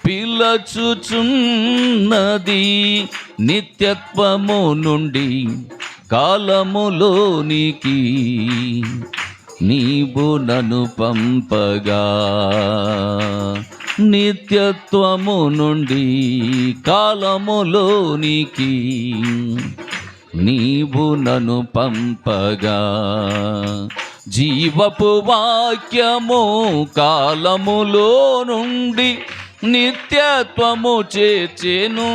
పిలచుచున్నది నిత్యత్వము నుండి కాలములోనికి నీవు నన్ను పంపగా. నిత్యత్వము నుండి కాలములోనికి నీవు నన్ను పంపగా. జీవపు వాక్యము కాలములో నుండి నిత్యత్వము చేర్చెను.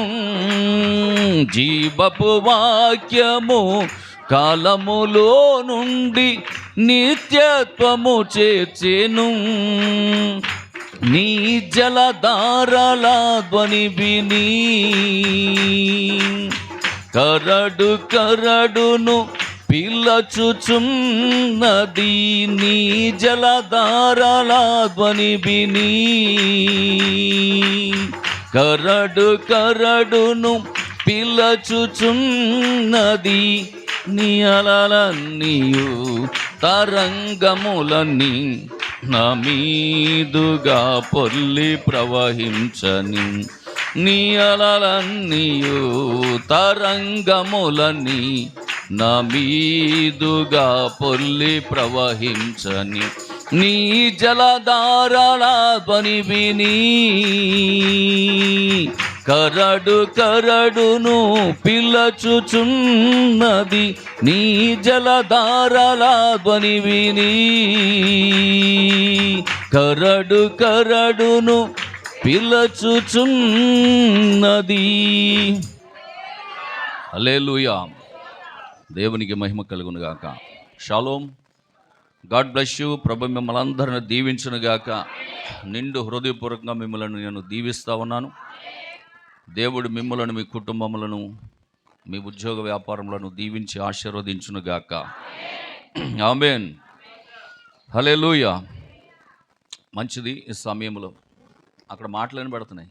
జీవపు వాక్యము కాలములో నుండి నిత్యత్వము చేర్చెను. నీ జలధారల ధ్వని విని కరడు కరడును పిలచుచున్నది. నీ జలధారల ధ్వని విని కరడు కరడును పిలచుచున్నది. నీ అలలన్నీయు తరంగములన్నీ నా మీదుగా పొర్లి ప్రవహించని. నీ అలలన్నీయు తరంగములన్నీ నా మీదుగా పొర్లి ప్రవహించని. నీ జలధారల ధ్వని విని కరడు కరడును పిలచుచున్నది. నీ జలధారల ధ్వని విని కరడు కరడును పిలచుచున్నది. హల్లెలూయా. దేవునికి మహిమ కలుగును గాక. షాలోమ్. God bless you. ప్రభు మిమ్మల్ని అందరిని దీవించును గాక. నిండు హృదయపూర్వకంగా మిమ్మల్ని నేను దీవిస్తూ ఉన్నాను. దేవుడు మిమ్మలను, మీ కుటుంబములను, మీ ఉద్యోగ వ్యాపారములను దీవించి ఆశీర్వదించును గాక. ఆమేన్. హల్లెలూయా. మంచిది. ఈ సమయంలో అక్కడ మాటలు వినబడుతున్నాయి.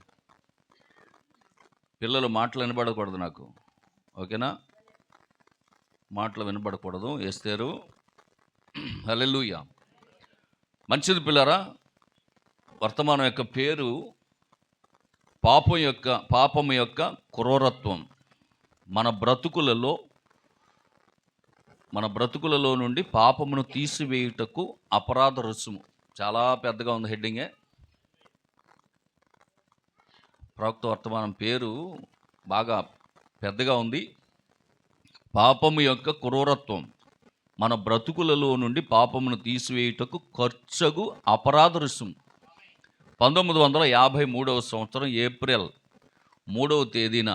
పిల్లలు మాటలు వినబడకూడదు నాకు, ఓకేనా? మాటలు వినబడకూడదు. ఎస్తేరు. హల్లెలూయా. మంచిది పిల్లరా. వర్తమానం యొక్క పేరు పాపము యొక్క క్రూరత్వం. మన బ్రతుకులలో నుండి పాపమును తీసివేయుటకు అపరాధ రుసుము. చాలా పెద్దగా ఉంది హెడ్డింగే. ప్రవక్త వర్తమానం పేరు బాగా పెద్దగా ఉంది. పాపము యొక్క క్రూరత్వం. మన బ్రతుకులలో నుండి పాపమును తీసివేయుటకు ఖర్చగు అపరాధ రుసుము. 1953 సంవత్సరం ఏప్రిల్ 3వ తేదీన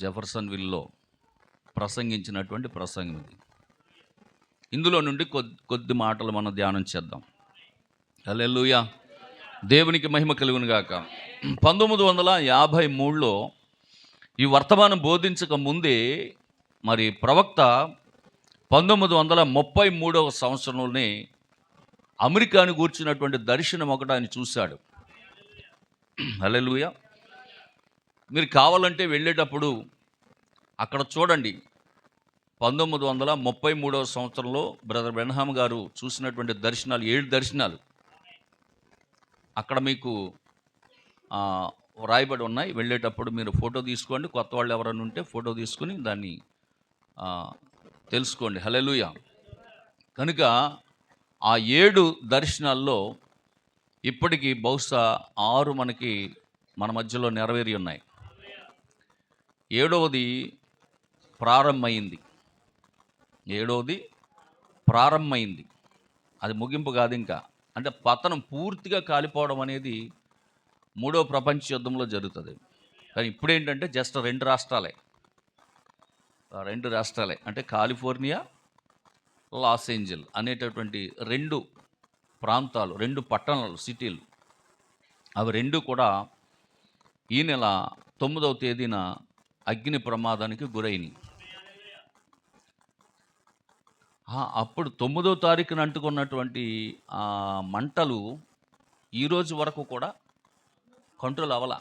జెఫర్సన్విల్లో ప్రసంగించినటువంటి ప్రసంగం ఇది. ఇందులో నుండి కొద్ది మాటలు మనం ధ్యానం చేద్దాం. హల్లెలూయా. దేవునికి మహిమ కలుగును గాక. 1953లో ఈ వర్తమానం బోధించక ముందే మరి ప్రవక్త 1933వ సంవత్సరంలోనే అమెరికాను గూర్చినటువంటి దర్శనం ఒకటి ఆయన చూశాడు. హల్లెలూయా. మీరు కావాలంటే వెళ్ళేటప్పుడు అక్కడ చూడండి. 1933వ సంవత్సరంలో బ్రదర్ బ్రెన్హామ్ గారు చూసినటువంటి దర్శనాలు 7 దర్శనాలు అక్కడ మీకు రాయబడి ఉన్నాయి. వెళ్ళేటప్పుడు మీరు ఫోటో తీసుకోండి. కొత్త వాళ్ళు ఎవరైనా ఉంటే ఫోటో తీసుకుని దాన్ని తెలుసుకోండి. హల్లెలూయా. కనుక ఆ 7 దర్శనాల్లో ఇప్పటికీ బహుశా 6 మన మధ్యలో నెరవేరి ఉన్నాయి. 7వది ప్రారంభమైంది. అది ముగింపు కాదు ఇంకా. అంటే పతనం పూర్తిగా కాలిపోవడం అనేది 3వ ప్రపంచ యుద్ధంలో జరుగుతుంది. కానీ ఇప్పుడు ఏంటంటే జస్ట్ 2 రాష్ట్రాలే అంటే కాలిఫోర్నియా, లాస్ ఏంజల్ అనేటటువంటి 2 ప్రాంతాలు, 2 పట్టణాలు, సిటీలు. అవి 2 కూడా ఈ నెల 9వ తేదీన అగ్ని ప్రమాదానికి గురైనవి. అప్పుడు 9వ తారీఖున అంటుకున్నటువంటి మంటలు ఈరోజు వరకు కూడా కంట్రోల్ అవ్వాల.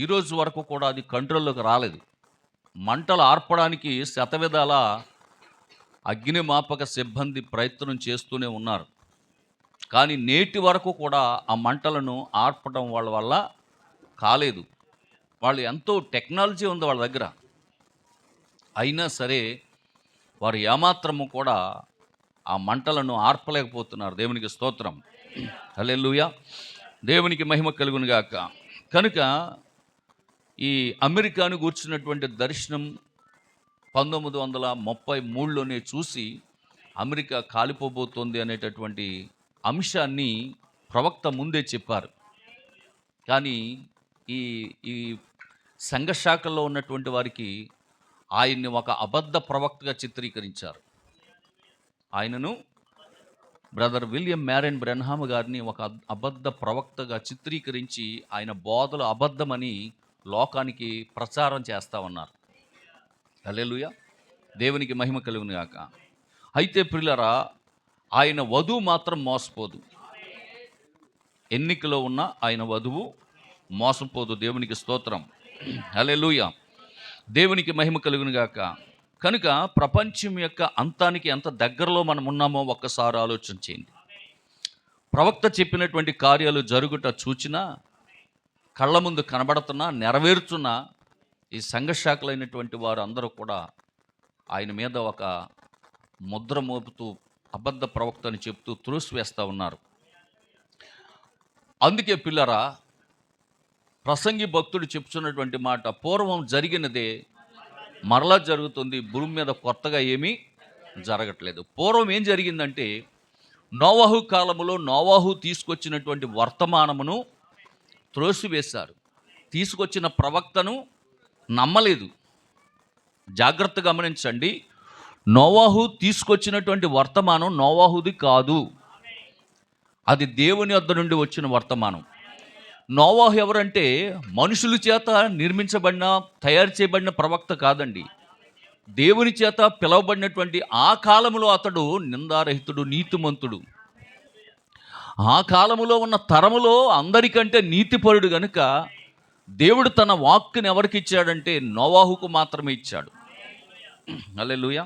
ఈరోజు వరకు కూడా అది కంట్రోల్లోకి రాలేదు. మంటలు ఆర్పడానికి శతవిధాల అగ్నిమాపక సిబ్బంది ప్రయత్నం చేస్తూనే ఉన్నారు. కానీ నేటి వరకు కూడా ఆ మంటలను ఆర్పడం వాళ్ళ వల్ల కాలేదు. వాళ్ళు ఎంతో టెక్నాలజీ ఉంది వాళ్ళ దగ్గర, అయినా సరే వారు ఏమాత్రము కూడా ఆ మంటలను ఆర్పలేకపోతున్నారు. దేవునికి స్తోత్రం, హల్లెలూయా, దేవునికి మహిమ కలుగును గాక. కనుక ఈ అమెరికాను గూర్చినటువంటి దర్శనం 1933లోనే చూసి అమెరికా కాలిపోబోతోంది అనేటటువంటి అంశాన్ని ప్రవక్త ముందే చెప్పారు. కానీ ఈ ఈ సంఘ శాఖల్లో ఉన్నటువంటి వారికి ఆయన్ని ఒక అబద్ధ ప్రవక్తగా చిత్రీకరించారు. ఆయనను బ్రదర్ విలియం మ్యారెన్ బ్రెన్హామ్ గారిని ఒక అబద్ధ ప్రవక్తగా చిత్రీకరించి ఆయన బోధలు అబద్ధమని లోకానికి ప్రచారం చేస్తూ ఉన్నారు. హల్లెలూయా, దేవునికి మహిమ కలుగును గాక. అయితే ప్రియులారా, ఆయన వధువు మాత్రం మోసపోదు. ఎన్నికలో ఉన్న ఆయన వధువు మోసపోదు. దేవునికి స్తోత్రం, హల్లెలూయా, దేవునికి మహిమ కలుగును గాక. కనుక ప్రపంచం యొక్క అంతానికి ఎంత దగ్గరలో మనం ఉన్నామో ఒక్కసారి ఆలోచన చేయండి. ప్రవక్త చెప్పినటువంటి కార్యాలు జరుగుట చూచినా, కళ్ళ ముందు కనబడుతున్నా, నెరవేరుతున్న ఈ సంఘ శాఖలైనటువంటి వారు అందరూ కూడా ఆయన మీద ఒక ముద్ర మోపుతూ అబద్ధ ప్రవక్త అని చెప్తూ త్రోసివేస్తూ ఉన్నారు. అందుకే పిల్లరా, ప్రసంగి భక్తుడు చెప్తున్నటువంటి మాట, పూర్వం జరిగినదే మరలా జరుగుతుంది, భూమి మీద కొత్తగా ఏమీ జరగట్లేదు. పూర్వం ఏం జరిగిందంటే, నోవాహు కాలములో నోవాహు తీసుకొచ్చినటువంటి వర్తమానమును త్రోసివేశారు. తీసుకొచ్చిన ప్రవక్తను నమ్మలేదు. జాగ్రత్తగా గమనించండి, నోవాహు తీసుకొచ్చినటువంటి వర్తమానం నోవాహుది కాదు, అది దేవుని వద్ద నుండి వచ్చిన వర్తమానం. నోవాహు ఎవరంటే మనుషుల చేత నిర్మించబడిన, తయారు చేయబడిన ప్రవక్త కాదండి. దేవుని చేత పిలువబడినటువంటి ఆ కాలములో అతడు నిందారహితుడు, నీతిమంతుడు. ఆ కాలములో ఉన్న తరములో అందరికంటే నీతిపరుడు గనుక దేవుడు తన వాక్కుని ఎవరికి ఇచ్చాడంటే నోవాహుకు మాత్రమే ఇచ్చాడు. హల్లెలూయా.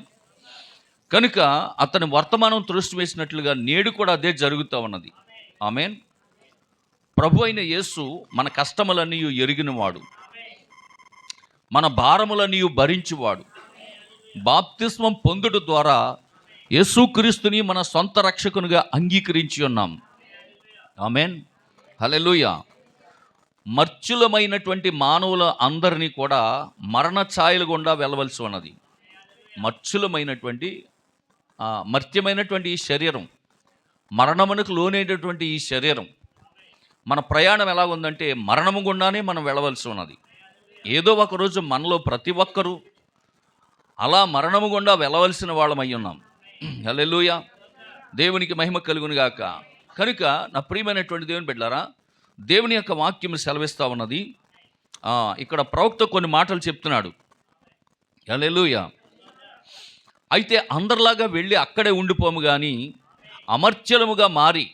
కనుక అతని వర్తమానం త్రోసివేసినట్లుగా నేడు కూడా అదే జరుగుతూ ఉన్నది. ఆమేన్. ప్రభు అయిన యేసు మన కష్టములన్నీ ఎరిగినవాడు, మన భారములన్నీ భరించువాడు. బాప్తిస్మం పొందుట ద్వారా యేసుక్రీస్తుని మన సొంత రక్షకునిగా అంగీకరించి ఉన్నాం. ఆమేన్, హల్లెలూయా. మర్చులమైనటువంటి మానవుల అందరినీ కూడా మరణ ఛాయలు గుండా వెళ్ళవలసి ఉన్నది. మర్చులమైనటువంటి మర్త్యమైనటువంటి ఈ శరీరం, మరణమునకు లోనైనటువంటి ఈ శరీరం, మన ప్రయాణం ఎలా ఉందంటే మరణము గుండానే మనం వెళ్ళవలసి ఉన్నది. ఏదో ఒకరోజు మనలో ప్రతి ఒక్కరూ అలా మరణము గుండా వెళ్ళవలసిన వాళ్ళమై ఉన్నాం. హల్లెలూయా, దేవునికి మహిమ కలుగును గాక. కనుక నా ప్రియమైనటువంటి దేవుని బిడ్డలారా, దేవుని యొక్క వాక్యం సెలవిస్తూ ఉన్నది. ఇక్కడ ప్రవక్త కొన్ని మాటలు చెప్తున్నాడు. హల్లెలూయా. అయితే అందరిలాగా వెళ్ళి అక్కడే ఉండిపోము, కానీ అమర్త్యలముగా మారి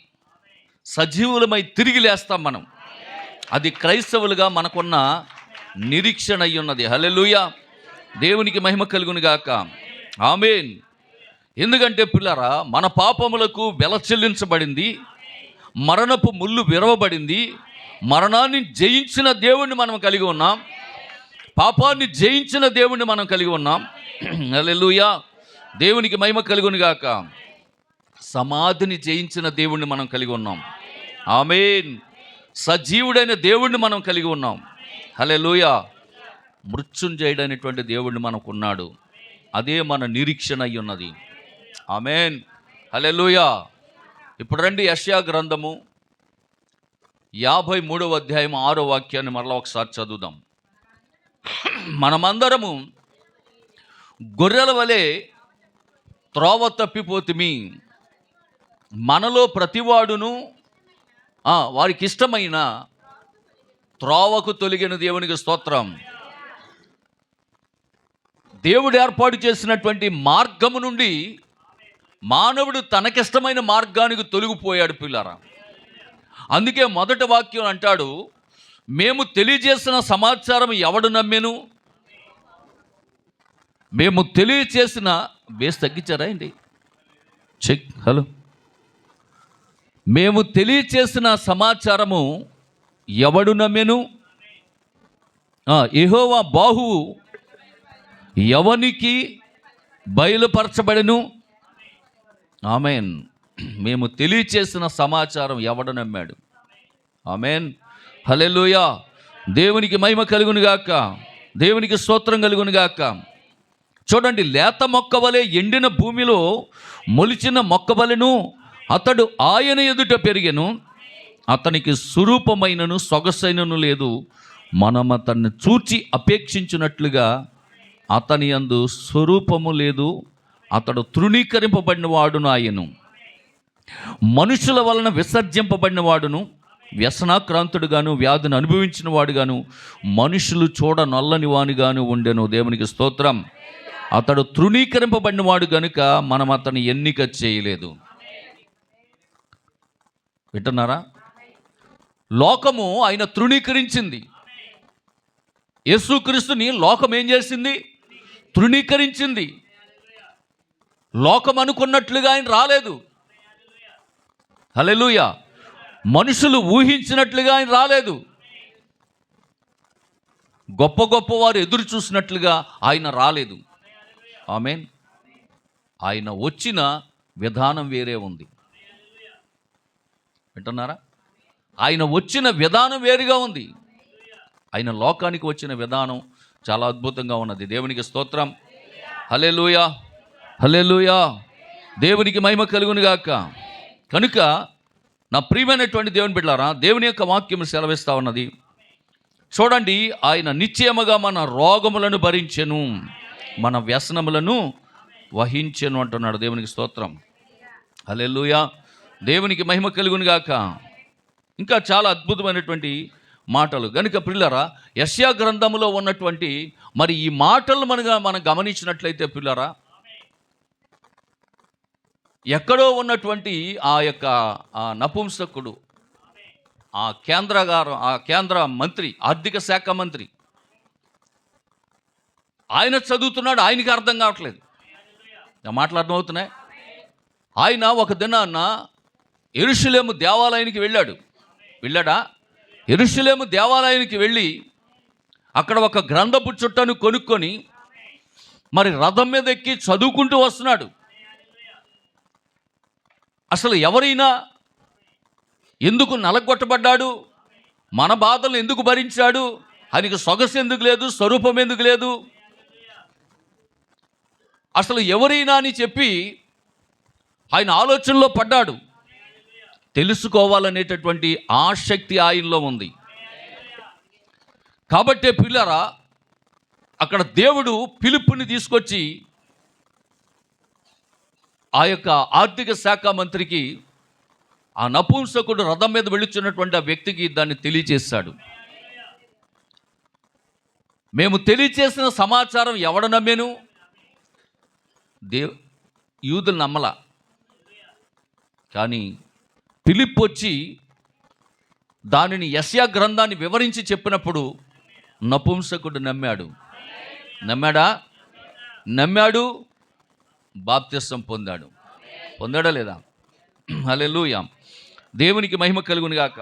సజీవులమై తిరిగి లేస్తాం మనం. అది క్రైస్తవులుగా మనకున్న నిరీక్షణ అయి ఉన్నది. హల్లెలూయా, దేవునికి మహిమ కలుగును గాక. ఆమేన్. ఎందుకంటే పిల్లరా, మన పాపములకు వెల చెల్లించబడింది, మరణపు ముళ్ళు విరవబడింది. మరణాన్ని జయించిన దేవుణ్ణి మనం కలిగి ఉన్నాం, పాపాన్ని జయించిన దేవుణ్ణి మనం కలిగి ఉన్నాం. హల్లెలూయా, దేవునికి మహిమ కలుగును గాక. సమాధిని జయించిన దేవుణ్ణి మనం కలిగి ఉన్నాం. ఆమేన్. సజీవుడైన దేవుణ్ణి మనం కలిగి ఉన్నాం. హల్లెలూయా. మృత్యుంజయుడైనటువంటి దేవుణ్ణి మనకున్నాడు. అదే మన నిరీక్షణ అయి ఉన్నది. ఆమేన్, హల్లెలూయా. ఇప్పుడు రండి, యెషయా గ్రంథము 53వ అధ్యాయం 6వ వాక్యాన్ని మరలా ఒకసారి చదువుదాం. మనమందరము గొర్రెల వలె త్రోవ తప్పిపోతిమి, మనలో ప్రతివాడును వారికి ఇష్టమైన త్రోవకు తొలగిన దేవునికి స్తోత్రం. దేవుడు ఏర్పాటు చేసినటువంటి మార్గము నుండి మానవుడు తనకిష్టమైన మార్గానికి తొలగిపోయాడు పిల్లరా. అందుకే మొదటి వాక్యం అంటాడు, మేము తెలియజేసిన సమాచారం ఎవడు నమ్మెను? మేము తెలియచేసిన బేస్ తగ్గించారా అండి? చెక్. హలో, మేము తెలియచేసిన సమాచారము ఎవడు నమ్మెను? యెహోవా బాహువు ఎవనికి బయలుపరచబడెను? ఆమేన్. మేము తెలియచేసిన సమాచారం ఎవడు నమ్మాడు? ఆమేన్. హల్లెలూయా. దేవునికి మహిమ కలుగును గాక, దేవునికి స్తోత్రం కలుగును గాక. చూడండి, లేత మొక్క వలె ఎండిన భూమిలో మొలిచిన మొక్క వలెను అతడు ఆయన ఎదుట పెరిగెను. అతనికి స్వరూపమైనను సొగసైనను లేదు. మనం అతన్ని చూచి అపేక్షించినట్లుగా అతని యందు స్వరూపము లేదు. అతడు తృణీకరింపబడిన వాడును, ఆయను మనుషుల వలన విసర్జింపబడిన వాడును, వ్యసనాక్రాంతుడుగాను వ్యాధిని అనుభవించిన వాడుగాను మనుషులు చూడ నల్లని వానిగాను ఉండెను. దేవునికి స్తోత్రం. అతడు తృణీకరింపబడిన వాడు గనుక మనం అతని ఎన్నిక చేయలేదు. వింటున్నారా? లోకము ఆయన తృణీకరించింది. యేసుక్రీస్తుని లోకం ఏం చేసింది? తృణీకరించింది. లోకం అనుకున్నట్లుగా ఆయన రాలేదు. హల్లెలూయా. మనుషులు ఊహించినట్లుగా ఆయన రాలేదు. గొప్ప గొప్ప వారు ఎదురు చూసినట్లుగా ఆయన రాలేదు. ఆమేన్. ఆయన వచ్చిన విధానం వేరే ఉంది. వింటున్నారా? ఆయన వచ్చిన విధానం వేరుగా ఉంది. ఆయన లోకానికి వచ్చిన విధానం చాలా అద్భుతంగా ఉన్నది. దేవునికి స్తోత్రం. హల్లెలూయా, హల్లెలూయా. దేవునికి మహిమ కలుగును గాక. కనుక నా ప్రియమైనటువంటి దేవుని బిడ్డలారా, దేవుని యొక్క వాక్యం సెలవిస్తూ ఉన్నది. చూడండి, ఆయన నిశ్చయముగా మన రోగములను భరించెను, మన వ్యసనములను వహించెను అంటున్నాడు. దేవునికి స్తోత్రం. హల్లెలూయా. దేవునికి మహిమ కలుగును గాక. ఇంకా చాలా అద్భుతమైనటువంటి మాటలు. కనుక పిల్లరా, యెషయా గ్రంథములో ఉన్నటువంటి మరి ఈ మాటలు మనం గమనించినట్లయితే పిల్లరా, ఎక్కడో ఉన్నటువంటి ఆ యొక్క నపుంసకుడు, ఆ కేంద్ర మంత్రి, ఆర్థిక శాఖ మంత్రి, ఆయన చదువుతున్నాడు, ఆయనకి అర్థం కావట్లేదు. మాటలు అర్థమవుతున్నాయి. ఆయన ఒక దినాన్న యెరూషలేము దేవాలయానికి వెళ్ళాడా? యెరూషలేము దేవాలయానికి వెళ్ళి అక్కడ ఒక గ్రంథపు చుట్టను కొనుక్కొని మరి రథం మీద ఎక్కి చదువుకుంటూ వస్తున్నాడు. అసలు ఎవరైనా ఎందుకు నలగొట్టబడ్డాడు, మన బాధలు ఎందుకు భరించాడు, ఆయనకు సొగసు ఎందుకు లేదు, స్వరూపం ఎందుకు లేదు, అసలు ఎవరైనా అని చెప్పి ఆయన ఆలోచనలో పడ్డాడు. తెలుసుకోవాలనేటటువంటి ఆసక్తి ఆయనలో ఉంది. కాబట్టే పిల్లరా, అక్కడ దేవుడు ఫిలిప్పుని తీసుకొచ్చి ఆ యొక్క ఆర్థిక శాఖ మంత్రికి, ఆ నపుంసకుడు రథం మీద వెళ్ళుచున్నటువంటి ఆ వ్యక్తికి దాన్ని తెలియజేశాడు. మేము తెలియచేసిన సమాచారం ఎవడ నమ్మేను? యూదులు నమ్మలా. కానీ ఫిలిప్ వచ్చి దానిని యెషయా గ్రంథాన్ని వివరించి చెప్పినప్పుడు నపుంసకుడు నమ్మాడు, బాప్తిసం పొందాడా లేదా? హల్లెలూయా. దేవునికి మహిమ కలుగును గాక.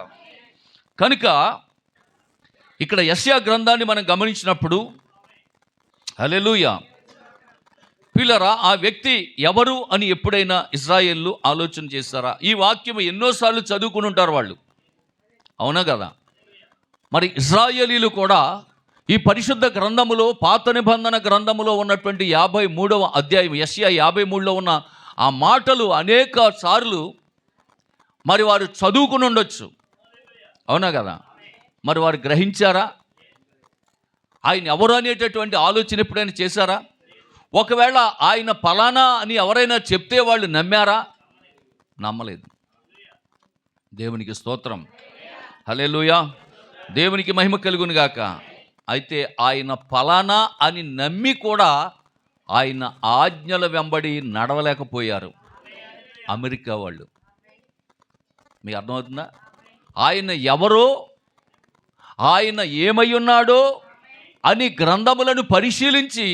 కనుక ఇక్కడ యెషయా గ్రంథాన్ని మనం గమనించినప్పుడు హల్లెలూయా పిల్లరా, ఆ వ్యక్తి ఎవరు అని ఎప్పుడైనా ఇశ్రాయేలు ఆలోచన చేస్తారా? ఈ వాక్యం ఎన్నోసార్లు చదువుకుని ఉంటారు వాళ్ళు, అవునా కదా? మరి ఇశ్రాయేలీలు కూడా ఈ పరిశుద్ధ గ్రంథములో, పాత నిబంధన గ్రంథములో ఉన్నటువంటి 53వ అధ్యాయం, యెషయా 53లో ఉన్న ఆ మాటలు అనేక సార్లు మరి వారు చదువుకుని ఉండొచ్చు, అవునా కదా? మరి వారు గ్రహించారా? ఆయన ఎవరు అనేటటువంటి ఆలోచన ఎప్పుడైనా చేశారా? ఒకవేళ ఆయన ఫలానా అని ఎవరైనా చెప్తే వాళ్ళు నమ్మారా? నమ్మలేదు. దేవునికి స్తోత్రం. హల్లెలూయా. దేవునికి మహిమ కలుగును గాక. అయితే ఆయన ఫలానా అని నమ్మి కూడా ఆయన ఆజ్ఞల వెంబడి నడవలేకపోయారు అమెరికా వాళ్ళు. మీకు అర్థమవుతుందా? ఆయన ఎవరో, ఆయన ఏమై ఉన్నాడో అని గ్రంథములను పరిశీలించి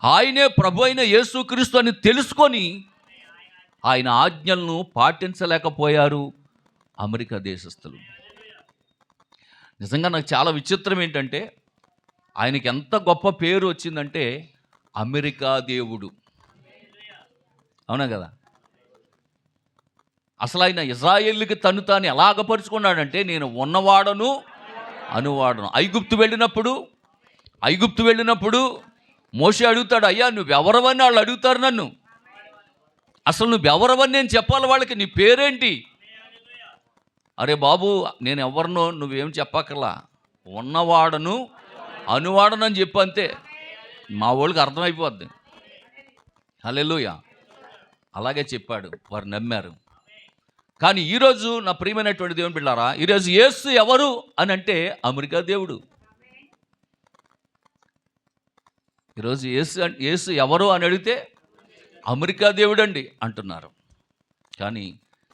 ఆయనే ప్రభు అయిన యేసుక్రీస్తు అని తెలుసుకొని ఆయన ఆజ్ఞలను పాటించలేకపోయారు, అమెరికా దేశస్థులు. నిజంగా నాకు చాలా విచిత్రం ఏంటంటే, ఆయనకి ఎంత గొప్ప పేరు వచ్చిందంటే అమెరికా దేవుడు. అవునా కదా? అసలు ఆయన ఇజ్రాయేలుకి తను తాను ఎలా అగపరుచుకున్నాడంటే, నేను ఉన్నవాడను అనువాడను. ఐగుప్తు వెళ్ళినప్పుడు మోషే అడుగుతాడు, అయ్యా నువ్వెవరవని వాళ్ళు అడుగుతారు నన్ను. అసలు నువ్వెవరవని నేను చెప్పాలి వాళ్ళకి, నీ పేరేంటి? అరే బాబు, నేను ఎవరినో నువ్వేం చెప్పక్కర్లా, ఉన్నవాడను అనువాడను అని చెప్పు అంతే. మా వాళ్ళకి అర్థమైపోద్ది. హల్లెలూయా. అలాగే చెప్పాడు, వారు నమ్మారు. కానీ ఈరోజు నా ప్రియమైనటువంటి దేవుని బిడ్డలారా, ఈరోజు యేసు ఎవరు అని అంటే అమెరికా దేవుడు. ఈరోజు యేసు ఎవరు అని అడిగితే అమెరికా దేవుడండి అంటున్నారు. కానీ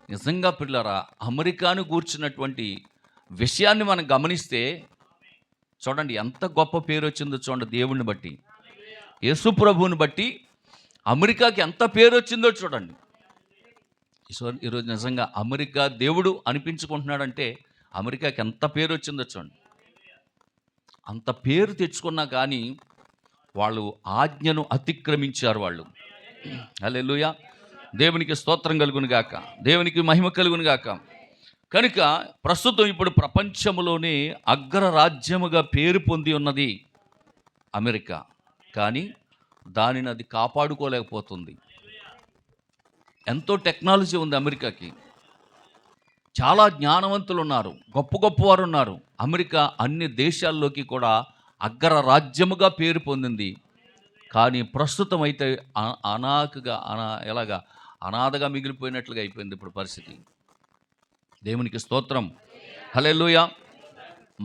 నిజంగా పిల్లరా, అమెరికాను గూర్చినటువంటి విషయాన్ని మనం గమనిస్తే చూడండి ఎంత గొప్ప పేరు వచ్చిందో చూడండి. దేవుణ్ణి బట్టి, యేసు ప్రభువుని బట్టి అమెరికాకి ఎంత పేరు వచ్చిందో చూడండి. ఈరోజు నిజంగా అమెరికా దేవుడు అనిపించుకుంటున్నాడంటే అమెరికాకి ఎంత పేరు వచ్చిందో చూడండి. అంత పేరు తెచ్చుకున్నా కానీ వాళ్ళు ఆజ్ఞను అతిక్రమించారు వాళ్ళు. హల్లెలూయా. దేవునికి స్తోత్రం కలుగును గాక, దేవునికి మహిమ కలుగును గాక. కనుక ప్రస్తుతం ఇప్పుడు ప్రపంచంలోనే అగ్రరాజ్యముగా పేరు పొంది ఉన్నది అమెరికా. కానీ దానిని అది కాపాడుకోలేకపోతుంది. ఎంతో టెక్నాలజీ ఉంది అమెరికాకి, చాలా జ్ఞానవంతులు ఉన్నారు, గొప్ప గొప్పవారు ఉన్నారు. అమెరికా అన్ని దేశాల్లోకి కూడా అగ్రరాజ్యముగా పేరు పొందింది. కానీ ప్రస్తుతం అయితే అనాథగా మిగిలిపోయినట్లుగా అయిపోయింది ఇప్పుడు పరిస్థితి. దేవునికి స్తోత్రం. హల్లెలూయా.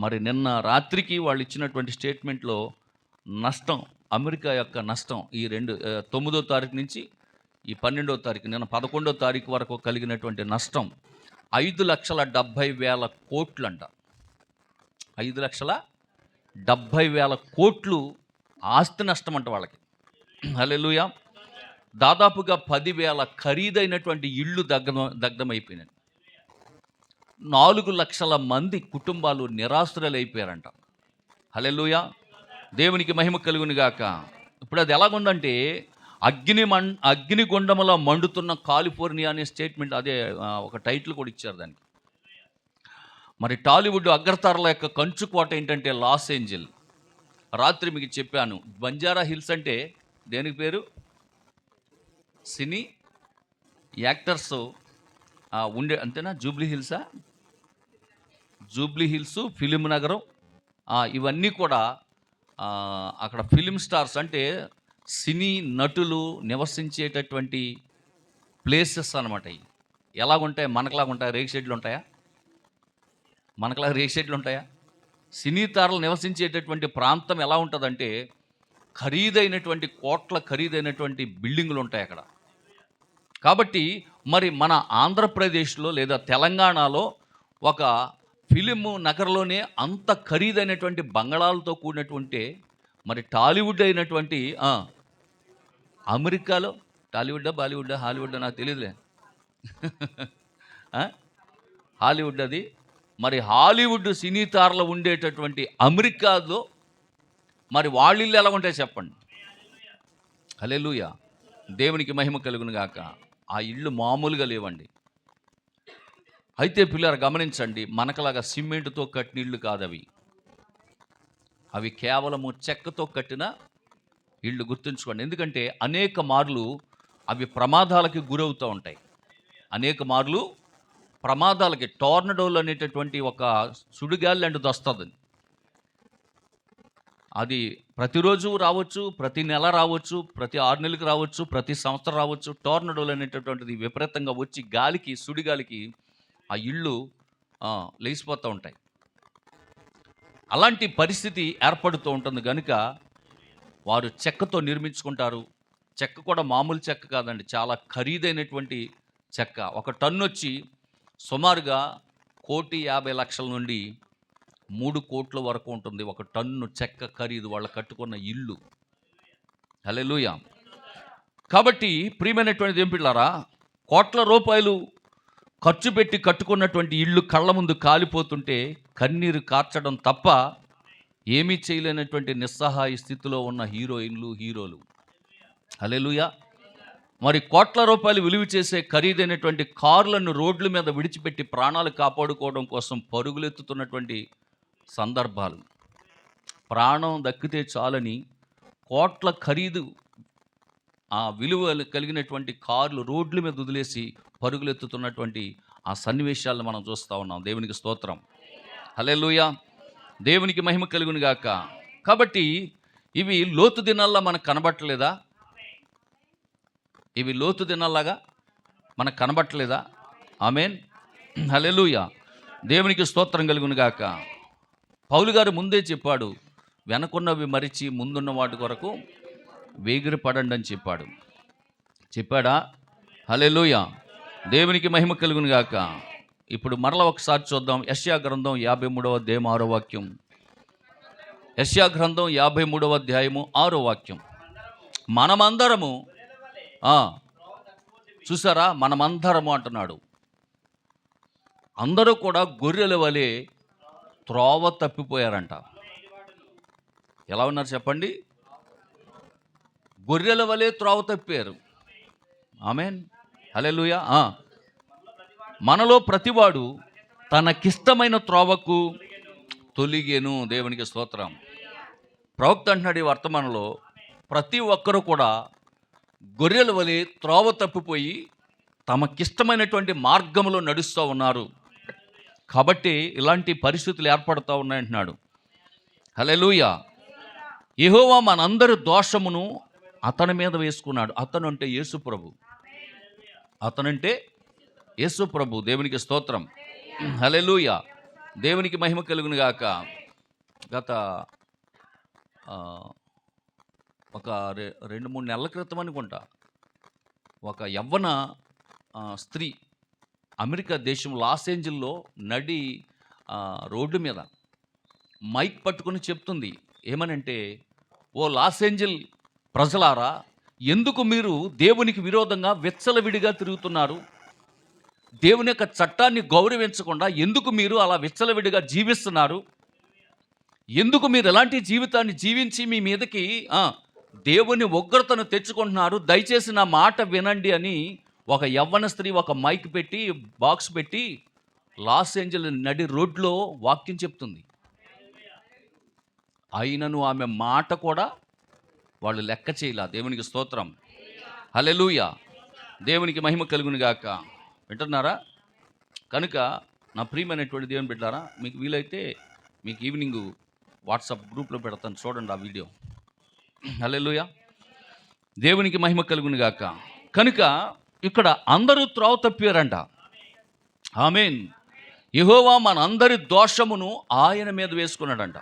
మరి నిన్న రాత్రికి వాళ్ళు ఇచ్చినటువంటి స్టేట్మెంట్లో నష్టం, అమెరికా యొక్క నష్టం ఈ 9వ తారీఖు నుంచి ఈ 12వ తారీఖు, నిన్న 11వ తారీఖు వరకు కలిగినటువంటి నష్టం 5,70,000 కోట్లంట. 5,70,000 కోట్లు ఆస్తి నష్టం అంట వాళ్ళకి. హల్లెలూయా. దాదాపుగా 10,000 ఖరీదైనటువంటి ఇళ్ళు దగ్ధమైపోయినాయి. 4 లక్షల మంది కుటుంబాలు నిరాశ్రయులైపోయారంట. హల్లెలూయా. దేవునికి మహిమ కలుగును గాక. ఇప్పుడు అది ఎలాగుందంటే అగ్నిగుండములో మండుతున్న కాలిఫోర్నియా అనే స్టేట్మెంట్, అదే ఒక టైటిల్ కూడా ఇచ్చారు దానికి. మరి టాలీవుడ్ అగ్రతారల యొక్క కంచుకోట ఏంటంటే లాస్ ఏంజల్. రాత్రి మీకు చెప్పాను, బంజారా హిల్స్ అంటే దేనికి పేరు? సినీ యాక్టర్స్ ఉండే అంతేనా? జూబ్లీ హిల్స్, ఫిలిం నగరం, ఇవన్నీ కూడా అక్కడ ఫిలిం స్టార్స్ అంటే సినీ నటులు నివసించేటటువంటి ప్లేసెస్ అన్నమాట. ఇవి ఎలాగుంటాయి? మనకులాగా ఉంటాయి రేక్ షెడ్లు ఉంటాయా? మనకులాగా రేక్ షెడ్లు ఉంటాయా? సినీ తారలు నివసించేటటువంటి ప్రాంతం ఎలా ఉంటుందంటే ఖరీదైనటువంటి కోట్ల ఖరీదైనటువంటి బిల్డింగులు ఉంటాయి అక్కడ. కాబట్టి మరి మన ఆంధ్రప్రదేశ్లో లేదా తెలంగాణలో ఒక ఫిలిం నగర్లోనే అంత ఖరీదైనటువంటి బంగళాలతో కూడినటువంటి, మరి టాలీవుడ్ అయినటువంటి అమెరికాలో, టాలీవుడ్డా బాలీవుడ్డా హాలీవుడ్డా నాకు తెలియదులే, హాలీవుడ్ అది. మరి హాలీవుడ్ సినీ తారలు ఉండేటటువంటి అమెరికాలో మరి వాళ్ళ ఇల్లు ఎలా ఉంటాయి చెప్పండి? హల్లెలూయా. దేవునికి మహిమ కలుగును గాక. ఆ ఇళ్ళు మామూలుగా లేవండి. అయితే పిల్లలు గమనించండి, మనకలాగా సిమెంట్తో కట్టిన ఇళ్ళు కాదు అవి కేవలము చెక్కతో కట్టిన ఇళ్ళు. గుర్తుంచుకోండి. ఎందుకంటే అనేక మార్లు అవి ప్రమాదాలకి గురవుతూ ఉంటాయి. అనేక మార్లు ప్రమాదాలకి, టోర్నడోలు అనేటటువంటి ఒక సుడిగాలి లాంటిది వస్తుంది. అది ప్రతిరోజు రావచ్చు, ప్రతి నెల రావచ్చు, ప్రతి 6 నెలలకు రావచ్చు, ప్రతి సంవత్సరం రావచ్చు. టోర్నడోలు అనేటటువంటిది విపరీతంగా వచ్చి గాలికి, సుడిగాలికి ఆ ఇళ్ళు లేచిపోతూ ఉంటాయి. అలాంటి పరిస్థితి ఏర్పడుతూ ఉంటుంది కనుక వారు చెక్కతో నిర్మించుకుంటారు. చెక్క కూడా మామూలు చెక్క కాదండి, చాలా ఖరీదైనటువంటి చెక్క. ఒక టన్ను వచ్చి సుమారుగా 1,50,00,000 నుండి 3 కోట్ల వరకు ఉంటుంది ఒక టన్ను చెక్క ఖరీదు, వాళ్ళు కట్టుకున్న ఇల్లు. హల్లెలూయా. కాబట్టి ప్రియమైనటువంటి దేవుని పిల్లారా, కోట్ల రూపాయలు ఖర్చు పెట్టి కట్టుకున్నటువంటి ఇళ్ళు కళ్ళ ముందు కాలిపోతుంటే కన్నీరు కార్చడం తప్ప ఏమీ చేయలేనటువంటి నిస్సహాయ స్థితిలో ఉన్న హీరోయిన్లు, హీరోలు. హల్లెలూయా. మరి కోట్ల రూపాయలు విలువ చేసే ఖరీదైనటువంటి కార్లను రోడ్ల మీద విడిచిపెట్టి ప్రాణాలు కాపాడుకోవడం కోసం పరుగులెత్తుతున్నటువంటి సందర్భాలు. ప్రాణం దక్కితే చాలని కోట్ల ఖరీదు ఆ విలువ కలిగినటువంటి కార్లు రోడ్ల మీద వదిలేసి పరుగులెత్తుతున్నటువంటి ఆ సన్నివేశాలను మనం చూస్తూ ఉన్నాం. దేవునికి స్తోత్రం. హల్లెలూయా. దేవునికి మహిమ కలుగును గాక. కాబట్టి ఇవి లోతు దినాల్లో మనకు కనబట్టలేదా? ఇవి లోతు దినాల్లాగా మనకు కనబట్టలేదా? ఆమేన్. హల్లెలూయా. దేవునికి స్తోత్రం కలుగును గాక. పౌలు గారు ముందే చెప్పాడు, వెనకున్నవి మరిచి ముందున్న వాటి కొరకు వేగిరి పడండి అని చెప్పాడా? హల్లెలూయా. దేవునికి మహిమ కలుగును గాక. ఇప్పుడు మరలా ఒకసారి చూద్దాం. యెషయా గ్రంథం 53వ అధ్యాయం 6వ వాక్యం. యెషయా గ్రంథం 53వ అధ్యాయము 6వ వాక్యం. మనమందరము చూసారా, మనమందరము అంటున్నాడు. అందరూ కూడా గొర్రెల వలె త్రోవ తప్పిపోయారంట. ఎలా ఉన్నారు చెప్పండి? గొర్రెల వలె త్రోవ తప్పారు. ఆమేన్. హల్లెలూయా. మనలో ప్రతివాడు తనకిష్టమైన త్రోవకు తొలిగెను. దేవునికి స్తోత్రం. ప్రవక్త అంటున్నాడు ఈ వర్తమానంలో, ప్రతి ఒక్కరూ కూడా గొర్రెల వలె త్రోవ తప్పిపోయి తమకిష్టమైనటువంటి మార్గంలో నడుస్తూ ఉన్నారు. కాబట్టి ఇలాంటి పరిస్థితులు ఏర్పడుతూ ఉన్నాయంటున్నాడు. హల్లెలూయా. యెహోవా మనందరి దోషమును అతని మీద వేసుకున్నాడు. అతను అంటే యేసు ప్రభు. అతనంటే యేసు ప్రభు. దేవునికి స్తోత్రం. హల్లెలూయా. దేవునికి మహిమ కలుగును గాక. గత ఒక 2-3 నెలల క్రితం అనుకుంటా, ఒక యవ్వన స్త్రీ అమెరికా దేశం లాస్ ఏంజల్లో నడి రోడ్డు మీద మైక్ పట్టుకుని చెప్తుంది. ఏమనంటే, ఓ లాస్ ఏంజల్ ప్రజలారా, ఎందుకు మీరు దేవునికి విరోధంగా విచ్చలవిడిగా తిరుగుతున్నారు? దేవుని యొక్క చట్టాన్ని గౌరవించకుండా ఎందుకు మీరు అలా విచ్చలవిడిగా జీవిస్తున్నారు? ఎందుకు మీరు ఎలాంటి జీవితాన్ని జీవించి మీ మీదకి దేవుని ఉగ్రతను తెచ్చుకుంటున్నారు? దయచేసి నా మాట వినండి అని ఒక యవ్వన స్త్రీ ఒక మైక్ పెట్టి, బాక్స్ పెట్టి లాస్ ఏంజల్ నడి రోడ్లో వాక్యం చెప్తుంది. అయినను ఆమె మాట కూడా వాళ్ళు లెక్క చేయలా. దేవునికి స్తోత్రం. హల్లెలూయా. దేవునికి మహిమ కలుగును గాక. వింటున్నారా? కనుక నా ప్రియమైనటువంటి దేవుని బిడ్డలారా, మీకు వీలైతే మీకు ఈవినింగ్ వాట్సాప్ గ్రూప్లో పెడతాను, చూడండి ఆ వీడియో. హల్లెలూయా. దేవునికి మహిమ కలుగును గాక. కనుక ఇక్కడ అందరూ త్రోవ తప్పారంట. ఆమేన్. యెహోవా మన అందరి దోషమును ఆయన మీద వేసుకున్నాడంట.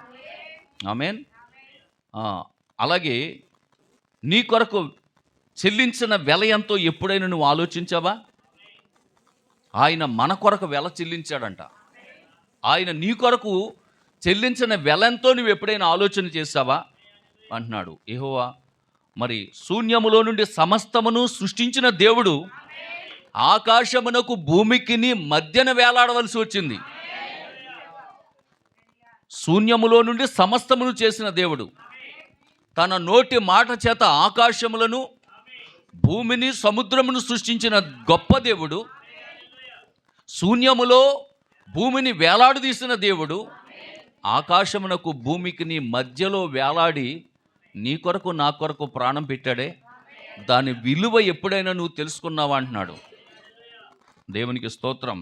ఆమేన్. అలాగే నీ కొరకు చెల్లించిన వెల ఎంతో ఎప్పుడైనా నువ్వు ఆలోచించావా? ఆయన మన కొరకు వెల చెల్లించాడంట. ఆయన నీ కొరకు చెల్లించిన వెలంతో నువ్వు ఎప్పుడైనా ఆలోచన చేశావా అంటున్నాడు యెహోవా. మరి శూన్యములో నుండి సమస్తమును సృష్టించిన దేవుడు ఆకాశమునకు భూమికిని మధ్యన వేలాడవలసి వచ్చింది. శూన్యములో నుండి సమస్తమును చేసిన దేవుడు తన నోటి మాట చేత ఆకాశములను, భూమిని, సముద్రమును సృష్టించిన గొప్ప దేవుడు, శూన్యములో భూమిని వేలాడదీసిన దేవుడు ఆకాశమునకు భూమికి మధ్యలో వేలాడి నీ కొరకు నా కొరకు ప్రాణం పెట్టాడే. దాని విలువ ఎప్పుడైనా నువ్వు తెలుసుకున్నావా అంటున్నాడు. దేవునికి స్తోత్రం.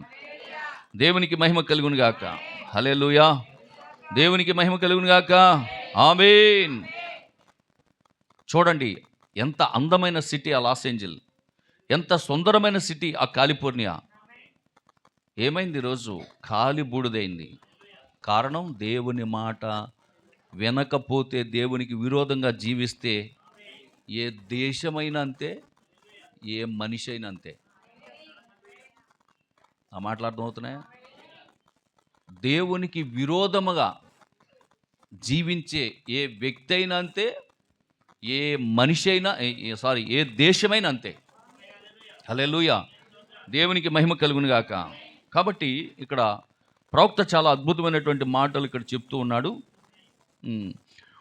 దేవునికి మహిమ కలుగును గాక. హల్లెలూయా. దేవునికి మహిమ కలుగును గాక. ఆమేన్. చూడండి, ఎంత అందమైన సిటీ ఆ లాస్ ఏంజల్, ఎంత సుందరమైన సిటీ ఆ కాలిఫోర్నియా. ఏమైంది? ఈరోజు కాలి బూడిదైంది. కారణం, దేవుని మాట వినకపోతే, దేవునికి విరోధంగా జీవిస్తే ఏ దేశమైనా అంతే, ఏ మనిషి అయినా అంతే. ఆ మాటలు అర్థమవుతున్నాయా? దేవునికి విరోధముగా జీవించే ఏ వ్యక్తి అయినా అంతే, ఏ మనిషి అయినా, ఏ దేశమైనా అంతే. హల్లెలూయా. దేవునికి మహిమ కలుగును గాక. కాబట్టి ఇక్కడ ప్రవక్త చాలా అద్భుతమైనటువంటి మాటలు ఇక్కడ చెప్తూ ఉన్నాడు.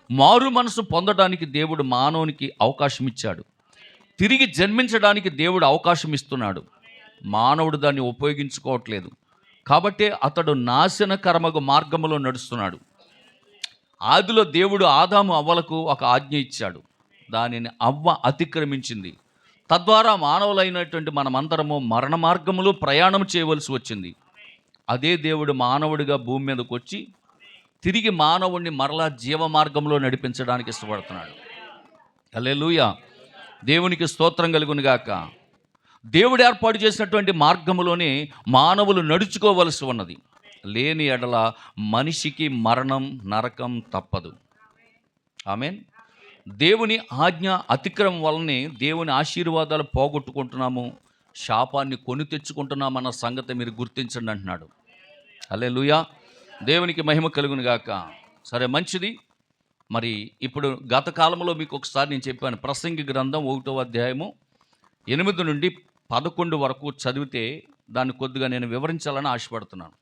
మారు మనసు పొందడానికి దేవుడు మానవునికి అవకాశం ఇచ్చాడు. తిరిగి జన్మించడానికి దేవుడు అవకాశం ఇస్తున్నాడు. మానవుడు దాన్ని ఉపయోగించుకోవట్లేదు. కాబట్టే అతడు నాశనకరమగు మార్గంలో నడుస్తున్నాడు. ఆదిలో దేవుడు ఆదాము అవ్వలకు ఒక ఆజ్ఞ ఇచ్చాడు. దానిని అవ్వ అతిక్రమించింది. తద్వారా మానవులైనటువంటి మనమందరము మరణ మార్గములో ప్రయాణం చేయవలసి వచ్చింది. అదే దేవుడు మానవుడిగా భూమి మీదకి వచ్చి తిరిగి మానవుడిని మరలా జీవ మార్గంలో నడిపించడానికి ఇష్టపడుతున్నాడు. హల్లెలూయా, దేవునికి స్తోత్రం కలుగును గాక. దేవుడు ఏర్పాటు చేసినటువంటి మార్గములోనే మానవులు నడుచుకోవలసి ఉన్నది. లేని ఎడల మనిషికి మరణం, నరకం తప్పదు. ఆమేన్. దేవుని ఆజ్ఞ అతిక్రమం వల్లనే దేవుని ఆశీర్వాదాలు పోగొట్టుకుంటున్నాము, శాపాన్ని కొని తెచ్చుకుంటున్నామన్న సంగతి మీరు గుర్తించండి అంటున్నాడు. హల్లెలూయా, దేవునికి మహిమ కలుగును గాక. సరే, మంచిది. మరి ఇప్పుడు గత కాలంలో మీకు ఒకసారి నేను చెప్పాను, ప్రసంగి గ్రంథం 1వ అధ్యాయము 8 నుండి 11 వరకు చదివితే దాన్ని కొద్దిగా నేను వివరించాలని ఆశపడుతున్నాను.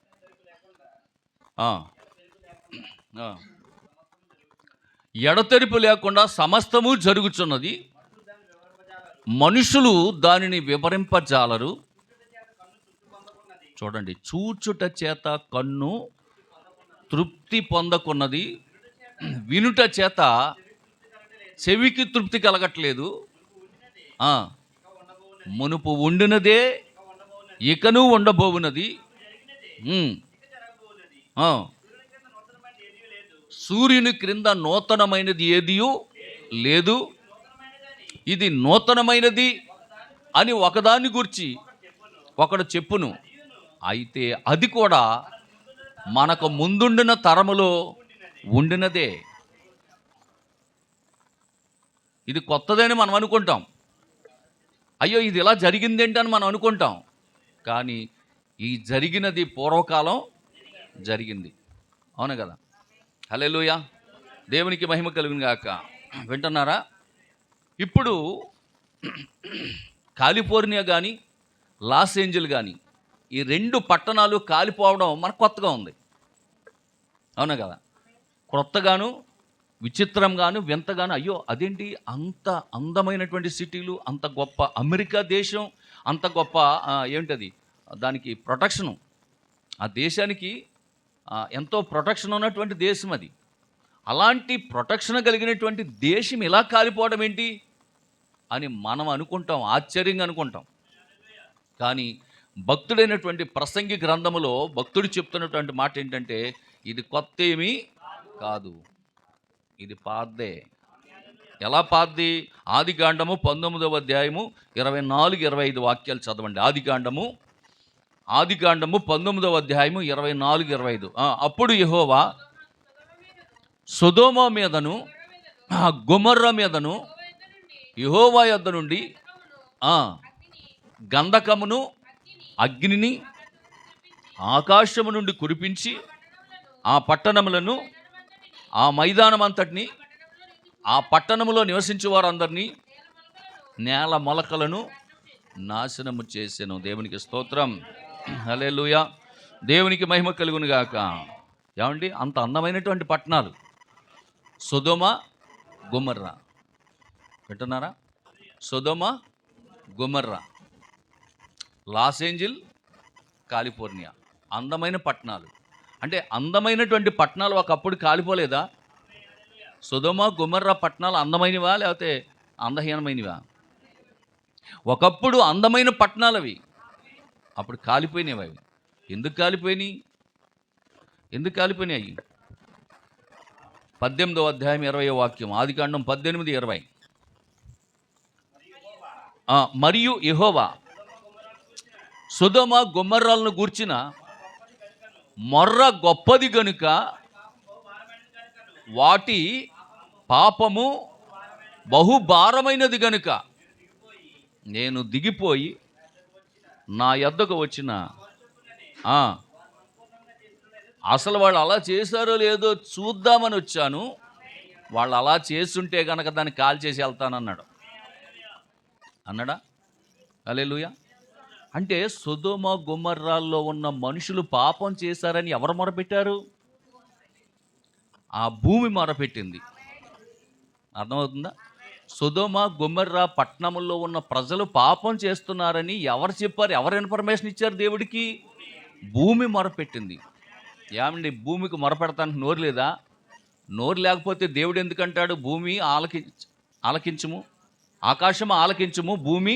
ఎడతెరిపి లేకుండా సమస్తము జరుగుచున్నది, మనుషులు దానిని వివరింపజాలరు. చూడండి, చూచుట చేత కన్ను తృప్తి పొందకున్నది, వినుట చేత చెవికి తృప్తి కలగట్లేదు. మునుపు ఉండినదే ఇకను ఉండబోవున్నది. సూర్యుని క్రింద నూతనమైనది ఏదియూ లేదు. ఇది నూతనమైనది అని ఒకదాన్ని గూర్చి ఒకడు చెప్పును, అయితే అది కూడా మనకు ముందుండిన తరములో ఉండినదే. ఇది కొత్తదని మనం అనుకుంటాం. అయ్యో, ఇది ఇలా జరిగిందేంటి అని మనం అనుకుంటాం. కానీ ఈ జరిగినది పూర్వకాలం జరిగింది. అవును కదా? హల్లెలూయా, దేవునికి మహిమ కలుగును గాక. వింటున్నారా? ఇప్పుడు కాలిఫోర్నియా కానీ లాస్ ఏంజల్ కానీ ఈ 2 పట్టణాలు కాలిపోవడం మనకు కొత్తగా ఉంది. అవునా కదా? క్రొత్తగాను, విచిత్రంగాను, వింతగాను. అయ్యో, అదేంటి అంత అందమైనటువంటి సిటీలు, అంత గొప్ప అమెరికా దేశం, అంత గొప్ప ఏంటది దానికి ప్రొటెక్షను, ఆ దేశానికి ఎంతో ప్రొటెక్షన్ ఉన్నటువంటి దేశం అది. అలాంటి ప్రొటెక్షన్ కలిగినటువంటి దేశం ఇలా కాలిపోవడం ఏంటి అని మనం అనుకుంటాం, ఆశ్చర్యంగా అనుకుంటాం. కానీ భక్తుడైనటువంటి ప్రసంగి గ్రంథములో భక్తుడు చెప్తున్నటువంటి మాట ఏంటంటే, ఇది కొత్త ఏమీ కాదు, ఇది పాతదే. ఎలా పాతది? ఆదికాండము 19వ అధ్యాయము 24-25 వాక్యాలు చదవండి. ఆదికాండము 19వ అధ్యాయము 24-25. అప్పుడు యెహోవా సొదొమ మీదను గొమొర్రా మీదను యెహోవా యొద్ద నుండి గంధకమును అగ్నిని ఆకాశము నుండి కురిపించి ఆ పట్టణములను, ఆ మైదానం అంతటిని, ఆ పట్టణములో నివసించే వారందరినీ, నేల మొలకలను నాశనము చేసెను. దేవునికి స్తోత్రం. హల్లెలూయా, దేవునికి మహిమ కలుగును గాక. ఏమండి, అంత అందమైనటువంటి పట్టణాలు సొదొమ, గొమొర్రా. వింటున్నారా? సొదొమ, గొమొర్రా, లాస్ ఏంజల్, కాలిఫోర్నియా, అందమైన పట్టణాలు. అంటే అందమైనటువంటి పట్టణాలు ఒకప్పుడు కాలిపోలేదా? సొదొమ, గొమొర్రా పట్టణాలు అందమైనవా లేకపోతే అందహీనమైనవా? ఒకప్పుడు అందమైన పట్టణాలు అవి, అప్పుడు కాలిపోయినవి. అవి ఎందుకు కాలిపోయినాయి? అవి 18వ అధ్యాయం 20వ వాక్యం, ఆదికాండం 18:20. మరియు యెహోవా సొదొమ గొమొర్రాలను గూర్చిన మొర్ర గొప్పది గనుక వాటి పాపము బహుభారమైనది గనుక నేను దిగిపోయి నా యొద్దకు వచ్చిన అసలు వాళ్ళు అలా చేశారో లేదో చూద్దామని వచ్చాను. వాళ్ళు అలా చేస్తుంటే కనుక దాన్ని కాల్ చేసి వెళ్తానన్నాడు. అన్నాడా? హల్లెలూయా. అంటే సొదొమ గొమొర్రాల్లో ఉన్న మనుషులు పాపం చేశారని ఎవరు మొరపెట్టారు? ఆ భూమి మొరపెట్టింది. అర్థమవుతుందా? సొదొమ గొమొర్రా పట్టణముల్లో ఉన్న ప్రజలు పాపం చేస్తున్నారని ఎవరు చెప్పారు? ఎవరు ఇన్ఫర్మేషన్ ఇచ్చారు దేవుడికి? భూమి మొరపెట్టింది. ఏమండి, భూమికి మొరపెడతానికి నోరు లేదా? నోరు లేకపోతే దేవుడు ఎందుకంటాడు భూమి ఆలకించుము, ఆకాశము ఆలకించుము, భూమి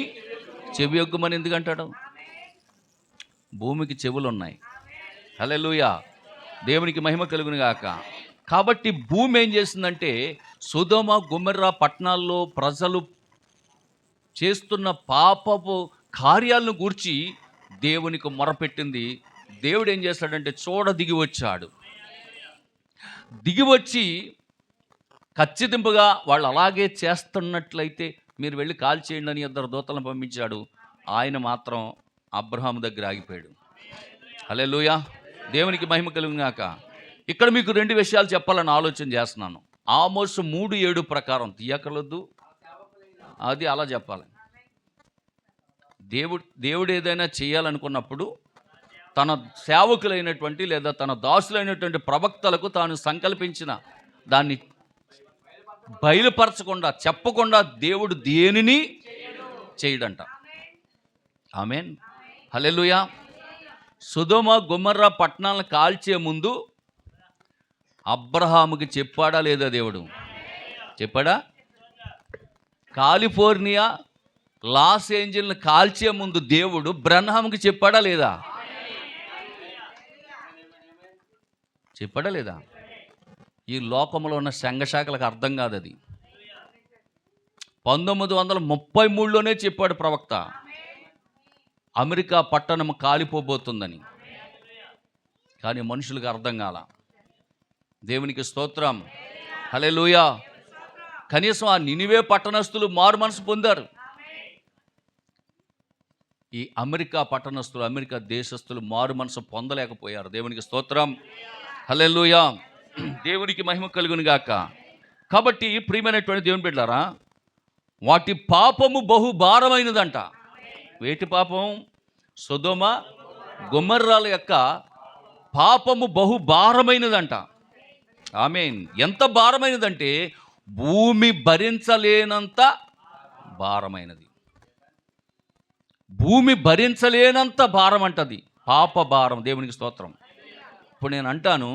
చెవి యొగ్గుమని ఎందుకంటాడు? భూమికి చెవులు ఉన్నాయి. హల్లెలూయా, దేవునికి మహిమ కలుగును గాక. కాబట్టి భూమి ఏం చేసిందంటే సొదొమ గొమొర్రా పట్టణాల్లో ప్రజలు చేస్తున్న పాపపు కార్యాలను గూర్చి దేవునికి మొరపెట్టింది. దేవుడు ఏం చేస్తాడంటే దిగి వచ్చాడు. దిగి వచ్చి ఖచ్చితంగా వాళ్ళు అలాగే చేస్తున్నట్లయితే మీరు వెళ్ళి కాల్ చేయండి అని 2 దూతలను పంపించాడు. ఆయన మాత్రం అబ్రహాము దగ్గర ఆగిపోయాడు. హల్లెలూయా, దేవునికి మహిమ కలుగును గాక. ఇక్కడ మీకు 2 విషయాలు చెప్పాలని ఆలోచన చేస్తున్నాను. ఆమోసు 3:7 ప్రకారం తీయకలొద్దు, అది అలా చెప్పాలి. దేవుడు ఏదైనా చేయాలనుకున్నప్పుడు తన సేవకులైనటువంటి లేదా తన దాసులైనటువంటి ప్రవక్తలకు తాను సంకల్పించిన దాన్ని బయలుపరచకుండా చెప్పకుండా దేవుడు దేనిని చేయడంట. ఆమేన్, హల్లెలూయా. సొదొమ గొమొర్రా పట్టణాలను కాల్చే ముందు అబ్రహాముకి చెప్పాడా లేదా? దేవుడు చెప్పాడా? కాలిఫోర్నియా లాస్ ఏంజల్ని కాల్చే ముందు దేవుడు బ్రన్హామ్కి చెప్పాడా లేదా? చెప్పాడా లేదా? ఈ లోకంలో ఉన్న సంఘశాఖలకు అర్థం కాదు అది. 1933లోనే చెప్పాడు ప్రవక్త అమెరికా పట్టణం కాలిపోబోతుందని. కానీ మనుషులకు అర్థం కాల. దేవునికి స్తోత్రం, హల్లెలూయా. కనీసం ఆ నినివే పట్టణస్థులు మారు మనసు పొందారు. ఈ అమెరికా పట్టణస్థులు, అమెరికా దేశస్థులు మారు మనసు పొందలేకపోయారు. దేవునికి స్తోత్రం, హల్లెలూయా. దేవునికి మహిమ కలుగును గాక. కాబట్టి ప్రియమైనటువంటి దేవుని బిడ్డలారా, వాటి పాపము బహు భారమైనదంట. వేటి పాపం? సొదొమ గొమొర్రాల యొక్క పాపము బహు భారమైనదంట. ఆమేన్. ఎంత భారమైనదంటే భూమి భరించలేనంత భారమైనది. భూమి భరించలేనంత భారం అంటది, పాప భారం. దేవునికి స్తోత్రం. ఇప్పుడు నేను అంటాను,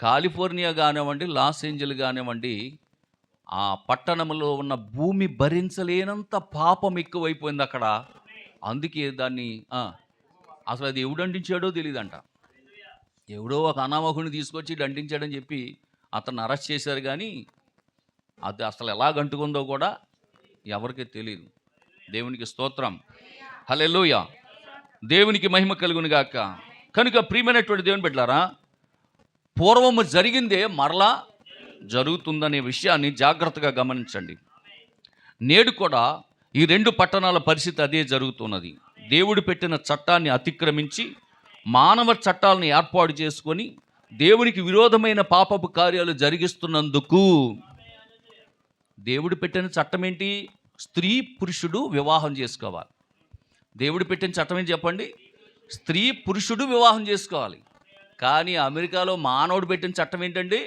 కాలిఫోర్నియా కానివ్వండి, లాస్ ఏంజల్ కానివ్వండి, ఆ పట్టణంలో ఉన్న భూమి భరించలేనంత పాపం ఎక్కువైపోయింది అక్కడ. అందుకే దాన్ని అసలు అది ఎవడు అంటించాడో తెలియదంట. ఎవడో ఒక అనామకుడిని తీసుకొచ్చి దండించాడని చెప్పి అతన్ని అరెస్ట్ చేశారు. కానీ అది అసలు ఎలా గంటుకుందో కూడా ఎవరికి తెలియదు. దేవునికి స్తోత్రం, హల్లెలూయా. దేవునికి మహిమ కలుగును గాక. కనుక ప్రియమైనటువంటి దేవుని బిడ్డలారా, పూర్వము జరిగిందే మరలా జరుగుతుందనే విషయాన్ని జాగ్రత్తగా గమనించండి. నేడు కూడా ఈ 2 పట్టణాల పరిస్థితి అదే జరుగుతున్నది. దేవుడు పెట్టిన చట్టాన్ని అతిక్రమించి మానవ చట్టాలను ఏర్పాటు చేసుకొని దేవునికి విరోధమైన పాపపు కార్యాలు జరిగిస్తున్నందుకు దేవుడు పెట్టిన చట్టం ఏంటి? స్త్రీ పురుషుడు వివాహం చేసుకోవాలి. దేవుడు పెట్టిన చట్టం ఏంటి చెప్పండి? స్త్రీ పురుషుడు వివాహం చేసుకోవాలి. కానీ అమెరికాలో మానవుడు పెట్టిన చట్టం ఏంటండి?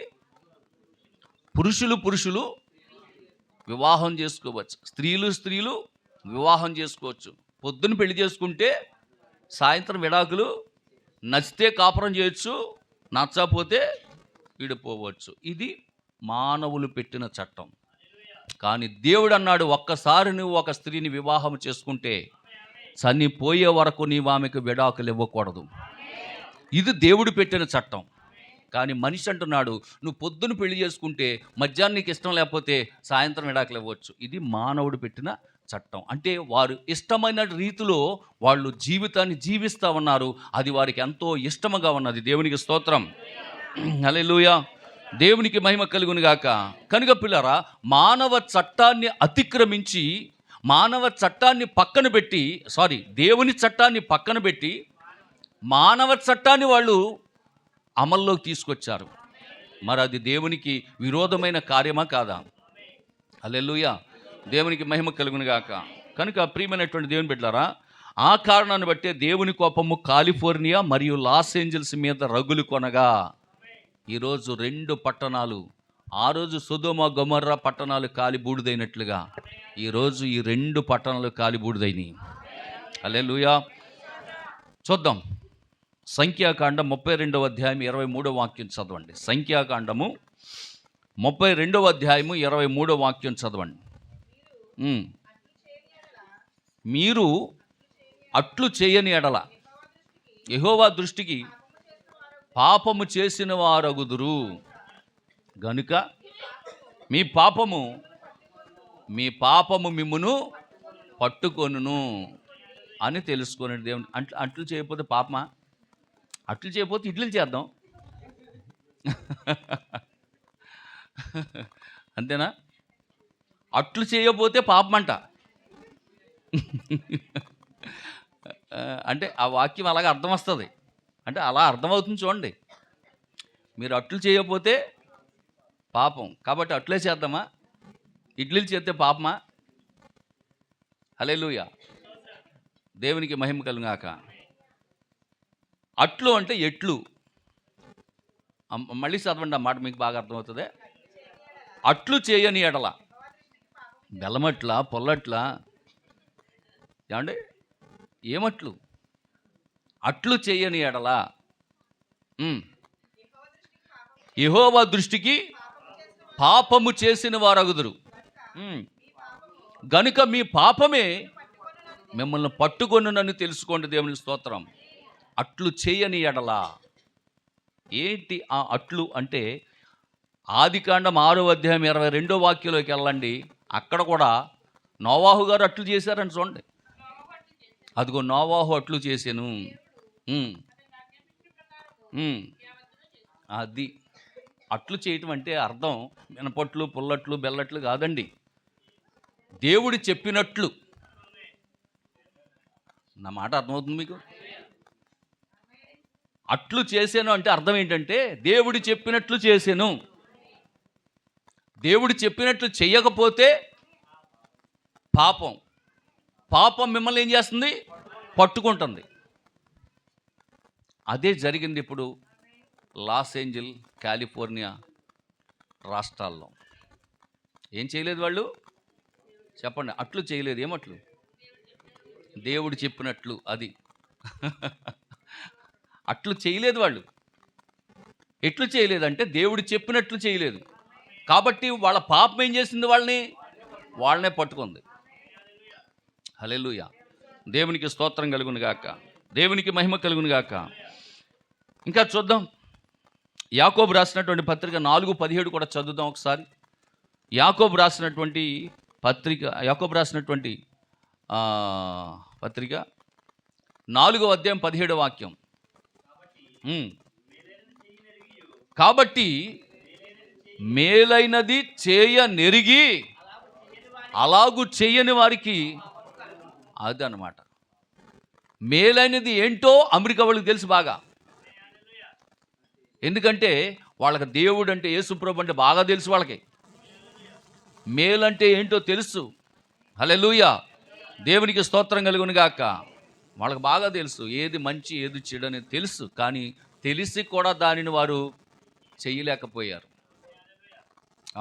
పురుషులు వివాహం చేసుకోవచ్చు, స్త్రీలు వివాహం చేసుకోవచ్చు. పొద్దున పెళ్లి చేసుకుంటే సాయంత్రం విడాకులు, నచ్చితే కాపురం చేయొచ్చు, నచ్చకపోతే విడిపోవచ్చు. ఇది మానవులు పెట్టిన చట్టం. కానీ దేవుడు అన్నాడు, ఒక్కసారి నువ్వు ఒక స్త్రీని వివాహం చేసుకుంటే చనిపోయే వరకు నీవు ఆమెకు విడాకులు ఇవ్వకూడదు. ఇది దేవుడు పెట్టిన చట్టం. కానీ మనిషి అంటున్నాడు, నువ్వు పొద్దున పెళ్లి చేసుకుంటే మధ్యాహ్నం నీకు ఇష్టం లేకపోతే సాయంత్రం విడాకులు ఇవ్వచ్చు. ఇది మానవుడు పెట్టిన చట్టం. అంటే వారు ఇష్టమైన రీతిలో వాళ్ళు జీవితాన్ని జీవిస్తూ ఉన్నారు. అది వారికి ఎంతో ఇష్టముగా ఉన్నది. దేవునికి స్తోత్రం, హల్లెలూయా. దేవునికి మహిమ కలుగును గాక. కనుక పిల్లరా, మానవ చట్టాన్ని అతిక్రమించి దేవుని చట్టాన్ని పక్కన పెట్టి మానవ చట్టాన్ని వాళ్ళు అమల్లోకి తీసుకొచ్చారు. మరి అది దేవునికి విరోధమైన కార్యమా కాదా? హల్లెలూయా, దేవునికి మహిమ కలుగును గాక. కనుక ప్రియమైనటువంటి దేవుని బిడ్డలారా, ఆ కారణాన్ని బట్టే దేవుని కోపము కాలిఫోర్నియా మరియు లాస్ ఏంజల్స్ మీద రగులు కొనగా ఈరోజు 2 పట్టణాలు, ఆ రోజు సొదొమ గొమొర్రా పట్టణాలు కాలి బూడిదైనట్లుగా ఈరోజు ఈ 2 పట్టణాలు కాలి బూడిదైనవి. హల్లెలూయా. చూద్దాం. సంఖ్యాకాండం 32వ అధ్యాయం 23వ వాక్యం చదవండి. సంఖ్యాకాండము 32వ అధ్యాయము 23వ వాక్యం చదవండి. మీరు అట్లు చేయని ఎడల యెహోవా దృష్టికి పాపము చేసిన వారగుదురు గనుక మీ పాపము మిమ్మును పట్టుకొనును అని తెలుసుకోనండి. దేవుని అట్లు చేయకపోతే పాపమా? అట్లు చేయకపోతే ఇడ్లీలు చేద్దాం. అంతేనా? అట్లు చేయకపోతే పాపమంట. అంటే ఆ వాక్యం అలాగే అర్థం వస్తుంది. అంటే అలా అర్థమవుతుంది చూడండి. మీరు అట్లు చేయకపోతే పాపం, కాబట్టి అట్లే చేద్దామా? ఇడ్లీలు చేస్తే పాపమా? హల్లెలూయా. దేవునికి మహిమ కలుగాక. అట్లు అంటే ఎట్లు. మళ్ళీ చదవండి, ఆ మాట మీకు బాగా అర్థమవుతుంది. అట్లు చేయని ఎడల, బెల్లమట్ల, పొల్లట్ల, ఏమండి ఏమట్లు? అట్లు చేయని ఎడల యెహోవా దృష్టికి పాపము చేసిన వారగుదురు గనుక మీ పాపమే మిమ్మల్ని పట్టుకొనునని తెలుసుకోండి. దేవుని స్తోత్రం. అట్లు చేయని ఎడల ఏంటి ఆ అట్లు అంటే? ఆదికాండం 6వ అధ్యాయం 22వ వాక్యంలోకి వెళ్ళండి. అక్కడ కూడా నోవాహు గారు అట్లు చేశారని చూడండి. అదిగో నోవాహు అట్లు చేశాను. అది అట్లు చేయటం అంటే అర్థం మినపట్లు, పుల్లట్లు, బెల్లట్లు కాదండి. దేవుడు చెప్పినట్లు. నా మాట అర్థమవుతుంది మీకు? అట్లు చేశాను అంటే అర్థం ఏంటంటే దేవుడు చెప్పినట్లు చేశాను. దేవుడు చెప్పినట్లు చెయ్యకపోతే పాపం మిమ్మల్ని ఏం చేస్తుంది? పట్టుకుంటుంది. అదే జరిగింది ఇప్పుడు లాస్ ఏంజల్, కాలిఫోర్నియా రాష్ట్రాల్లో. ఏం చేయలేదు వాళ్ళు? చెప్పండి. అట్లు చేయలేదు. ఏమట్లు? దేవుడు చెప్పినట్లు. అది అట్లు చేయలేదు వాళ్ళు. ఎట్లు చేయలేదంటే దేవుడు చెప్పినట్లు చేయలేదు. కాబట్టి వాళ్ళ పాపం ఏం చేసింది? వాళ్ళనే పట్టుకుంది. హల్లెలూయా. దేవునికి స్తోత్రం కలుగును గాక. దేవునికి మహిమ కలుగును గాక. ఇంకా చూద్దాం. యాకోబు రాసినటువంటి పత్రిక 4:17 కూడా చదువుదాం ఒకసారి. యాకోబు రాసినటువంటి పత్రిక 4వ అధ్యాయం 17వ వాక్యం. కాబట్టి మేలైనది చేయనెరిగి అలాగూ చెయ్యని వారికి అది అన్నమాట. మేలైనది ఏంటో అమెరికా వాళ్ళకి తెలుసు బాగా. ఎందుకంటే వాళ్ళకి దేవుడు అంటే, యేసుప్రభు అంటే బాగా తెలుసు వాళ్ళకి. మేలంటే ఏంటో తెలుసు. హల్లెలూయా. దేవునికి స్తోత్రం కలుగును గాక. వాళ్ళకి బాగా తెలుసు ఏది మంచి ఏది చెడు అనేది తెలుసు. కానీ తెలిసి కూడా దానిని వారు చెయ్యలేకపోయారు.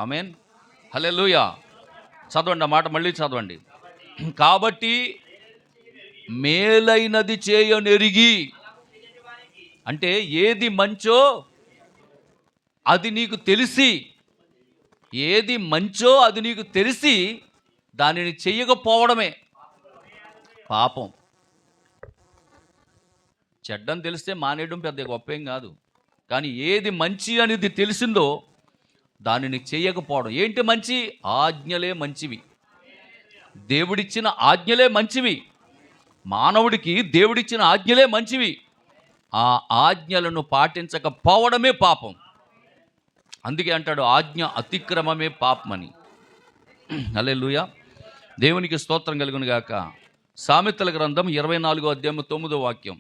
ఆమేన్. హల్లెలూయా. చదవండి, ఆ మాట మళ్ళీ చదవండి. కాబట్టి మేలైనది చేయనెరిగి అంటే ఏది మంచో అది నీకు తెలిసి, ఏది మంచో అది నీకు తెలిసి దానిని చెయ్యకపోవడమే పాపం. చెడ్డని తెలిస్తే మానేయడం పెద్ద గొప్పేం కాదు. కానీ ఏది మంచి అనేది తెలిసిందో దానిని చెయ్యకపోవడం. ఏంటి మంచి? ఆజ్ఞలే మంచివి. దేవుడిచ్చిన ఆజ్ఞలే మంచివి. మానవుడికి దేవుడిచ్చిన ఆజ్ఞలే మంచివి. ఆ ఆజ్ఞలను పాటించకపోవడమే పాపం. అందుకే అంటాడు ఆజ్ఞ అతిక్రమమే పాపమని. హల్లెలూయా. దేవునికి స్తోత్రం కలుగును గాక. సామెతల గ్రంథం 24వ అధ్యాయం 9వ వాక్యం.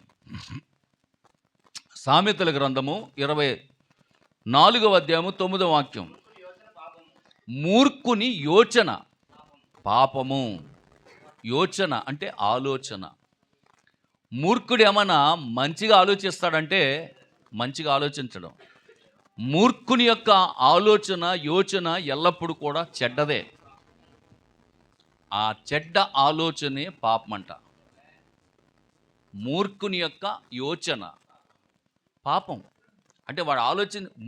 సామెతల గ్రంథము 24వ అధ్యాయము 9వ వాక్యం. మూర్ఖుని యోచన పాపము. యోచన అంటే ఆలోచన. మూర్ఖుడు ఏమన్నా మంచిగా ఆలోచిస్తాడంటే మంచిగా ఆలోచించడం. మూర్ఖుని యొక్క ఆలోచన యోచన ఎల్లప్పుడూ కూడా చెడ్డదే. ఆ చెడ్డ ఆలోచనే పాపమంట. మూర్ఖుని యొక్క యోచన పాపం. అంటే వాడు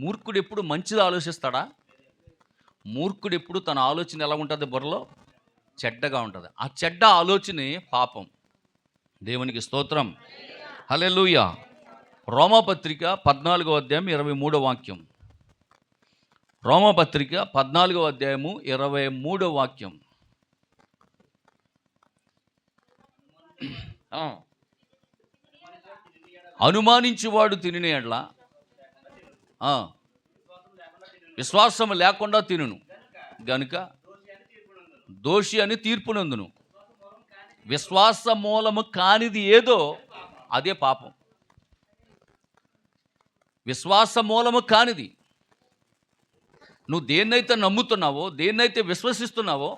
మూర్ఖుడు ఎప్పుడు మంచిది ఆలోచిస్తాడా? మూర్ఖుడు ఎప్పుడు తన ఆలోచన ఎలా ఉంటుంది? బుర్రలో చెడ్డగా ఉంటుంది. ఆ చెడ్డ ఆలోచనే పాపం. దేవునికి స్తోత్రం. హల్లెలూయా. రోమాపత్రిక 14వ అధ్యాయం 23వ వాక్యం. రోమాపత్రిక 14వ అధ్యాయము 23వ వాక్యం. అనుమానించువాడు తినిన ఎడల విశ్వాసం లేకుండా తినును గనుక దోషి అని తీర్పునందును. విశ్వాస మూలము కానిది ఏదో అదే పాపం. విశ్వాస మూలము కానిది, నువ్వు దేన్నైతే నమ్ముతున్నావో, దేన్నైతే విశ్వసిస్తున్నావో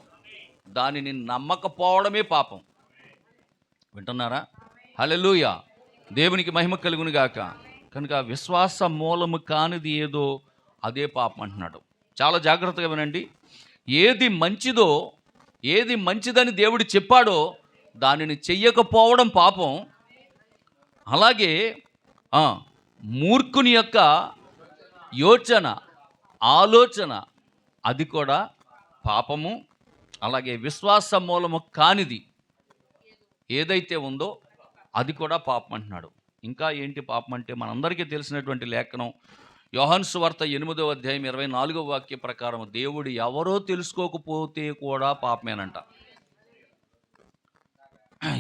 దానిని నమ్మకపోవడమే పాపం. వింటున్నారా? హల్లెలూయా. దేవునికి మహిమ కలుగును గాక. కనుక విశ్వాస మూలము కానిది ఏదో అదే పాపం అంటున్నాడు. చాలా జాగ్రత్తగా వినండి. ఏది మంచిదో, ఏది మంచిదని దేవుడు చెప్పాడో దానిని చెయ్యకపోవడం పాపం. అలాగే మూర్ఖుని యొక్క యోచన ఆలోచన అది కూడా పాపము. అలాగే విశ్వాస మూలము కానిది ఏదైతే ఉందో అది కూడా పాపం అంటున్నాడు. ఇంకా ఏంటి పాపం అంటే మనందరికీ తెలిసినటువంటి లేఖనం యోహాను సువార్త 8వ అధ్యాయం 24వ వాక్య ప్రకారం దేవుడు ఎవరో తెలుసుకోకపోతే కూడా పాపమేనంట.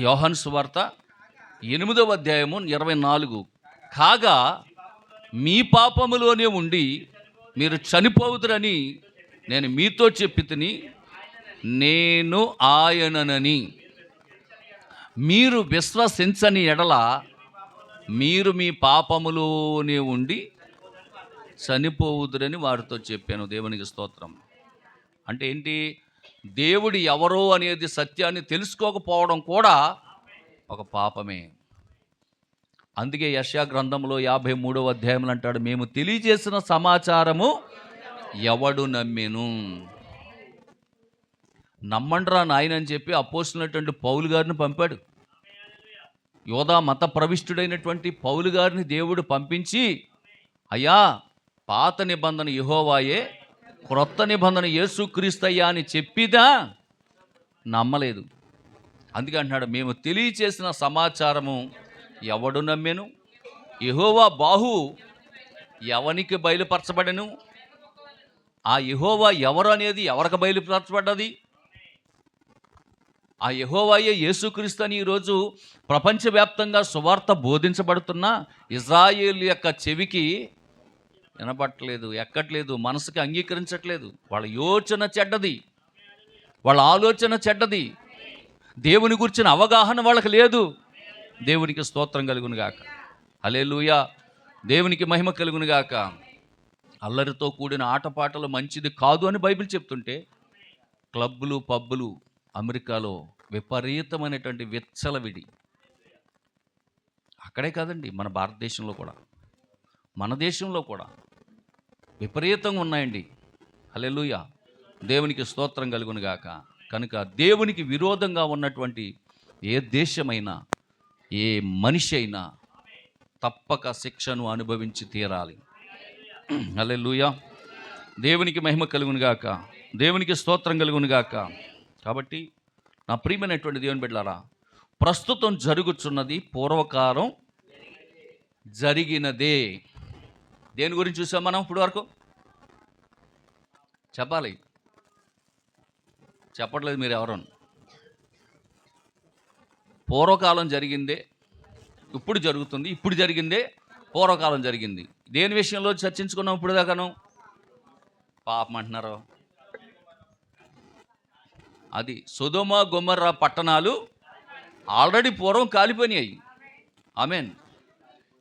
యోహాను సువార్త 8వ అధ్యాయము 24. కాగా మీ పాపములోనే ఉండి మీరు చనిపోవుదురని నేను మీతో చెప్పి తిని, నేను ఆయననని మీరు విశ్వసించని ఎడల మీరు మీ పాపములోనే ఉండి చనిపోవుదురని వారితో చెప్పాను. దేవునికి స్తోత్రం. అంటే ఏంటి? దేవుడు ఎవరో అనేది సత్యాన్ని తెలుసుకోకపోవడం కూడా ఒక పాపమే. అందుకే యెషయా గ్రంథంలో 53వ అధ్యాయంలో అంటాడు, మేము తెలియజేసిన సమాచారము ఎవడు నమ్మెను? నమ్మండ్రా నాయన అని చెప్పి అపోస్తులైనటువంటి పౌలు గారిని పంపాడు. యోధా మత ప్రవిష్టుడైనటువంటి పౌలు గారిని దేవుడు పంపించి, అయ్యా పాత నిబంధన యెహోవాయే, క్రొత్త నిబంధన యేసుక్రీస్తయ్యా అని చెప్పిదా నమ్మలేదు. అందుకే అంటున్నాడు, మేము తెలియచేసిన సమాచారము ఎవడు నమ్మెను? యెహోవా బాహు ఎవనికి బయలుపరచబడెను? ఆ యెహోవా ఎవరు అనేది ఎవరికి బయలుపరచబడ్డది? ఆ యెహోవాయే యేసుక్రీస్తు అని ఈరోజు ప్రపంచవ్యాప్తంగా సువార్త బోధించబడుతున్న ఇజ్రాయేల్ యొక్క చెవికి వినపట్లేదు, ఎక్కట్లేదు, మనసుకి అంగీకరించట్లేదు. వాళ్ళ యోచన చెడ్డది, వాళ్ళ ఆలోచన చెడ్డది, దేవుని గురించిన అవగాహన వాళ్ళకి లేదు. దేవునికి స్తోత్రం కలుగును గాక. హల్లెలూయా. దేవునికి మహిమ కలుగును గాక. అల్లరితో కూడిన ఆటపాటలు మంచిది కాదు అని బైబిల్ చెప్తుంటే క్లబ్బులు పబ్బులు అమెరికాలో విపరీతమైనటువంటి విచ్చలవిడి. అక్కడే కాదండి, మన భారతదేశంలో కూడా, మన దేశంలో కూడా విపరీతంగా ఉన్నాయండి. హల్లెలూయా. దేవునికి స్తోత్రం కలుగును గాక. కనుక దేవునికి విరోధంగా ఉన్నటువంటి ఏ దేశమైనా ఏ మనిషి అయినా తప్పక శిక్షను అనుభవించి తీరాలి. హల్లెలూయా. దేవునికి మహిమ కలుగును గాక. దేవునికి స్తోత్రం కలుగును గాక. కాబట్టి నా ప్రియమైనటువంటి దేవుని బిడ్డలారా, ప్రస్తుతం జరుగుతున్నది పూర్వకాలం జరిగినదే. దేని గురించి చూసాం మనం ఇప్పుడు వరకు? చెప్పాలి, చెప్పట్లేదు మీరు ఎవరు. పూర్వకాలం జరిగిందే ఇప్పుడు జరుగుతుంది, ఇప్పుడు జరిగిందే పూర్వకాలం జరిగింది. దేని విషయంలో చర్చించుకున్నాం ఇప్పుడు దాకాను? పాపం అంటున్నారు. అది సొదొమ గొమొర్రా పట్టణాలు ఆల్రెడీ పూర్వం కాలిపోయినాయి. ఆమేన్.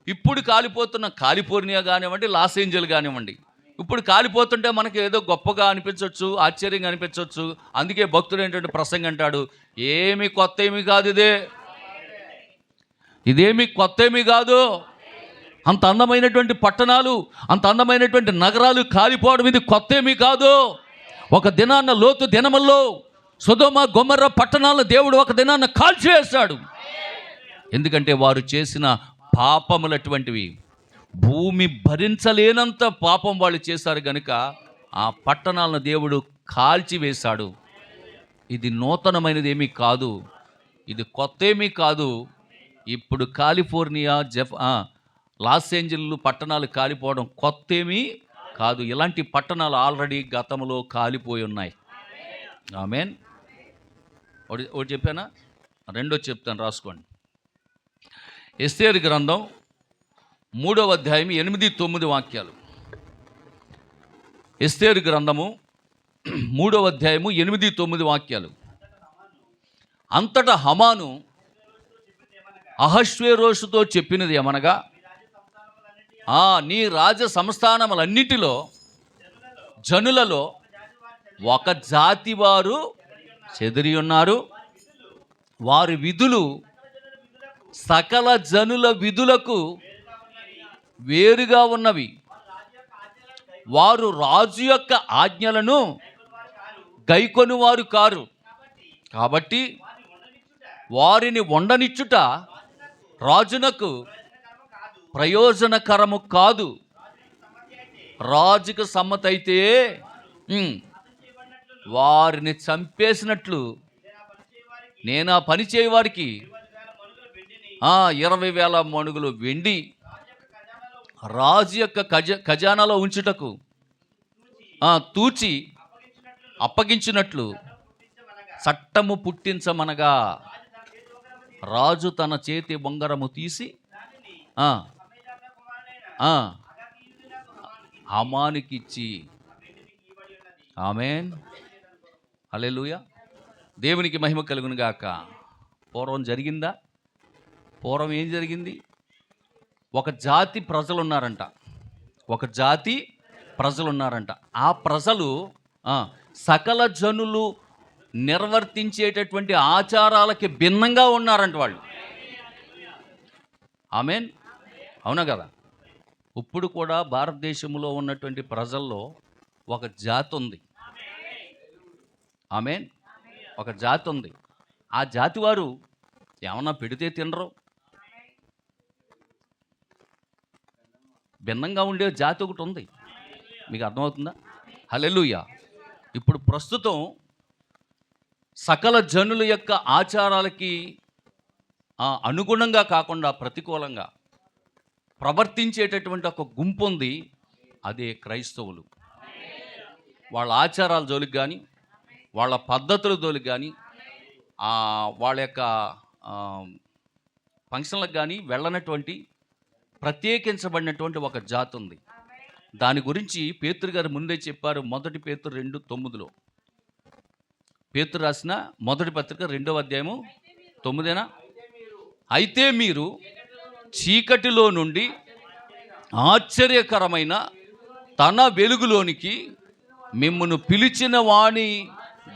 ఇప్పుడు కాలిపోతున్న కాలిఫోర్నియా కానివ్వండి, లాస్ ఏంజల్ కానివ్వండి, ఇప్పుడు కాలిపోతుంటే మనకి ఏదో గొప్పగా అనిపించవచ్చు, ఆశ్చర్యంగా అనిపించవచ్చు. అందుకే భక్తుడు ఏంటంటే ప్రసంగం అంటాడు, ఏమి కొత్త ఏమి కాదు ఇదే, ఇదేమి కొత్త ఏమీ కాదు. అంత అందమైనటువంటి పట్టణాలు, అంత అందమైనటువంటి నగరాలు కాలిపోవడం ఇది కొత్త ఏమీ కాదు. ఒక దినాన్న లోతు దినముల్లో సొదొమ గొమొర్రా పట్టణాలను దేవుడు ఒక దినాన్న కాల్చివేశాడు. ఎందుకంటే వారు చేసిన పాపములు అటువంటివి. భూమి భరించలేనంత పాపం వాళ్ళు చేశారు కనుక ఆ పట్టణాలను దేవుడు కాల్చివేశాడు. ఇది నూతనమైనది ఏమీ కాదు, ఇది కొత్త ఏమీ కాదు. ఇప్పుడు కాలిఫోర్నియా, లాస్ ఏంజల్స్ పట్టణాలు కాలిపోవడం కొత్త ఏమీ కాదు. ఇలాంటి పట్టణాలు ఆల్రెడీ గతంలో కాలిపోయి ఉన్నాయి. ఆమేన్. ఒకటి చెప్పానా, రెండోది చెప్తాను, రాసుకోండి. ఎస్తేరు గ్రంథం 3వ అధ్యాయం 8-9 వాక్యాలు. ఎస్తేరు గ్రంథము 3వ అధ్యాయము 8-9 వాక్యాలు. అంతటా హమాను అహష్వేరోషుతో చెప్పినది ఏమనగా, నీ రాజ సంస్థానములన్నిటిలో జనులలో ఒక జాతి వారు చెదిరి ఉన్నారు. వారి విధులు సకల జనుల విధులకు వేరుగా ఉన్నవి. వారు రాజు యొక్క ఆజ్ఞలను గైకొనువారు కారు. కాబట్టి వారిని ఉండనిచ్చుట రాజునకు ప్రయోజనకరము కాదు. రాజుకు సమ్మతైతే వారిని చంపేసినట్లు నేను ఆ పని చేయవారికి 20,000 మణుగులు వెండి రాజు యొక్క ఖజానాలో ఉంచుటకు తూచి అప్పగించినట్లు చట్టము పుట్టించమనగా, రాజు తన చేతి బొంగరము తీసి హమానుకిచ్చి. ఆమేన్, హల్లెలూయా. దేవునికి మహిమ కలుగును గాక. పూర్వం జరిగిందా? పూర్వం ఏం జరిగింది? ఒక జాతి ప్రజలు ఉన్నారంట. ఆ ప్రజలు సకల జనులు నిర్వర్తించేటటువంటి ఆచారాలకి భిన్నంగా ఉన్నారంట వాళ్ళు. ఆమేన్, అవునా కదా? ఇప్పుడు కూడా భారతదేశంలో ఉన్నటువంటి ప్రజల్లో ఒక జాతి ఉంది. ఆమేన్, ఒక జాతి ఉంది. ఆ జాతి వారు ఏమన్నా పెడితే తినరు. భిన్నంగా ఉండే జాతి ఒకటి ఉంది. మీకు అర్థమవుతుందా? హల్లెలూయా. ఇప్పుడు ప్రస్తుతం సకల జనుల యొక్క ఆచారాలకి అనుగుణంగా కాకుండా ప్రతికూలంగా ప్రవర్తించేటటువంటి ఒక గుంపు ఉంది. అదే క్రైస్తవులు. వాళ్ళ ఆచారాల జోలికి కానీ, వాళ్ళ పద్ధతుల జోలికి కానీ, వాళ్ళ యొక్క ఫంక్షన్లకు కానీ వెళ్ళనటువంటి ప్రత్యేకించబడినటువంటి ఒక జాతి ఉంది. దాని గురించి పేతురు గారు ముందే చెప్పారు. 1 పేతురు 2:9. పేతురు రాసిన మొదటి పత్రిక 2వ అధ్యాయము 9. అయితే మీరు చీకటిలో నుండి ఆశ్చర్యకరమైన తన వెలుగులోనికి మిమ్మును పిలిచిన వాణి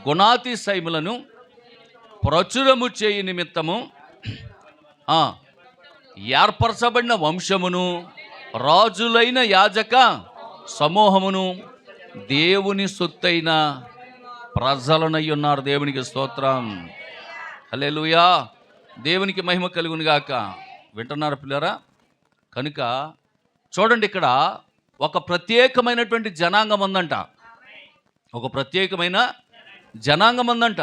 గుణాతిశయములను ప్రచురము చేయి నిమిత్తము ఏర్పరచబడిన వంశమును, రాజులైన యాజక సమూహమును, దేవుని సొత్తైన ప్రజలనై ఉన్నారు. దేవునికి స్తోత్రం, హల్లెలూయా. దేవునికి మహిమ కలుగును గాక. వింటున్నారు పిల్లరా? కనుక చూడండి, ఇక్కడ ఒక ప్రత్యేకమైనటువంటి జనాంగం ఉందంట. ఒక ప్రత్యేకమైన జనాంగం ఉందంట.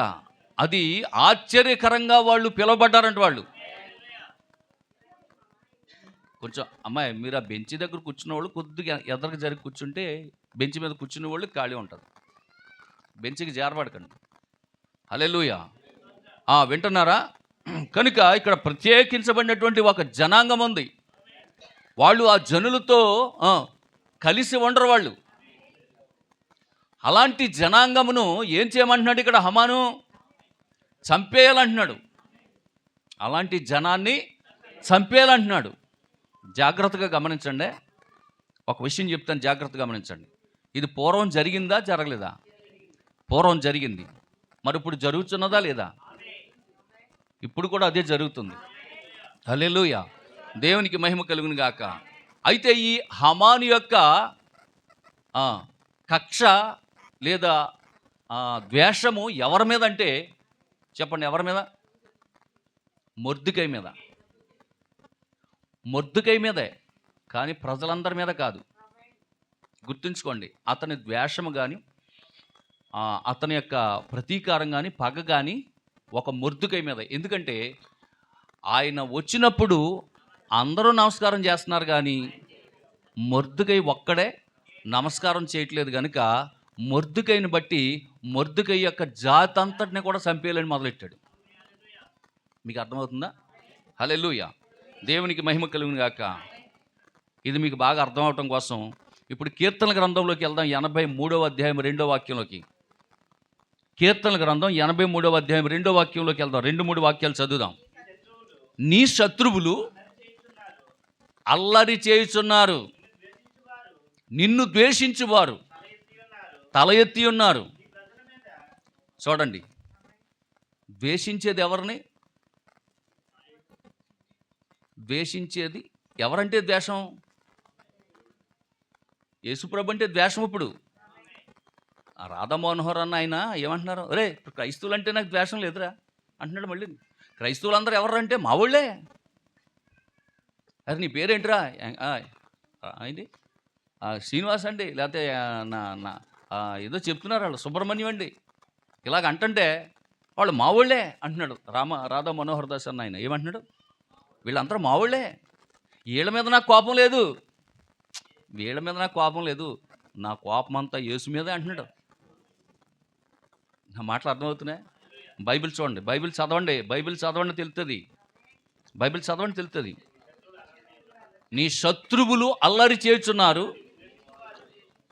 అది ఆశ్చర్యకరంగా వాళ్ళు పిలువబడ్డారంట. వాళ్ళు కొంచెం, అమ్మాయి మీరు ఆ బెంచ్ దగ్గర కూర్చున్న వాళ్ళు కొద్దిగా ఎదరికి జరిగి కూర్చుంటే బెంచ్ మీద కూర్చున్న వాళ్ళు ఖాళీ ఉంటుంది. బెంచ్కి జారబడకండి. హల్లెలూయా. వింటున్నారా? కనుక ఇక్కడ ప్రత్యేకించబడినటువంటి ఒక జనాంగం ఉంది. వాళ్ళు ఆ జనులతో కలిసి ఉండరు వాళ్ళు. అలాంటి జనాంగమును ఏం చేయమంటున్నాడు ఇక్కడ హమాను? చంపేయాలంటున్నాడు. అలాంటి జనాన్ని చంపేయాలంటున్నాడు. జాగ్రత్తగా గమనించండి. ఒక విషయం చెప్తాను, జాగ్రత్తగా గమనించండి. ఇది పూర్వం జరిగిందా, జరగలేదా? పూర్వం జరిగింది. మరి ఇప్పుడు జరుగుతున్నదా లేదా? ఇప్పుడు కూడా అదే జరుగుతుంది. హల్లెలూయా, దేవునికి మహిమ కలుగును గాక. అయితే ఈ హమాను యొక్క ఆ, కక్ష లేదా ద్వేషము ఎవరి మీద అంటే, చెప్పండి ఎవరి మీద? మొర్దుకై మీద. మొర్దుకై మీదే, కానీ ప్రజలందరి మీద కాదు. గుర్తుంచుకోండి, అతని ద్వేషము కానీ అతని యొక్క ప్రతీకారం కానీ పగ కానీ ఒక మొర్దుకై మీద. ఎందుకంటే ఆయన వచ్చినప్పుడు అందరూ నమస్కారం చేస్తున్నారు, కానీ మొర్దుకై ఒక్కడే నమస్కారం చేయట్లేదు. కనుక మొర్దుకైని బట్టి మొర్దుకై యొక్క జాతి అంతటిని కూడా చంపేయాలని మొదలెట్టాడు. మీకు అర్థమవుతుందా? హల్లెలూయా, దేవునికి మహిమ కలుగును గాక. ఇది మీకు బాగా అర్థం అవటం కోసం ఇప్పుడు కీర్తనల గ్రంథంలోకి వెళ్దాం. 83వ అధ్యాయం 2వ వాక్యంలోకి. కీర్తనల గ్రంథం 83వ అధ్యాయం 2వ వాక్యంలోకి వెళ్దాం. 2-3 వాక్యాలు చదువుదాం. నీ శత్రువులు అల్లరి చేయుచున్నారు, నిన్ను ద్వేషించువారు తల ఎత్తి ఉన్నారు. చూడండి, ద్వేషించేది ఎవరిని? ద్వేషించేది ఎవరంటే ద్వేషం? యేసుప్రభు అంటే ద్వేషం. ఇప్పుడు రాధామోహన్ అన్న ఆయన ఏమంటున్నారు? అరే ఇప్పుడు క్రైస్తవులు అంటే నాకు ద్వేషం లేదురా అంటున్నాడు. మళ్ళీ క్రైస్తవులందరూ ఎవరంటే మా ఊళ్ళే. అరే నీ పేరేంట్రా? ఏంటి శ్రీనివాస్ అండి, లేకపోతే నా ఏదో చెప్తున్నారు వాళ్ళు, సుబ్రహ్మణ్యం అండి, ఇలాగ అంటుంటే వాళ్ళు మా ఊళ్ళే అంటున్నాడు. రాధా మనోహర్ దాస్ అన్న ఆయన ఏమంటున్నాడు? వీళ్ళందరూ మా ఊళ్ళే, వీళ్ళ మీద నాకు కోపం లేదు, వీళ్ళ మీద నాకు కోపం లేదు, నా కోపం అంతా యేసు మీదే అంటున్నాడు. నా మాటలు అర్థమవుతున్నాయి? బైబిల్ చూడండి, బైబిల్ చదవండి, బైబిల్ చదవండి తెలుస్తుంది, బైబిల్ చదవండి తెలుస్తుంది. నీ శత్రువులు అల్లరి చేయుచున్నారు,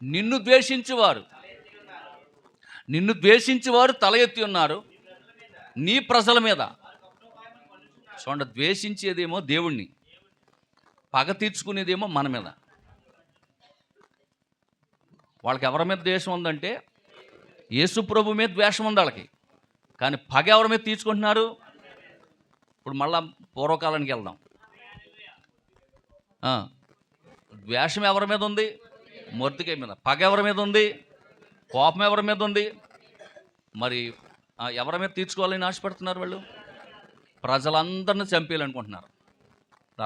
నిన్ను ద్వేషించువారు తల ఎత్తి ఉన్నారు నీ ప్రజల మీద. చూడండి, ద్వేషించేదేమో దేవుణ్ణి, పగ తీర్చుకునేదేమో మన మీద. వాళ్ళకి ఎవరి మీద ద్వేషం ఉందంటే యేసు ప్రభు మీద ద్వేషం ఉంది వాళ్ళకి, కానీ పగ ఎవరి మీద తీర్చుకుంటున్నారు? ఇప్పుడు మళ్ళా పూర్వకాలానికి వెళ్దాం. ద్వేషం ఎవరి మీద ఉంది? మొర్దుకై మీద. పగ ఎవరి మీద ఉంది? కోపం ఎవరి మీద ఉంది? మరి ఎవరి మీద తీర్చుకోవాలని ఆశపడుతున్నారు వాళ్ళు? ప్రజలందరిని చంపేయాలనుకుంటున్నారు.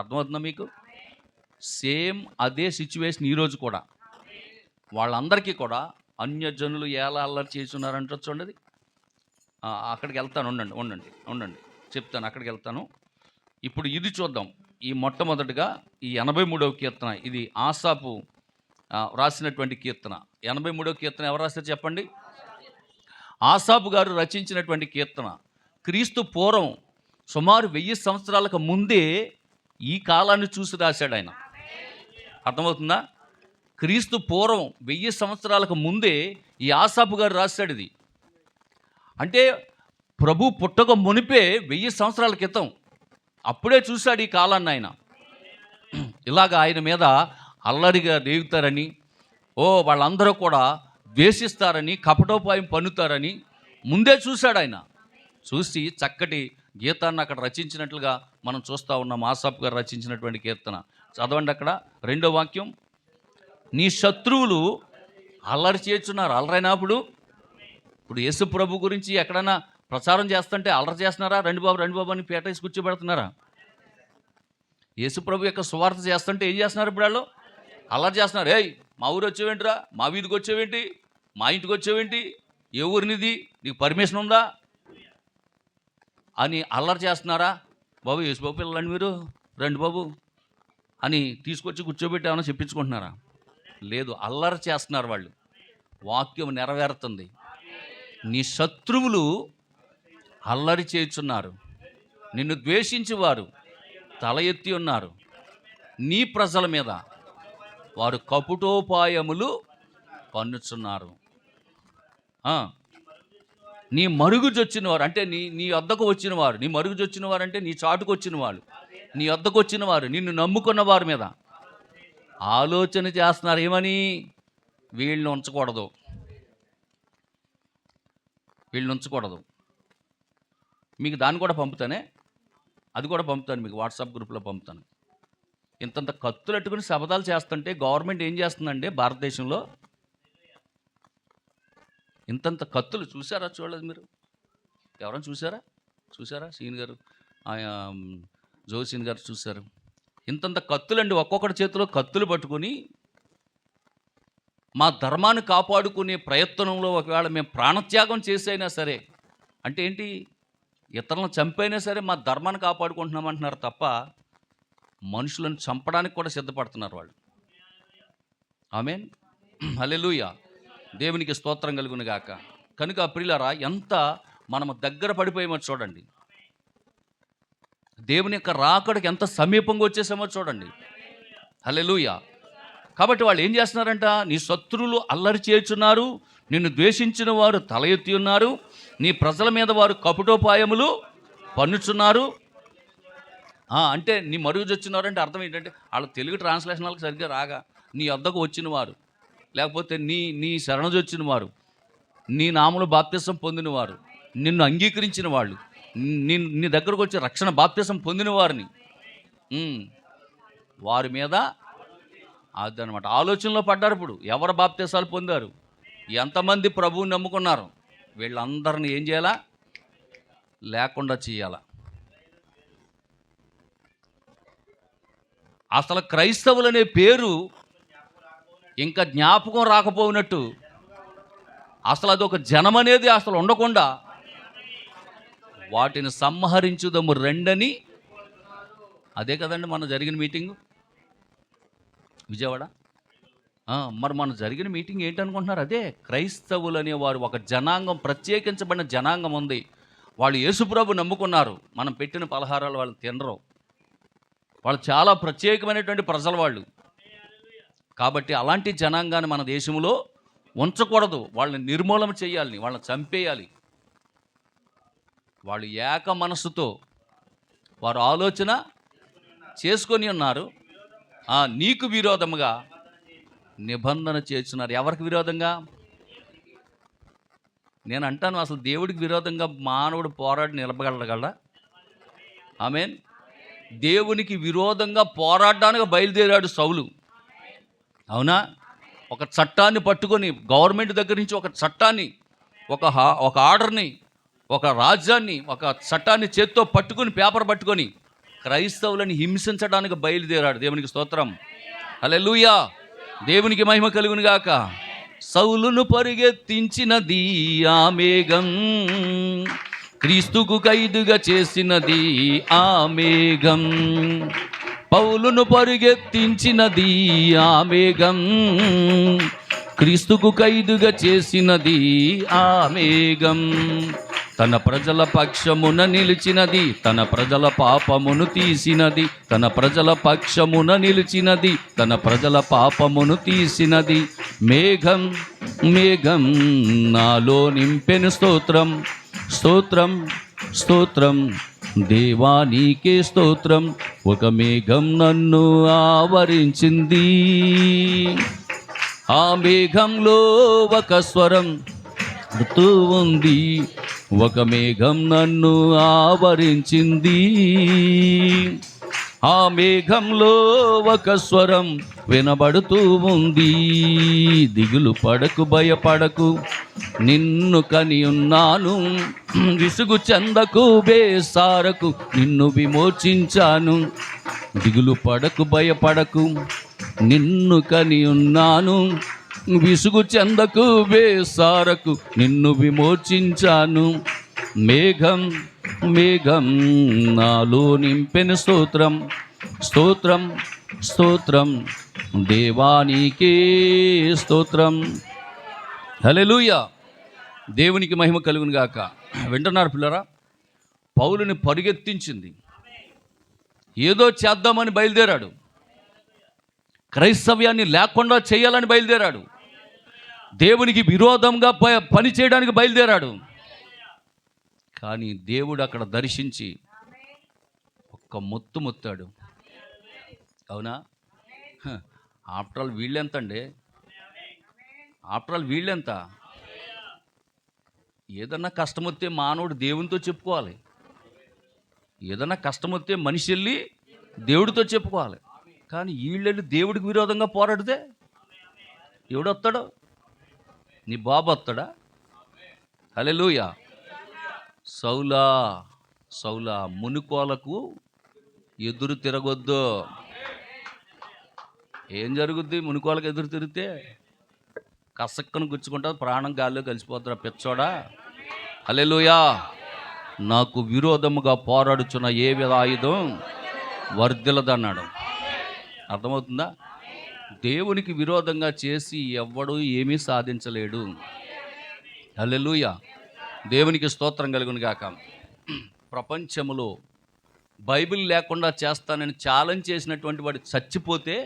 అర్థమవుతుందా మీకు? సేమ్ అదే సిచ్యువేషన్ ఈరోజు కూడా. వాళ్ళందరికీ కూడా అన్యజనులు ఎలా అల్లరి చేస్తున్నారంటే చూడండి. అక్కడికి వెళ్తాను, ఉండండి చెప్తాను, అక్కడికి వెళ్తాను. ఇప్పుడు ఇది చూద్దాం. ఈ మొట్టమొదటిగా ఈ 83వ కీర్తన, ఇది ఆసాపు రాసినటువంటి కీర్తన. 83వ కీర్తన ఎవరు రాశారు చెప్పండి? ఆసాపు గారు రచించినటువంటి కీర్తన. క్రీస్తు పూర్వం సుమారు 1000 సంవత్సరాలకు ముందే ఈ కాలాన్ని చూసి రాశాడు ఆయన. అర్థమవుతుందా? క్రీస్తు పూర్వం 1000 సంవత్సరాలకు ముందే ఈ ఆసాపు గారు రాశాడు ఇది. అంటే ప్రభు పుట్టక మునిపే 1000 సంవత్సరాల క్రితం అప్పుడే చూశాడు ఈ కాలాన్ని ఆయన. ఇలాగ ఆయన మీద అల్లరిగా రేగుతారని, వాళ్ళందరూ కూడా ద్వేషిస్తారని, కపటోపాయం పన్నుతారని ముందే చూశాడు ఆయన. చూసి చక్కటి గీతాన్ని అక్కడ రచించినట్లుగా మనం చూస్తూ ఉన్నాం. ఆసాపు గారు రచించినటువంటి కీర్తన చదవండి. అక్కడ 2వ వాక్యం, నీ శత్రువులు అల్లరి చేస్తున్నారు. అల్లరైనప్పుడు ఇప్పుడు యేసు ప్రభు గురించి ఎక్కడైనా ప్రచారం చేస్తుంటే అల్లరి చేస్తున్నారా? రండి బాబు అని పేటేసి కూర్చోబెడుతున్నారా? యేసు ప్రభు యొక్క సువార్త చేస్తుంటే ఏం చేస్తున్నారు? ఇప్పుడు వాళ్ళు అల్లరి చేస్తున్నారు. ఏయ్ మా ఊరు వచ్చేవేంటిరా, మా వీధికి వచ్చేవేంటి, మా ఇంటికి వచ్చేవేంటి, ఏ ఊరినిది, నీకు పర్మిషన్ ఉందా అని అల్లరి చేస్తున్నారా? బాబు యేసు బాబు పిల్లలండి మీరు, రండి బాబు అని తీసుకొచ్చి కూర్చోబెట్టి ఏమైనా చెప్పించుకుంటున్నారా? లేదు, అల్లరి చేస్తున్నారు వాళ్ళు. వాక్యం నెరవేరుతుంది. నీ శత్రువులు అల్లరి చేయుచున్నారు, నిన్ను ద్వేషించేవారు తల ఎత్తి ఉన్నారు, నీ ప్రజల మీద వారు కపటోపాయములు పన్నుచున్నారు. నీ మరుగుజొచ్చిన వారు అంటే నీ వద్దకు వచ్చిన వారు, నీ మరుగుజొచ్చిన వారు అంటే నీ చాటుకు వచ్చిన వాళ్ళు, నీ వద్దకు వచ్చిన వారు, నిన్ను నమ్ముకున్న వారి మీద ఆలోచన చేస్తున్నారు. ఏమని? వీళ్ళని ఉంచకూడదు. మీకు దాన్ని కూడా పంపుతానే. అది కూడా పంపుతాను, మీకు వాట్సాప్ గ్రూప్లో పంపుతాను. ఇంతంత కత్తులు పెట్టుకుని శపథాలు చేస్తుంటే గవర్నమెంట్ ఏం చేస్తుందండి భారతదేశంలో? ఇంతంత కత్తులు చూసారా? చూడలేదు మీరు? ఎవరైనా చూసారా? సీన్ గారు, జోసీన్ గారు చూశారు. ఇంతంత కత్తులండి, ఒక్కొక్కటి చేతిలో కత్తులు పట్టుకుని మా ధర్మాన్ని కాపాడుకునే ప్రయత్నంలో ఒకవేళ మేము ప్రాణత్యాగం చేసైనా సరే, అంటే ఏంటి, ఇతరులను చంపైనా సరే మా ధర్మాన్ని కాపాడుకుంటున్నామంటున్నారు తప్ప మనుషులను చంపడానికి కూడా సిద్ధపడుతున్నారు వాళ్ళు. ఆమేన్, హల్లెలూయా, దేవునికి స్తోత్రం కలుగును గాక. కనుక ప్రియులారా, ఎంత మనము దగ్గర పడిపోయామో చూడండి, దేవుని యొక్క రాకడికి ఎంత సమీపంగా వచ్చేసామో చూడండి. హల్లెలూయా. కాబట్టి వాళ్ళు ఏం చేస్తున్నారంట? నీ శత్రువులు అల్లరి చేయుచున్నారు, నిన్ను ద్వేషించిన వారు తల ఎత్తి ఉన్నారు, నీ ప్రజల మీద వారు కపటోపాయములు పన్నుచున్నారు. అంటే నీ మరుగుజొచ్చినారు అంటే అర్థం ఏంటంటే, వాళ్ళ తెలుగు ట్రాన్స్లేషన్ వాళ్ళకి సరిగ్గా రాగా, నీ వద్దకు వచ్చిన వారు, లేకపోతే నీ శరణజొచ్చిన వారు, నీ నామములో బాప్తిసం పొందిన వారు, నిన్ను అంగీకరించిన వాళ్ళు, నీ దగ్గరకు వచ్చి రక్షణ బాప్తిసం పొందిన వారిని, వారి మీద అదనమాట ఆలోచనలో పడ్డారు. ఇప్పుడు ఎవరు బాప్తిసాలు పొందారు, ఎంతమంది ప్రభువుని నమ్ముకున్నారు, వీళ్ళందరినీ ఏం చేయాలా? లేకుండా చేయాలా. అసలు క్రైస్తవులనే పేరు ఇంకా జ్ఞాపకం రాకపోయినట్టు, అసలు అదొక జనం అనేది అసలు ఉండకుండా వాటిని సంహరించుదము రెండని. అదే కదండి మన జరిగిన మీటింగు విజయవాడ. మరి మన జరిగిన మీటింగ్ ఏంటనుకుంటున్నారు? అదే, క్రైస్తవులు అనేవారు ఒక జనాంగం, ప్రత్యేకించబడిన జనాంగం ఉంది. వాళ్ళు యేసుప్రభు నమ్ముకున్నారు. మనం పెట్టిన పలహారాలు వాళ్ళు తినరు. వాళ్ళు చాలా ప్రత్యేకమైనటువంటి ప్రజలు వాళ్ళు. కాబట్టి అలాంటి జనాంగాన్ని మన దేశంలో ఉంచకూడదు. వాళ్ళని నిర్మూలన చేయాలి, వాళ్ళని చంపేయాలి. వాళ్ళు ఏక మనస్సుతో వారు ఆలోచన చేసుకొని ఉన్నారు. నీకు విరోధముగా నిబంధన చేస్తున్నారు. ఎవరికి విరోధంగా? నేను అంటాను, అసలు దేవుడికి విరోధంగా మానవుడు పోరాడి నిలబడగలడా? ఆమేన్. దేవునికి విరోధంగా పోరాడడానికి బయలుదేరాడు సౌలు, అవునా? ఒక చట్టాన్ని పట్టుకొని, గవర్నమెంట్ దగ్గర నుంచి ఒక చట్టాన్ని, ఒక ఆర్డర్ని, ఒక రాజ్యాన్ని, ఒక చట్టాన్ని చేత్తో పట్టుకొని, పేపర్ పట్టుకొని క్రైస్తవులని హింసించడానికి బయలుదేరాడు. దేవునికి స్తోత్రం, హల్లెలూయా, దేవునికి మహిమ కలుగును గాక. సౌలును పరిగెత్తించినది ఆ మేఘం, క్రీస్తుకు ఖైదుగా చేసినది ఆ మేఘం. పౌలును పరిగెత్తించినది ఆ మేఘం, క్రీస్తుకు ఖైదుగా చేసినది ఆ మేఘం. తన ప్రజల పక్షమున నిలిచినది, తన ప్రజల పాపమును తీసినది. తన ప్రజల పక్షమున నిలిచినది, తన ప్రజల పాపమును తీసినది. మేఘం మేఘం నాలో నింపెను స్తోత్రం, స్తోత్రం స్తోత్రం, దేవా నీకే స్తోత్రం. ఒక మేఘం నన్ను ఆవరించింది, ఆ మేఘంలో ఒక స్వరం ఋతు ఉంది. ఒక మేఘం నన్ను ఆవరించింది, ఆ మేఘంలో ఒక స్వరం వినబడుతూ ఉంది. దిగులు పడకు, భయపడకు, నిన్ను కని ఉన్నాను. విసుగు చెందకు, బేసారకు, నిన్ను విమోచించాను. దిగులు పడకు, భయపడకు, నిన్ను కని ఉన్నాను. విసుగు చెందకు, బేసారకు, నిన్ను విమోచించాను. మేఘం మేఘం నాలో నింపెను స్తోత్రం, స్తోత్రం స్తోత్రం, దేవానికే స్తోత్రం. హల్లెలూయా, దేవునికి మహిమ కలుగును గాక. వింటున్నారు పిల్లరా? పౌలుని పరిగెత్తించింది, ఏదో చేద్దామని బయలుదేరాడు, క్రైస్తవ్యాన్ని లేకుండా చేయాలని బయలుదేరాడు, దేవునికి విరోధంగా పని చేయడానికి బయలుదేరాడు. కానీ దేవుడు అక్కడ దర్శించి ఒక్క మొత్తాడు. అవునా? ఆఫ్టర్ ఆల్ వీళ్ళెంత అండి? ఆఫ్టర్ ఆల్ వీళ్ళెంత? ఏదన్నా కష్టం వస్తే మానవుడు దేవునితో చెప్పుకోవాలి. ఏదైనా కష్టం వస్తే మనిషి వెళ్ళి దేవుడితో చెప్పుకోవాలి. కానీ వీళ్ళెళ్ళి దేవుడికి విరోధంగా పోరాడితే ఎవడు వస్తాడు? నీ బాబు వస్తాడా? హల్లెలూయా. సౌలా సౌలా మునుకోలకు ఎదురు తిరగొద్దు. ఏం జరుగుద్ది? మునుకోలకు ఎదురు తిరిగితే కసక్కను గుచ్చుకుంటుంది, ప్రాణం గాల్లో కలిసిపోతారా పిచ్చోడా. హల్లెలూయా. నాకు విరోధముగా పోరాడుచున్న ఏ విధ ఆయుధం వర్ధిల్లదన్నాడు. అర్థమవుతుందా? దేవునికి విరోధంగా చేసి ఎవ్వడు ఏమీ సాధించలేడు. హల్లెలూయా. దేవునికి స్తోత్రం కలుగును గాక. ప్రపంచంలో బైబిల్ లేకుండా చేస్తానని ఛాలెంజ్ చేసినటువంటి వాడు చచ్చిపోతే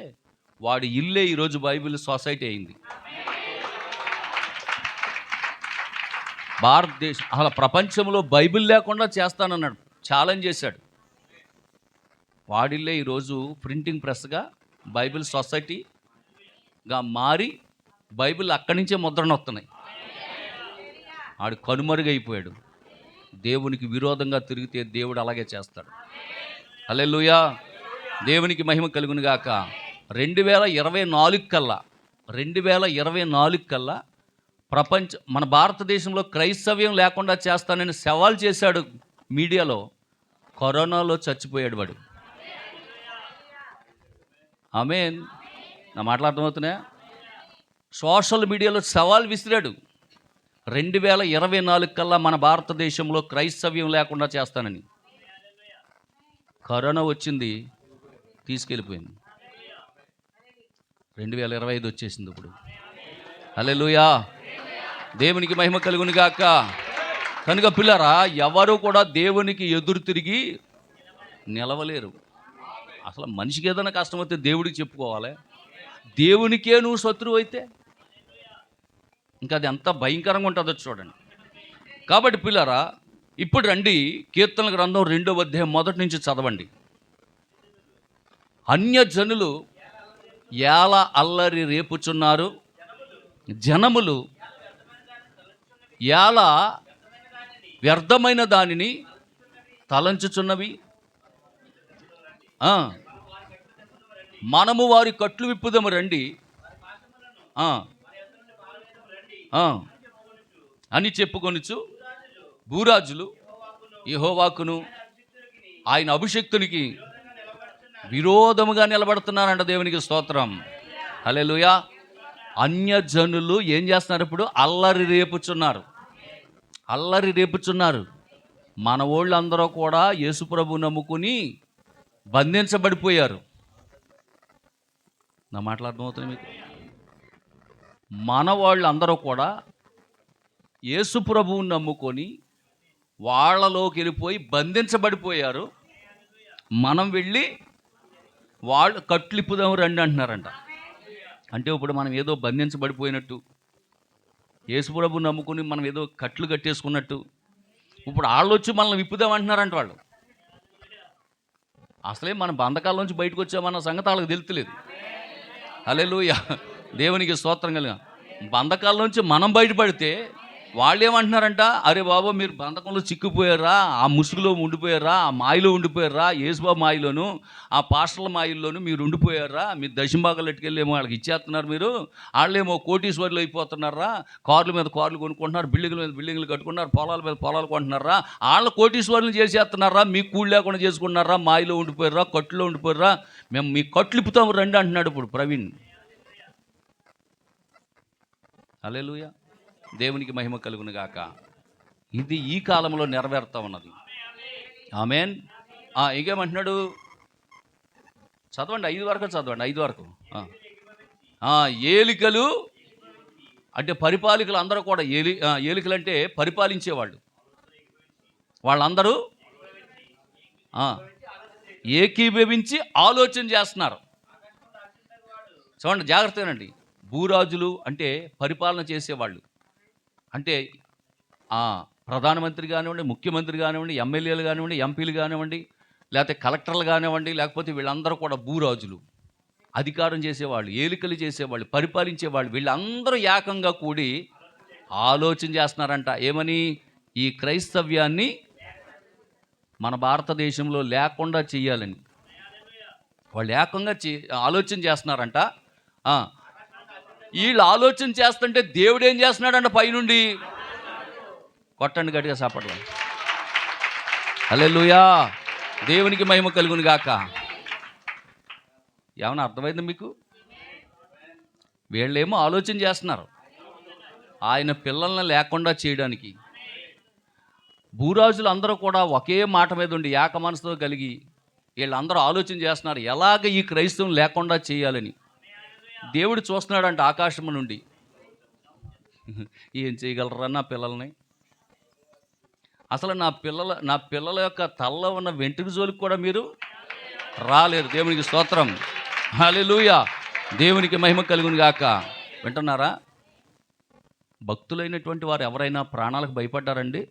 వాడి ఇల్లే ఈరోజు బైబిల్ సొసైటీ అయింది. భారతదేశం అసలు ప్రపంచంలో బైబిల్ లేకుండా చేస్తానన్నాడు, ఛాలెంజ్ చేశాడు. వాడిల్లే ఈరోజు ప్రింటింగ్ ప్రెస్గా బైబిల్ సొసైటీగా మారి బైబిల్ అక్కడి నుంచే ముద్రణ వస్తున్నాయి. ఆడు కనుమరుగైపోయాడు. దేవునికి విరోధంగా తిరిగితే దేవుడు అలాగే చేస్తాడు. హల్లెలూయా. దేవునికి మహిమ కలుగును గాక. 2024 కల్లా మన భారతదేశంలో క్రైస్తవ్యం లేకుండా చేస్తానని సవాల్ చేశాడు మీడియాలో. కరోనాలో చచ్చిపోయాడు వాడు. ఆమేన్. నా మాటలు అర్థమవుతున్నాయా? సోషల్ మీడియాలో సవాల్ విసిరాడు. 2024 కల్లా మన భారతదేశంలో క్రైస్తవ్యం లేకుండా చేస్తానని. కరోనా వచ్చింది, తీసుకెళ్ళిపోయింది. 2025 వచ్చేసింది ఇప్పుడు. హల్లెలూయా. దేవునికి మహిమ కలుగును గాక. కనుక పిల్లరా, ఎవరు కూడా దేవునికి ఎదురు తిరిగి నిలవలేరు. అసలు మనిషికి ఏదైనా కష్టం వస్తే దేవుడికి చెప్పుకోవాలి. దేవునికే నువ్వు శత్రువు అయితే ఇంకా అది ఎంత భయంకరంగా ఉంటుందో చూడండి. కాబట్టి పిల్లరా, ఇప్పుడు రండి, కీర్తనల గ్రంథం 2వ అధ్యాయం మొదటి నుంచి చదవండి. అన్యజనులు ఏల అల్లరి రేపుచున్నారు, జనములు ఏల వ్యర్థమైన దానిని తలంచుచున్నవి. మనము వారి కట్లు విప్పుదము రండి అని చెప్పుకొనుచు భూరాజులు యెహోవాకును ఆయన అభిషిక్తునికి విరోధముగా నిలబడుతున్నారంట. దేవునికి స్తోత్రం. హల్లెలూయా. అన్యజనులు ఏం చేస్తున్నారు? ఇప్పుడు అల్లరి రేపుచున్నారు. మన వాళ్ళందరూ కూడా యేసుప్రభు నమ్ముకుని బంధించబడిపోయారు. నా మాటలు అర్థమవుతుంది మీకు? మన వాళ్ళందరూ కూడా యేసుప్రభువుని నమ్ముకొని వాళ్ళలోకి వెళ్ళిపోయి బంధించబడిపోయారు. మనం వెళ్ళి వాళ్ళు కట్లిప్పుదాం రండి అంటున్నారంట. అంటే ఇప్పుడు మనం ఏదో బంధించబడిపోయినట్టు, యేసుప్రభువుని నమ్ముకుని మనం ఏదో కట్లు కట్టేసుకున్నట్టు ఇప్పుడు వాళ్ళు వచ్చి మనల్ని విప్పుదాం అంటున్నారంట. వాళ్ళు అసలే మన బంధకాల నుంచి బయటకు వచ్చామన్న సంగతి వాళ్ళకి తెలుస్తలేదు. హల్లెలూయా. దేవునికి స్తోత్రం కలిగా. బంధకాల నుంచి మనం బయటపడితే వాళ్ళు ఏమంటున్నారంట? అరే బాబు, మీరు బంధకంలో చిక్కుపోయారా, ఆ ముసుగులో ఉండిపోయారా, ఆ మాయలో ఉండిపోయారా, యేసుబాబు మాయలోను ఆ పాస్టర్ల మాయల్లోనూ మీరు ఉండిపోయారా, మీరు దశంభాగాలు ఎట్టుకెళ్ళేమో వాళ్ళకి ఇచ్చేస్తున్నారు, మీరు వాళ్ళేమో కోటీశ్వర్లు అయిపోతున్నారా, కార్ల మీద కార్లు కొనుక్కుంటున్నారు, బిల్డింగ్ల మీద బిల్డింగ్లు కట్టుకున్నారు, పొలాల మీద పొలాలు కొంటున్నారా, వాళ్ళ కోటీశ్వర్లు చేసేస్తున్నారా, మీకు కూలి లేకుండా చేసుకుంటున్నారా, మాయలో ఉండిపోయారా, కట్టులో ఉండిపోయారా, మేము మీ కట్లు ఇప్పుతాము రండి అంటున్నాడు ఇప్పుడు ప్రవీణ్. హల్లెలూయా. దేవునికి మహిమ కలుగును గాక. ఇది ఈ కాలంలో నెరవేరుతా ఉన్నది. ఆమేన్. ఇంకేమంటున్నాడు? చదవండి, 5 వరకు చదవండి. 5 వరకు. ఏలికలు అంటే పరిపాలకులు అందరూ కూడా ఏలికలు అంటే పరిపాలించేవాళ్ళు. వాళ్ళందరూ ఏకీభవించి ఆలోచన చేస్తున్నారు. చూడండి, జాగ్రత్తగానండి. భూరాజులు అంటే పరిపాలన చేసేవాళ్ళు. అంటే ప్రధానమంత్రి కానివ్వండి, ముఖ్యమంత్రి కానివ్వండి, ఎమ్మెల్యేలు కానివ్వండి, ఎంపీలు కానివ్వండి, లేకపోతే కలెక్టర్లు కానివ్వండి, లేకపోతే వీళ్ళందరూ కూడా భూరాజులు, అధికారం చేసేవాళ్ళు, ఏలికలు చేసేవాళ్ళు, పరిపాలించేవాళ్ళు. వీళ్ళందరూ ఏకంగా కూడి ఆలోచన చేస్తున్నారంట. ఏమని? ఈ క్రైస్తవ్యాన్ని మన భారతదేశంలో లేకుండా చెయ్యాలని వాళ్ళు ఏకంగా ఆలోచన చేస్తున్నారంట. వీళ్ళు ఆలోచన చేస్తుంటే దేవుడు ఏం చేస్తున్నాడంట పైనుండి? కొట్టండి గట్టిగా సాపట్లో. హల్లెలూయా, దేవునికి మహిమ కలుగును గాక. ఏమన్నా అర్థమైంది మీకు? వీళ్ళేమో ఆలోచన చేస్తున్నారు ఆయన పిల్లల్ని లేకుండా చేయడానికి. భూరాజులు అందరూ కూడా ఒకే మాట మీద ఉండి ఏక మనసుతో కలిగి వీళ్ళందరూ ఆలోచన చేస్తున్నారు ఎలాగ ఈ క్రైస్తవం లేకుండా చేయాలని. దేవుడు చూస్తున్నాడంట ఆకాశం నుండి. ఏం చేయగలరా నా పిల్లల్ని? అసలు నా పిల్లల యొక్క తలలో ఉన్న వెంట్రుక జోలికి కూడా మీరు రాలేరు. దేవునికి స్తోత్రం, హల్లెలూయా, దేవునికి మహిమ కలుగును గాక. వింటున్నారా? భక్తులైనటువంటి వారు ఎవరైనా ప్రాణాలకు భయపడ్డారండి?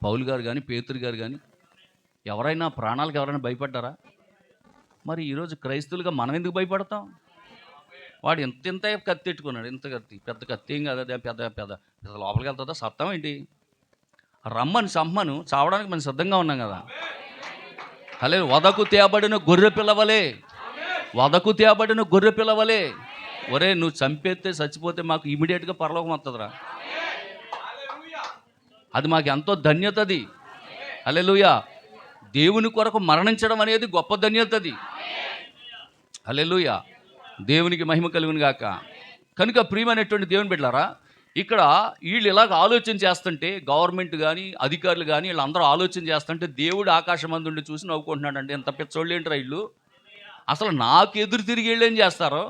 పౌలు గారు కానీ పేతురు గారు కానీ ఎవరైనా ప్రాణాలకు ఎవరైనా భయపడ్డారా? మరి ఈరోజు క్రైస్తవులుగా మనం ఎందుకు భయపడతాం? వాడు ఇంత కత్తి ఎట్టుకున్నాడు, ఇంత కత్తి, పెద్ద కత్తి ఏం కాదు, అదే పెద్ద పెద్ద లోపలికి వెళ్తుందా? సత్తం ఏంటి? రమ్మని సమ్మను చావడానికి మనం సిద్ధంగా ఉన్నాం కదా. అలే వదకు తేబడిన గొర్రె పిల్లవలే, వదకు తేబడిన గొర్రె పిల్లవలే. ఒరే, నువ్వు చంపేస్తే చచ్చిపోతే మాకు ఇమీడియట్గా పరలోకం వస్తుందిరా. అది మాకు ఎంతో ధన్యత. అది హల్లెలూయా. దేవుని కొరకు మరణించడం అనేది గొప్ప ధన్యత. అది హల్లెలూయా, దేవునికి మహిమ కలుగును గాక. కనుక ప్రియమైనటువంటి దేవుని బిడ్డలారా, ఇక్కడ వీళ్ళు ఇలాగ ఆలోచన చేస్తుంటే, గవర్నమెంట్ కానీ అధికారులు కానీ వీళ్ళందరూ ఆలోచన చేస్తుంటే దేవుడు ఆకాశమందుండి చూసి నవ్వుకుంటున్నాడండి. ఎంత పిచ్చోళ్ళు ఏంట్రా వీళ్ళు, అసలు నాకు ఎదురు తిరిగి వీళ్ళు ఏం చేస్తారో?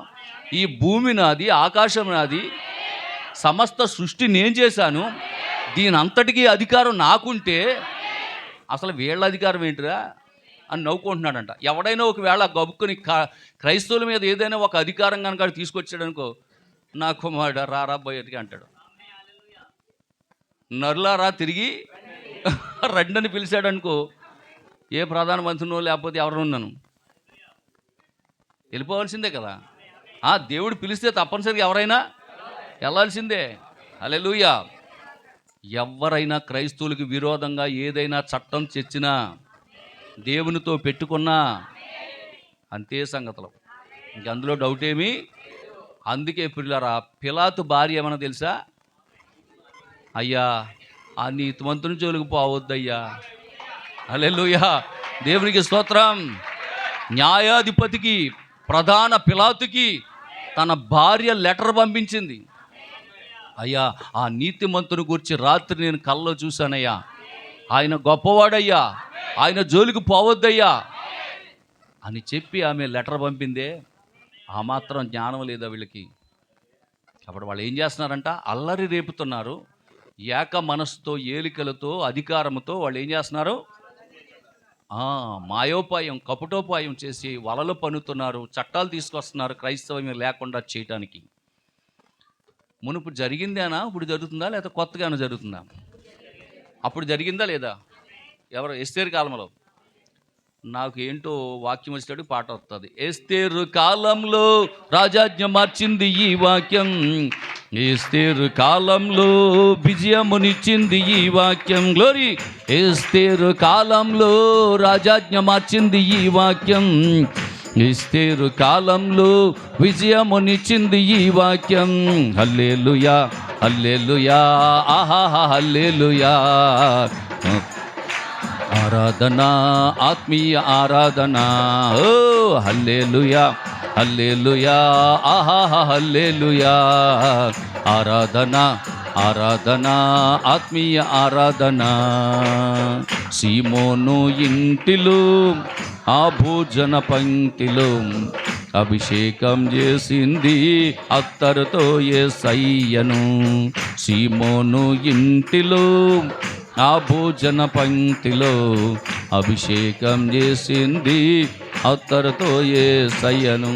ఈ భూమి నాది, ఆకాశం నాది, సమస్త సృష్టి నేను చేశాను, దీని అంతటికీ అధికారం నాకుంటే అసలు వీళ్ళ అధికారం ఏంటిరా అని నవ్వుకుంటున్నాడంట. ఎవడైనా ఒకవేళ గబుక్కుని క్రైస్తవుల మీద ఏదైనా ఒక అధికారం కనుక తీసుకొచ్చాడనుకో, నా కుమారుడు రారా బయటికి అంటాడు. నరులారా తిరిగి రండని పిలిచాడు అనుకో, ఏ ప్రధానమంత్రినో లేకపోతే ఎవరు ఉన్నాను వెళ్ళిపోవాల్సిందే కదా. దేవుడు పిలిస్తే తప్పనిసరిగా ఎవరైనా వెళ్ళాల్సిందే. హల్లెలూయా. ఎవరైనా క్రైస్తవులకు విరోధంగా ఏదైనా చట్టం తెచ్చినా, దేవునితో పెట్టుకున్నా అంతే సంగతులు, ఇంక అందులో డౌట్ ఏమి. అందుకే పిల్లరా, పిలాతు భార్య ఏమన్నా తెలుసా? అయ్యా, ఆ నీతిమంతుని జోలికి పోవద్దయ్యా. హల్లెలూయా, దేవునికి స్తోత్రం. న్యాయాధిపతికి, ప్రధాన పిలాతుకి తన భార్య లెటర్ పంపించింది. అయ్యా, ఆ నీతిమంతుని గురించి రాత్రి నేను కల్లో చూశానయ్యా, ఆయన గొప్పవాడయ్యా, ఆయన జోలికి పోవద్దయ్యా అని చెప్పి ఆమె లెటర్ పంపిందే. ఆ మాత్రం జ్ఞానం లేదా వీళ్ళకి? అప్పుడు వాళ్ళు ఏం చేస్తున్నారంట? అల్లరి రేపుతున్నారు. ఏక మనసుతో, ఏలికలతో, అధికారంతో వాళ్ళు ఏం చేస్తున్నారు? మాయోపాయం, కపటోపాయం చేసి వలలు పన్నుతున్నారు, చట్టాలు తీసుకొస్తున్నారు క్రైస్తవం లేకుండా చేయటానికి. మునుపు జరిగిందేనా? ఇప్పుడు జరుగుతుందా లేదా కొత్తగానే జరుగుతుందా? అప్పుడు జరిగిందా లేదా? ఎవరు? ఎస్తేరు కాలంలో. నాకు ఏంటో వాక్యం వచ్చేటప్పుడు పాట వస్తుంది. ఎస్తేరు కాలంలో రాజాజ్ఞ మార్చింది ఈ వాక్యం, ఎస్తేరు కాలంలో విజయమునిచ్చింది ఈ వాక్యం. గ్లోరీ. ఎస్తేరు కాలంలో రాజాజ్ఞ మార్చింది ఈ వాక్యం, ఎస్తేరు కాలంలో విజయమునిచ్చింది ఈ వాక్యం. హల్లెలూయా, హల్లెలూయా, ఆహా హల్లెలూయా. ఆరాధన, ఆత్మీయ ఆరాధన. ఓ హల్లెలూయా, హల్లెలూయా, ఆహా హల్లెలూయా. ఆరాధన, ఆరాధన, ఆత్మీయ ఆరాధన. సీమోను ఇంటిలో ఆ భోజన పంక్తిలో అభిషేకం చేసింది అత్తరుతో యేసయ్యను. సీమోను ఇంటిలో ఆ భోజన పంక్తిలో అభిషేకం చేసింది అత్తరుతో యేసయ్యను.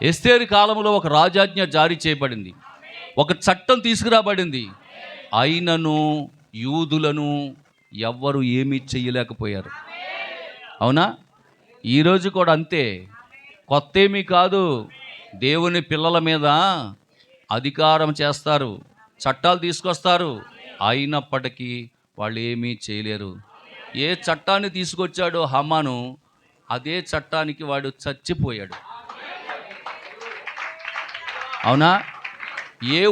ఎస్తేరు కాలంలో ఒక రాజాజ్ఞ జారీ చేయబడింది, ఒక చట్టం తీసుకురాబడింది. అయినను యూదులను ఎవ్వరు ఏమీ చెయ్యలేకపోయారు. అవునా? ఈరోజు కూడా అంతే. కొత్త ఏమీ కాదు. దేవుని పిల్లల మీద అధికారం చేస్తారు, చట్టాలు తీసుకొస్తారు. అయినప్పటికీ వాళ్ళు ఏమీ చేయలేరు. ఏ చట్టాన్ని తీసుకొచ్చాడో హమాను, అదే చట్టానికి వాడు చచ్చిపోయాడు. అవునా? ఏ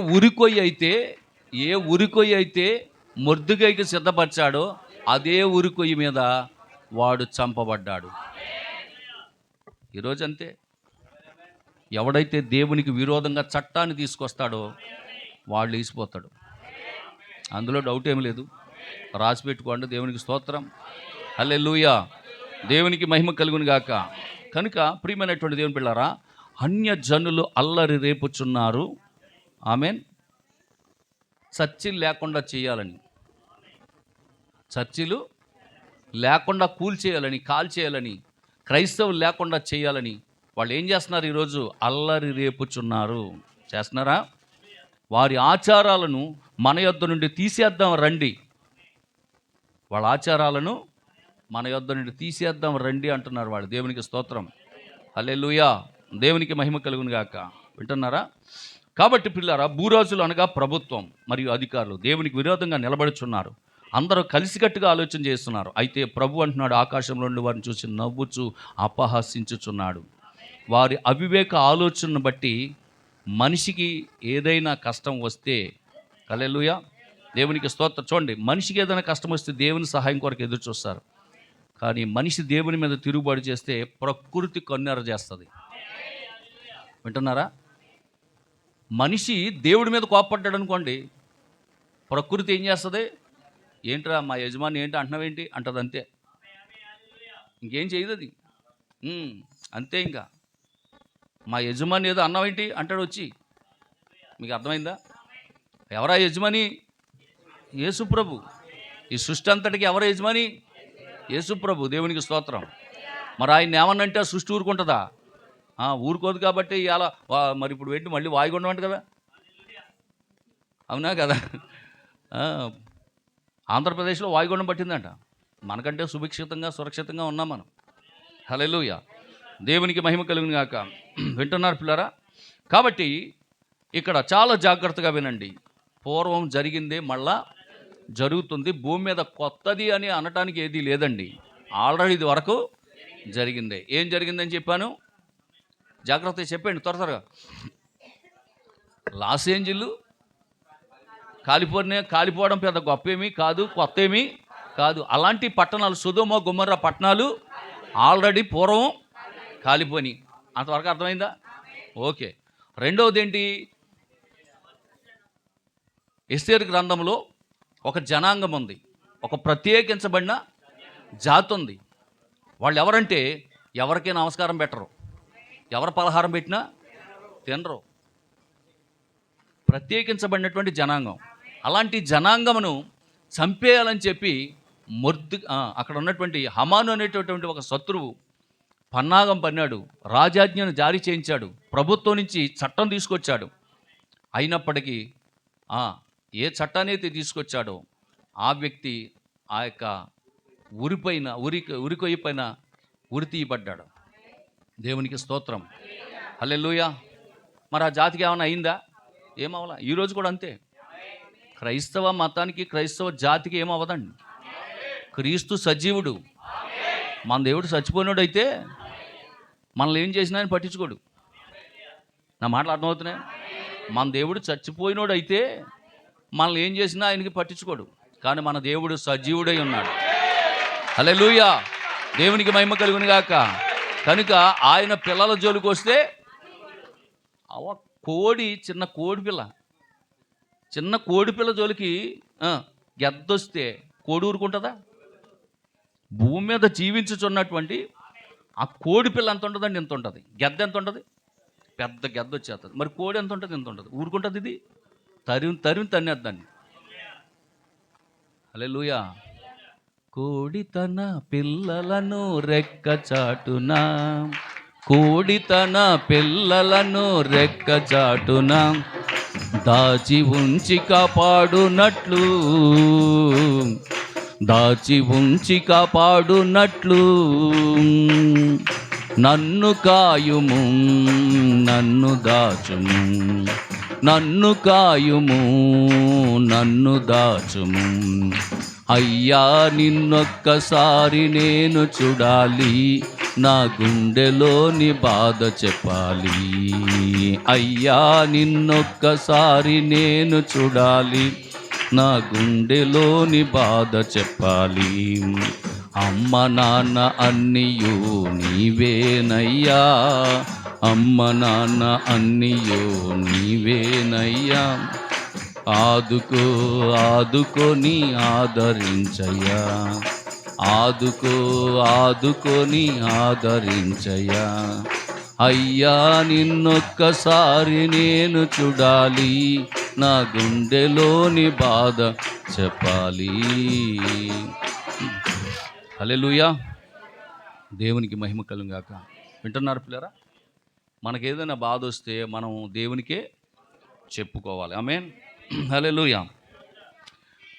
ఉరికొయ్యి అయితే మొర్దుకైకి సిద్ధపరిచాడో అదే ఉరికొయ్యి మీద వాడు చంపబడ్డాడు. ఈరోజు అంతే. ఎవడైతే దేవునికి విరోధంగా చట్టాన్ని తీసుకొస్తాడో వాళ్ళు లేచిపోతాడు. అందులో డౌట్ ఏమి లేదు. రాసి పెట్టుకోండి. దేవునికి స్తోత్రం. హల్లెలూయా. దేవునికి మహిమ కలుగును గాక. కనుక ప్రియమైనటువంటి దేవుని పిల్లారా, అన్యజనులు అల్లరి రేపుచున్నారు. ఆమేన్. చర్చిలు లేకుండా చేయాలని, చర్చిలు లేకుండా కూల్చేయాలని, కాల్చేయాలని, క్రైస్తవులు లేకుండా చేయాలని వాళ్ళు ఏం చేస్తున్నారు? ఈరోజు అల్లరి రేపుచున్నారు. చేస్తున్నారా? వారి ఆచారాలను మన యొద్ద నుండి తీసేద్దాం రండి. వాళ్ళ ఆచారాలను మన యొద్ద నుండి తీసేద్దాం రండి అంటున్నారు వాళ్ళు. దేవునికి స్తోత్రం. హల్లెలూయా. దేవునికి మహిమ కలుగును గాక. వింటున్నారా? కాబట్టి పిల్లారా, భూరాజులు అనగా ప్రభుత్వం మరియు అధికారులు దేవునికి విరోధంగా నిలబడుచున్నారు. అందరూ కలిసికట్టుగా ఆలోచన చేస్తున్నారు. అయితే ప్రభు అంటున్నాడు, ఆకాశంలో నుండి వారిని చూసి నవ్వుచు అపహసించుచున్నాడు. వారి అవివేక ఆలోచనను బట్టి మనిషికి ఏదైనా కష్టం వస్తే, హల్లెలూయా, దేవునికి స్తోత్రం. చూడండి, మనిషికి ఏదైనా కష్టం వస్తే దేవుని సహాయం కొరకు ఎదురు చూస్తారు. కానీ మనిషి దేవుని మీద తిరుగుబాటు చేస్తే ప్రకృతి కన్నెర చేస్తుంది. వింటున్నారా? మనిషి దేవుడి మీద కోపపడ్డాడు అనుకోండి, ప్రకృతి ఏం చేస్తుంది? ఏంట్రా మా యజమాని ఏంటి అంటున్నావేంటి అంటది. అంతే, ఇంకేం చేయదు అది. అంతే. ఇంకా మా యజమాని ఏదో అన్నావేంటి అంటాడు వచ్చి. మీకు అర్థమైందా? ఎవరా యజమాని? యేసుప్రభు. ఈ సృష్టి అంతటికి ఎవరు యజమాని? యేసుప్రభు. దేవునికి స్తోత్రం. మరి ఆయన ఏమన్నంటే సృష్టి ఊరుకుంటుందా? ఊరుకోదు. కాబట్టి ఇలా మరి ఇప్పుడు ఏంటి మళ్ళీ వాయుగుండం అంట కదా. అవునా కదా? ఆంధ్రప్రదేశ్లో వాయుగుండం పట్టిందంట. మనకంటే సురక్షితంగా ఉన్నాం మనం. హల్లెలూయా. దేవునికి మహిమ కలుగును గాక. వింటున్నారు పిల్లరా? కాబట్టి ఇక్కడ చాలా జాగ్రత్తగా వినండి. పూర్వం జరిగిందే మళ్ళా జరుగుతుంది. భూమి మీద కొత్తది అని అనటానికి ఏదీ లేదండి. ఆల్రెడీ ఇది వరకు జరిగిందే. ఏం జరిగిందని చెప్పాను? జాగ్రత్తగా చెప్పండి త్వరగా. లాస్ ఏంజిల్ కాలిపోవడం పెద్ద గొప్ప ఏమీ కాదు, కొత్త ఏమీ కాదు. అలాంటి పట్టణాలు, సొదొమ గొమొర్రా పట్టణాలు ఆల్రెడీ పూర్వం కాలిపోయి. అంతవరకు అర్థమైందా? ఓకే. రెండవది ఏంటి? ఎస్తేరు గ్రంథంలో ఒక జనాంగం ఉంది, ఒక ప్రత్యేకించబడిన జాతి ఉంది. వాళ్ళు ఎవరంటే ఎవరికీ నమస్కారం పెట్టరు, ఎవరు పలహారం పెట్టినా తినరు. ప్రత్యేకించబడినటువంటి జనాంగం. అలాంటి జనాంగమును చంపేయాలని చెప్పి అక్కడ ఉన్నటువంటి హమాను అనేటటువంటి ఒక శత్రువు పన్నాగం పన్నాడు. రాజాజ్ఞను జారీ చేయించాడు. ప్రభుత్వం నుంచి చట్టం తీసుకొచ్చాడు. అయినప్పటికీ ఏ చట్టాన్ని అయితే తీసుకొచ్చాడో ఆ వ్యక్తి ఆ యొక్క ఉరికొయ్యి పైన ఉరి తీయబడ్డాడు. దేవునికి స్తోత్రం. హల్లెలూయా. మరి ఆ జాతికి ఏమైనా అయిందా? ఏమవలా. ఈరోజు కూడా అంతే. క్రైస్తవ మతానికి, క్రైస్తవ జాతికి ఏమవ్వదండి. క్రీస్తు సజీవుడు. మన దేవుడు చచ్చిపోయినాడు అయితే మనల్ని ఏం చేసినా ఆయన పట్టించుకోడు. నా మాటలు అర్థమవుతున్నాయి? మన దేవుడు చచ్చిపోయినోడు అయితే మనల్ని ఏం చేసినా ఆయనకి పట్టించుకోడు. కానీ మన దేవుడు సజీవుడై ఉన్నాడు. హల్లెలూయా. దేవునికి మహిమ కలుగును గాక. కనుక ఆయన పిల్లల జోలికి వస్తే చిన్న కోడి పిల్ల జోలికి గెద్దొస్తే కోడి ఊరుకుంటుందా? భూమి మీద జీవించుచున్నటువంటి ఆ కోడి పిల్ల ఎంత ఉంటుందండి? ఎంత ఉంటుంది. గెద్ద ఎంత ఉంటుంది? పెద్ద గెద్ద వచ్చేస్తుంది. మరి కోడి ఎంత ఉంటుంది? ఎంత ఉంటుంది. ఊరుకుంటుంది. ఇది తన్నేద్దాన్ని. హల్లెలూయా. కోడి తన పిల్లలను రెక్కచాటున, కోడి తన పిల్లలను రెక్కచాటున దాచి ఉంచి కాపాడునట్లు, దాచి ఉంచి కాపాడునట్లు నన్ను కాయుము, నన్ను దాచుము, నన్ను కాయుము, నన్ను దాచుము. అయ్యా నిన్నొక్కసారి నేను చూడాలి, నా గుండెలోని బాధ చెప్పాలి. అయ్యా నిన్నొక్కసారి నేను చూడాలి, నా గుండెలోని బాధ చెప్పాలి. అమ్మ నాన్న అన్నియు నీవేనయ్యా, అమ్మ నాన్న అన్నియు నీవేనయ్యా. ఆదుకో ఆదుకొని ఆదరించయ్యా, ఆదుకో ఆదుకొని ఆదరించయ్యా. అయ్యా నిన్నొక్కసారి నేను చూడాలి, నా గుండెలోని బాధ చెప్పాలి. హల్లెలూయా. దేవునికి మహిమ కలుగును గాక. వింటున్నారు పిల్లరా? మనకేదైనా బాధ వస్తే మనం దేవునికే చెప్పుకోవాలి. ఆమేన్. హల్లెలూయా.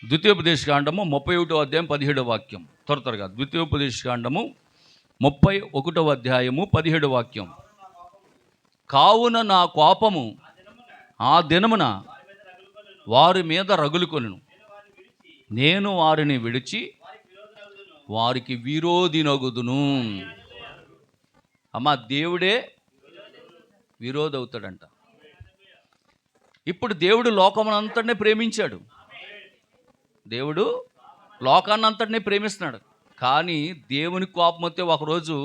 ద్వితీయోపదేశకాండము 31వ అధ్యాయం 17వ వాక్యం. త్వరగా ద్వితీయోపదేశకాండము 31వ అధ్యాయము 17వ వాక్యం. కావున నా కోపము ఆ దినమున వారి మీద రగులుకొనును, నేను వారిని విడిచి వారికి విరోధినగుదును. అమ్మా, దేవుడే విరోధి అవుతాడంట. ఇప్పుడు దేవుడు లోకమునంతటినీ ప్రేమించాడు, దేవుడు లోకాన్నంతటినీ ప్రేమిస్తున్నాడు. కానీ దేవుని కోపం వస్తే ఒకరోజు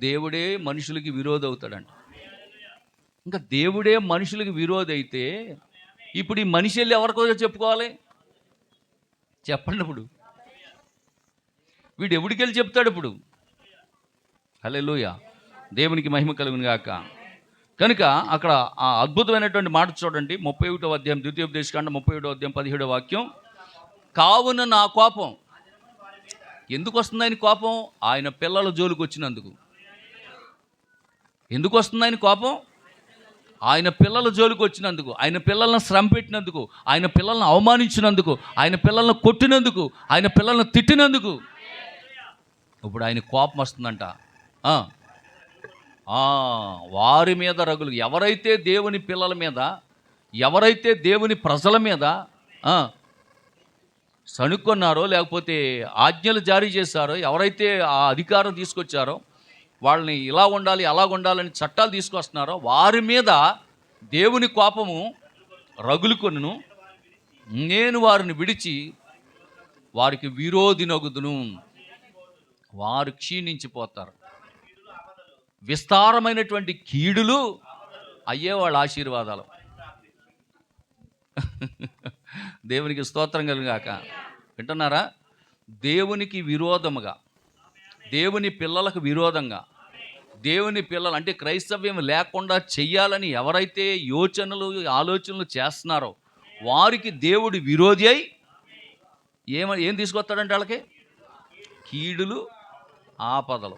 దేవుడే మనుషులకి విరోధి అవుతాడంట. ఇంకా దేవుడే మనుషులకి విరోధి అయితే ఇప్పుడు ఈ మనిషి వెళ్ళి ఎవరికో చెప్పుకోవాలి? చెప్పండి. ఇప్పుడు వీడు ఎవడికి వెళ్ళి చెప్తాడు ఇప్పుడు? హల్లెలూయా. దేవునికి మహిమ కలుగును గాక. కనుక అక్కడ ఆ అద్భుతమైనటువంటి మాట చూడండి. 31వ అధ్యాయం ద్వితీయోపదేశకాండం 31వ అధ్యాయం 17వ వాక్యం. కావున నా కోపం ఎందుకు వస్తుంది? ఆయన కోపం ఆయన పిల్లల జోలికి వచ్చినందుకు. ఎందుకు వస్తుంది ఆయన కోపం? ఆయన పిల్లల జోలికి వచ్చినందుకు, ఆయన పిల్లలను శ్రమ పెట్టినందుకు, ఆయన పిల్లలను అవమానించినందుకు, ఆయన పిల్లలను కొట్టినందుకు, ఆయన పిల్లలను తిట్టినందుకు ఇప్పుడు ఆయన కోపం వస్తుందంట. వారి మీద రగులు. ఎవరైతే దేవుని పిల్లల మీద, ఎవరైతే దేవుని ప్రజల మీద సణుక్కున్నారో, లేకపోతే ఆజ్ఞలు జారీ చేశారో, ఎవరైతే ఆ అధికారం తీసుకొచ్చారో, వాళ్ళని ఇలా ఉండాలి అలా ఉండాలని చట్టాలు తీసుకొస్తున్నారో, వారి మీద దేవుని కోపము రగులుకొనును, నేను వారిని విడిచి వారికి విరోధినగుదును. వారు క్షీణించిపోతారు. విస్తారమైనటువంటి కీడులు అయ్యే వాళ్ళ ఆశీర్వాదాలు. దేవునికి స్తోత్రం కలుగాక. వింటున్నారా? దేవునికి విరోధముగా, దేవుని పిల్లలకు విరోధంగా, దేవుని పిల్లలు అంటే క్రైస్తవ్యం లేకుండా చెయ్యాలని ఎవరైతే యోచనలు ఆలోచనలు చేస్తున్నారో వారికి దేవుడు విరోధి అయి ఏం తీసుకొస్తాడంటే వాళ్ళకి కీడులు ఆపదలు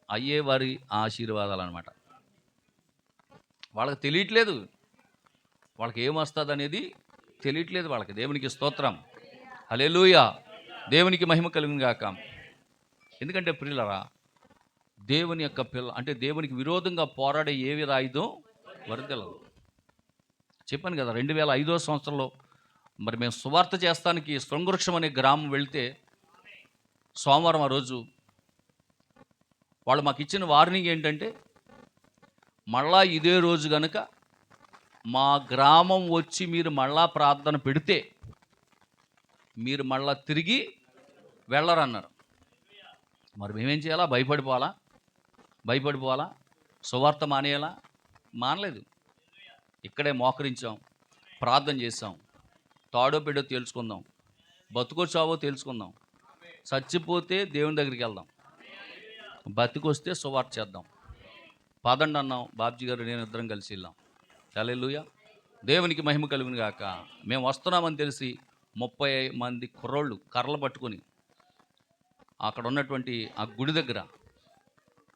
అయ్యే వారి ఆశీర్వాదాలు అనమాట. వాళ్ళకి తెలియట్లేదు, వాళ్ళకి ఏమొస్తుంది అనేది తెలియట్లేదు వాళ్ళకి. దేవునికి స్తోత్రం. హల్లెలూయా. దేవునికి మహిమ కలుగును గాక. ఎందుకంటే ప్రియులరా, దేవుని యొక్క పిల్ల అంటే దేవునికి విరోధంగా పోరాడే ఏ విధ ఆయుధం వరదలదు. చెప్పాను కదా, 2005వ సంవత్సరంలో మరి మేము సువార్త చేస్తానికి శృంగవృక్షం అనే గ్రామం వెళ్తే సోమవారం ఆ రోజు వాళ్ళు మాకు ఇచ్చిన వార్నింగ్ ఏంటంటే, మళ్ళా ఇదే రోజు కనుక మా గ్రామం వచ్చి మీరు మళ్ళా ప్రార్థన పెడితే మీరు మళ్ళా తిరిగి వెళ్ళరన్నారు. మరి మేమేం చేయాలా? భయపడిపోవాలా? సువార్త మానేయాలా? మానలేదు. ఇక్కడే మోకరించాం, ప్రార్థన చేసాం, తాడో పెడో తేల్చుకుందాం, బతుకో చావో తేల్చుకుందాం, చచ్చిపోతే దేవుని దగ్గరికి వెళ్దాం, బతికొస్తే సువార్త చేద్దాం, పదండి అన్నాం. బాబ్జీ గారు నేను ఇద్దరం కలిసి వెళ్ళాం. హల్లెలూయా. దేవునికి మహిమ కలుగును గాక. మేము వస్తున్నామని తెలిసి 30 మంది కుర్రోళ్ళు కర్రలు పట్టుకొని అక్కడ ఉన్నటువంటి ఆ గుడి దగ్గర,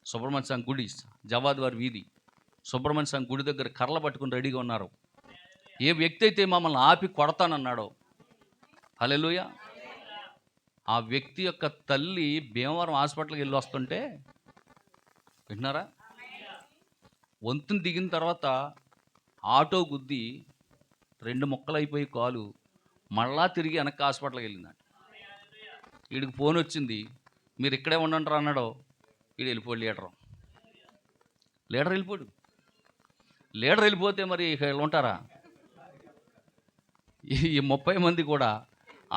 సుబ్రహ్మణ్య స్వామి గుడి, జవాద్ వారి వీధి, సుబ్రహ్మణ్య స్వామి గుడి దగ్గర కర్రలు పట్టుకుని రెడీగా ఉన్నారు. ఏ వ్యక్తి అయితే మమ్మల్ని ఆపి కొడతానన్నాడో, హల్లెలూయా, ఆ వ్యక్తి యొక్క తల్లి భీమవరం హాస్పిటల్కి వెళ్ళి వస్తుంటే, వింటున్నారా, వంతుని దిగిన తర్వాత ఆటో గుద్ది 2 ముక్కలు అయిపోయి కాలు మళ్ళా తిరిగి వెనక్కి హాస్పిటల్కి వెళ్ళిందంట. వీడికి ఫోన్ వచ్చింది, మీరు ఇక్కడే ఉండంటారు అన్నాడు. వీడు వెళ్ళిపోయాడు. లీడర్ వెళ్ళిపోయాడు. లీడర్ వెళ్ళిపోతే మరి వీళ్ళు ఉంటారా? ఈ 30 మంది కూడా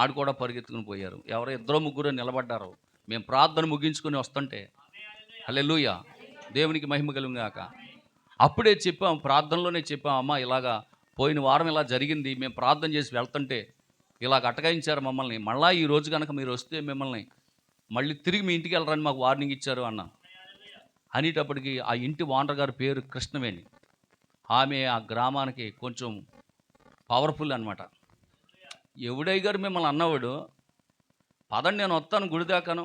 ఆడు కూడా పరిగెత్తుకుని పోయారు. ఎవరో ఇద్దరు ముగ్గురు నిలబడ్డారు. మేము ప్రార్థన ముగించుకొని వస్తుంటే, హల్లెలూయా, దేవునికి మహిమ కలుగును గాక. అప్పుడే చెప్పాం, ప్రార్థనలోనే చెప్పాం, అమ్మ ఇలాగా పోయిన వారం ఇలా జరిగింది, మేము ప్రార్థన చేసి వెళ్తుంటే ఇలాగ అటకాయించారు మమ్మల్ని, మళ్ళీ ఈ రోజు కనుక మీరు వస్తే మిమ్మల్ని మళ్ళీ తిరిగి మీ ఇంటికి వెళ్ళరని మాకు వార్నింగ్ ఇచ్చారు అన్న. అనేటప్పటికి ఆ ఇంటి ఓనర్ గారి పేరు కృష్ణవేణి. ఆమె ఆ గ్రామానికి కొంచెం పవర్ఫుల్ అనమాట. ఎవడయ్య గారు మిమ్మల్ని అన్నవాడు, పదండి నేను వస్తాను గుడి దాకాను,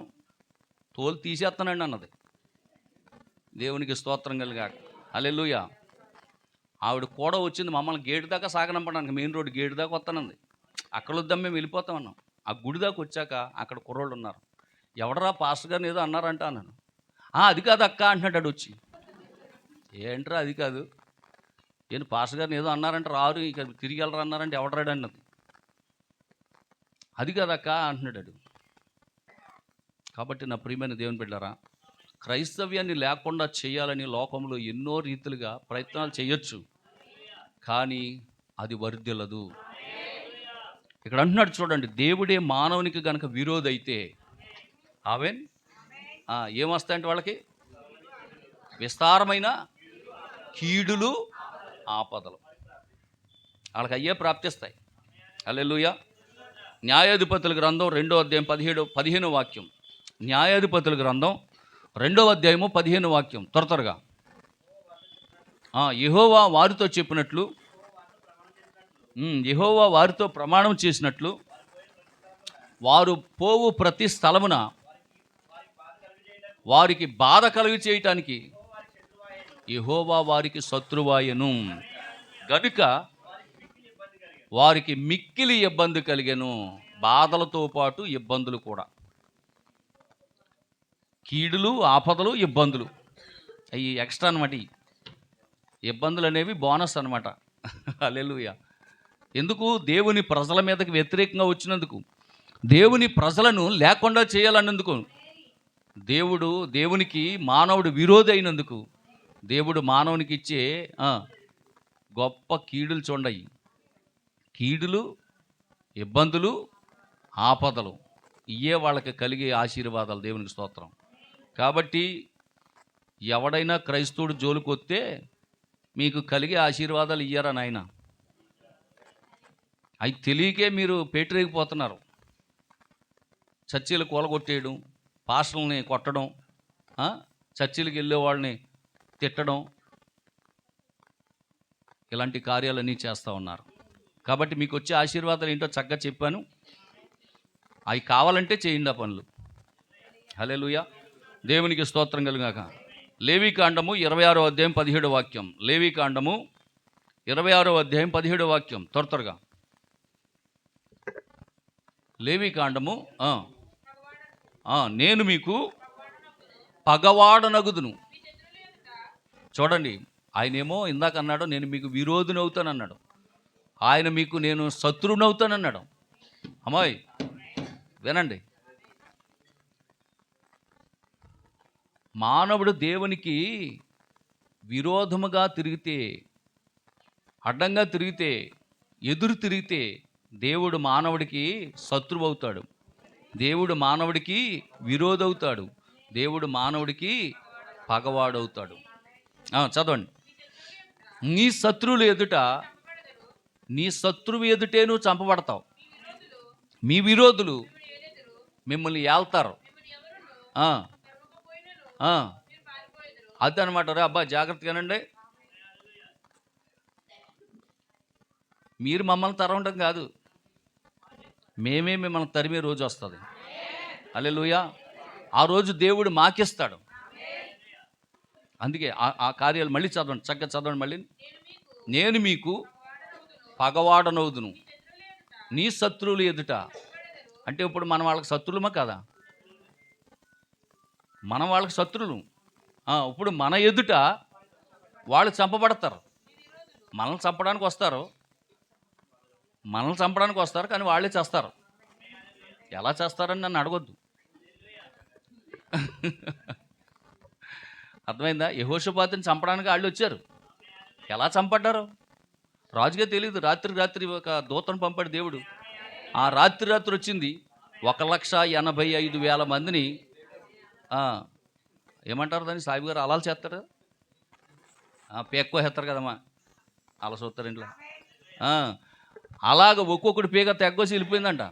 తోలు తీసేస్తానండి అన్నది. దేవునికి స్తోత్రం కలిగాక. హల్లెలూయా. ఆవిడ కూడా వచ్చింది మమ్మల్ని గేటు దాకా సాగనంపడానికి. మెయిన్ రోడ్ గేటు దాకా వస్తానంది. అక్కడ వద్దాం, మేము వెళ్ళిపోతాం అన్నాం. ఆ గుడి దాకా వచ్చాక అక్కడ కుర్రోళ్ళు ఉన్నారు. ఎవడరా పాస్టర్ గారిని ఏదో అన్నారంట అన్నాను. అది కాదు అక్క అంటున్నాడు వచ్చి. ఏంట్రా అది కాదు, ఏంటి పాస్టర్ గారిని ఏదో అన్నారంటే రారు, ఇక తిరిగి వెళ్ళరా అన్నారంటే ఎవడరాడు అన్నది. అది కాదక్క అంటున్నాడు. కాబట్టి నా ప్రియమైన దేవుని బిడ్డలారా, క్రైస్తవ్యాన్ని లేకుండా చేయాలని లోకంలో ఎన్నో రీతులుగా ప్రయత్నాలు చేయొచ్చు, కానీ అది వర్ధిల్లదు. ఇక్కడ అంటున్నాడు చూడండి, దేవుడే మానవునికి గనక విరోధైతే ఆమెన్ ఏమొస్తాయంటే వాళ్ళకి విస్తారమైన కీడులు ఆపదలు వాళ్ళకి అయ్యే ప్రాప్తిస్తాయి. హల్లెలూయా. న్యాయాధిపతుల గ్రంథం 2వ అధ్యాయం 15వ వాక్యం. న్యాయాధిపతుల గ్రంథం 2వ అధ్యాయము 15వ వాక్యం. త్వరగా. యెహోవా వారితో చెప్పినట్లు, యెహోవా వారితో ప్రమాణం చేసినట్లు, వారు పోవు ప్రతి స్థలమున వారికి బాధ కలుగు చేయటానికి యెహోవా వారికి శత్రువాయను గనుక వారికి మిక్కిలి ఇబ్బంది కలిగెను. బాధలతో పాటు ఇబ్బందులు కూడా. కీడులు, ఆపదలు, ఇబ్బందులు అవి ఎక్స్ట్రా అనమాట. ఇబ్బందులు అనేవి బోనస్ అనమాట. హల్లెలూయా. ఎందుకు? దేవుని ప్రజల మీదకి వ్యతిరేకంగా వచ్చినందుకు, దేవుని ప్రజలను లేకుండా చేయాలన్నందుకు, దేవునికి మానవుడు విరోధి అయినందుకు, దేవుడు మానవునికి ఇచ్చే గొప్ప కీడులు చూడయి. కీడులు, ఇబ్బందులు, ఆపదలు ఇయే వాళ్ళకి కలిగే ఆశీర్వాదాలు. దేవునికి స్తోత్రం. కాబట్టి ఎవడైనా క్రైస్తవుడు జోలికొస్తే మీకు కలిగే ఆశీర్వాదాలు ఇయ్యారా నాయన? అవి తెలియకే మీరు పేటరేగిపోతున్నారు. చర్చీలు కూలగొట్టేయడం, పాస్టర్లని కొట్టడం, చర్చీలకు వెళ్ళే వాళ్ళని తిట్టడం, ఇలాంటి కార్యాలన్నీ చేస్తూ ఉన్నారు. కాబట్టి మీకు వచ్చే ఆశీర్వాదాలు ఏంటో చక్కగా చెప్పాను. అవి కావాలంటే చేయండి ఆ పనులు. హల్లెలూయా. దేవునికి స్తోత్రం కలుగాక. లేవీకాండము 26వ అధ్యాయం 17వ వాక్యం. లేవీకాండము 26వ అధ్యాయం 17వ వాక్యం. త్వరగా. లేవీకాండము నేను మీకు పగవాడనగుదును. చూడండి, ఆయనేమో ఇందాక అన్నాడు నేను మీకు విరోధినవుతానన్నాడు, ఆయన మీకు నేను శత్రువునవుతానన్నాడు. అమ్మాయి వినండి, మానవుడు దేవునికి విరోధముగా తిరిగితే, అడ్డంగా తిరిగితే, ఎదురు తిరిగితే దేవుడు మానవుడికి శత్రువు అవుతాడు, దేవుడు మానవుడికి విరోధవుతాడు, దేవుడు మానవుడికి పగవాడవుతాడు. చదవండి. నీ శత్రువులు ఎదుట, నీ శత్రువు ఎదుటే నువ్వు చంపబడతావు. మీ విరోధులు మిమ్మల్ని ఏల్తారు. అదనమాట. రే అబ్బా జాగ్రత్తగానండి, మీరు మమ్మల్ని తరవడం కాదు, మేమే మిమ్మల్ని తరిమే రోజు వస్తుంది. హల్లెలూయా. ఆ రోజు దేవుడు మాకిస్తాడు. అందుకే ఆ కార్యాలు మళ్ళీ చదవండి, చక్కగా చదవండి మళ్ళీ. నేను మీకు పగవాడనవుదును నీ శత్రువులు ఎదుట. అంటే ఇప్పుడు మనం వాళ్ళకి శత్రువులమా కాదా? మనం వాళ్ళకి శత్రువులు. ఇప్పుడు మన ఎదుట వాళ్ళు చంపబడతారు. మనల్ని చంపడానికి వస్తారు, కానీ వాళ్ళే చేస్తారు. ఎలా చేస్తారని నన్ను అడగొద్దు. అర్థమైందా? యెహోషాపాతుని చంపడానికి వాళ్ళు వచ్చారు. ఎలా చంపడ్డారు రాజుగా తెలియదు. రాత్రి ఒక దూతను పంపాడు దేవుడు. ఆ రాత్రి వచ్చింది 1,85,000 మందిని. ఏమంటారు దాన్ని? సాహిబ్ గారు అలాలు చేస్తారు, పేక్కోసేస్తారు కదమ్మా, అలా చూస్తారు ఇంట్లో. అలాగ ఒక్కొక్కటి పీక తెగ్గోసి వెళ్ళిపోయిందంట.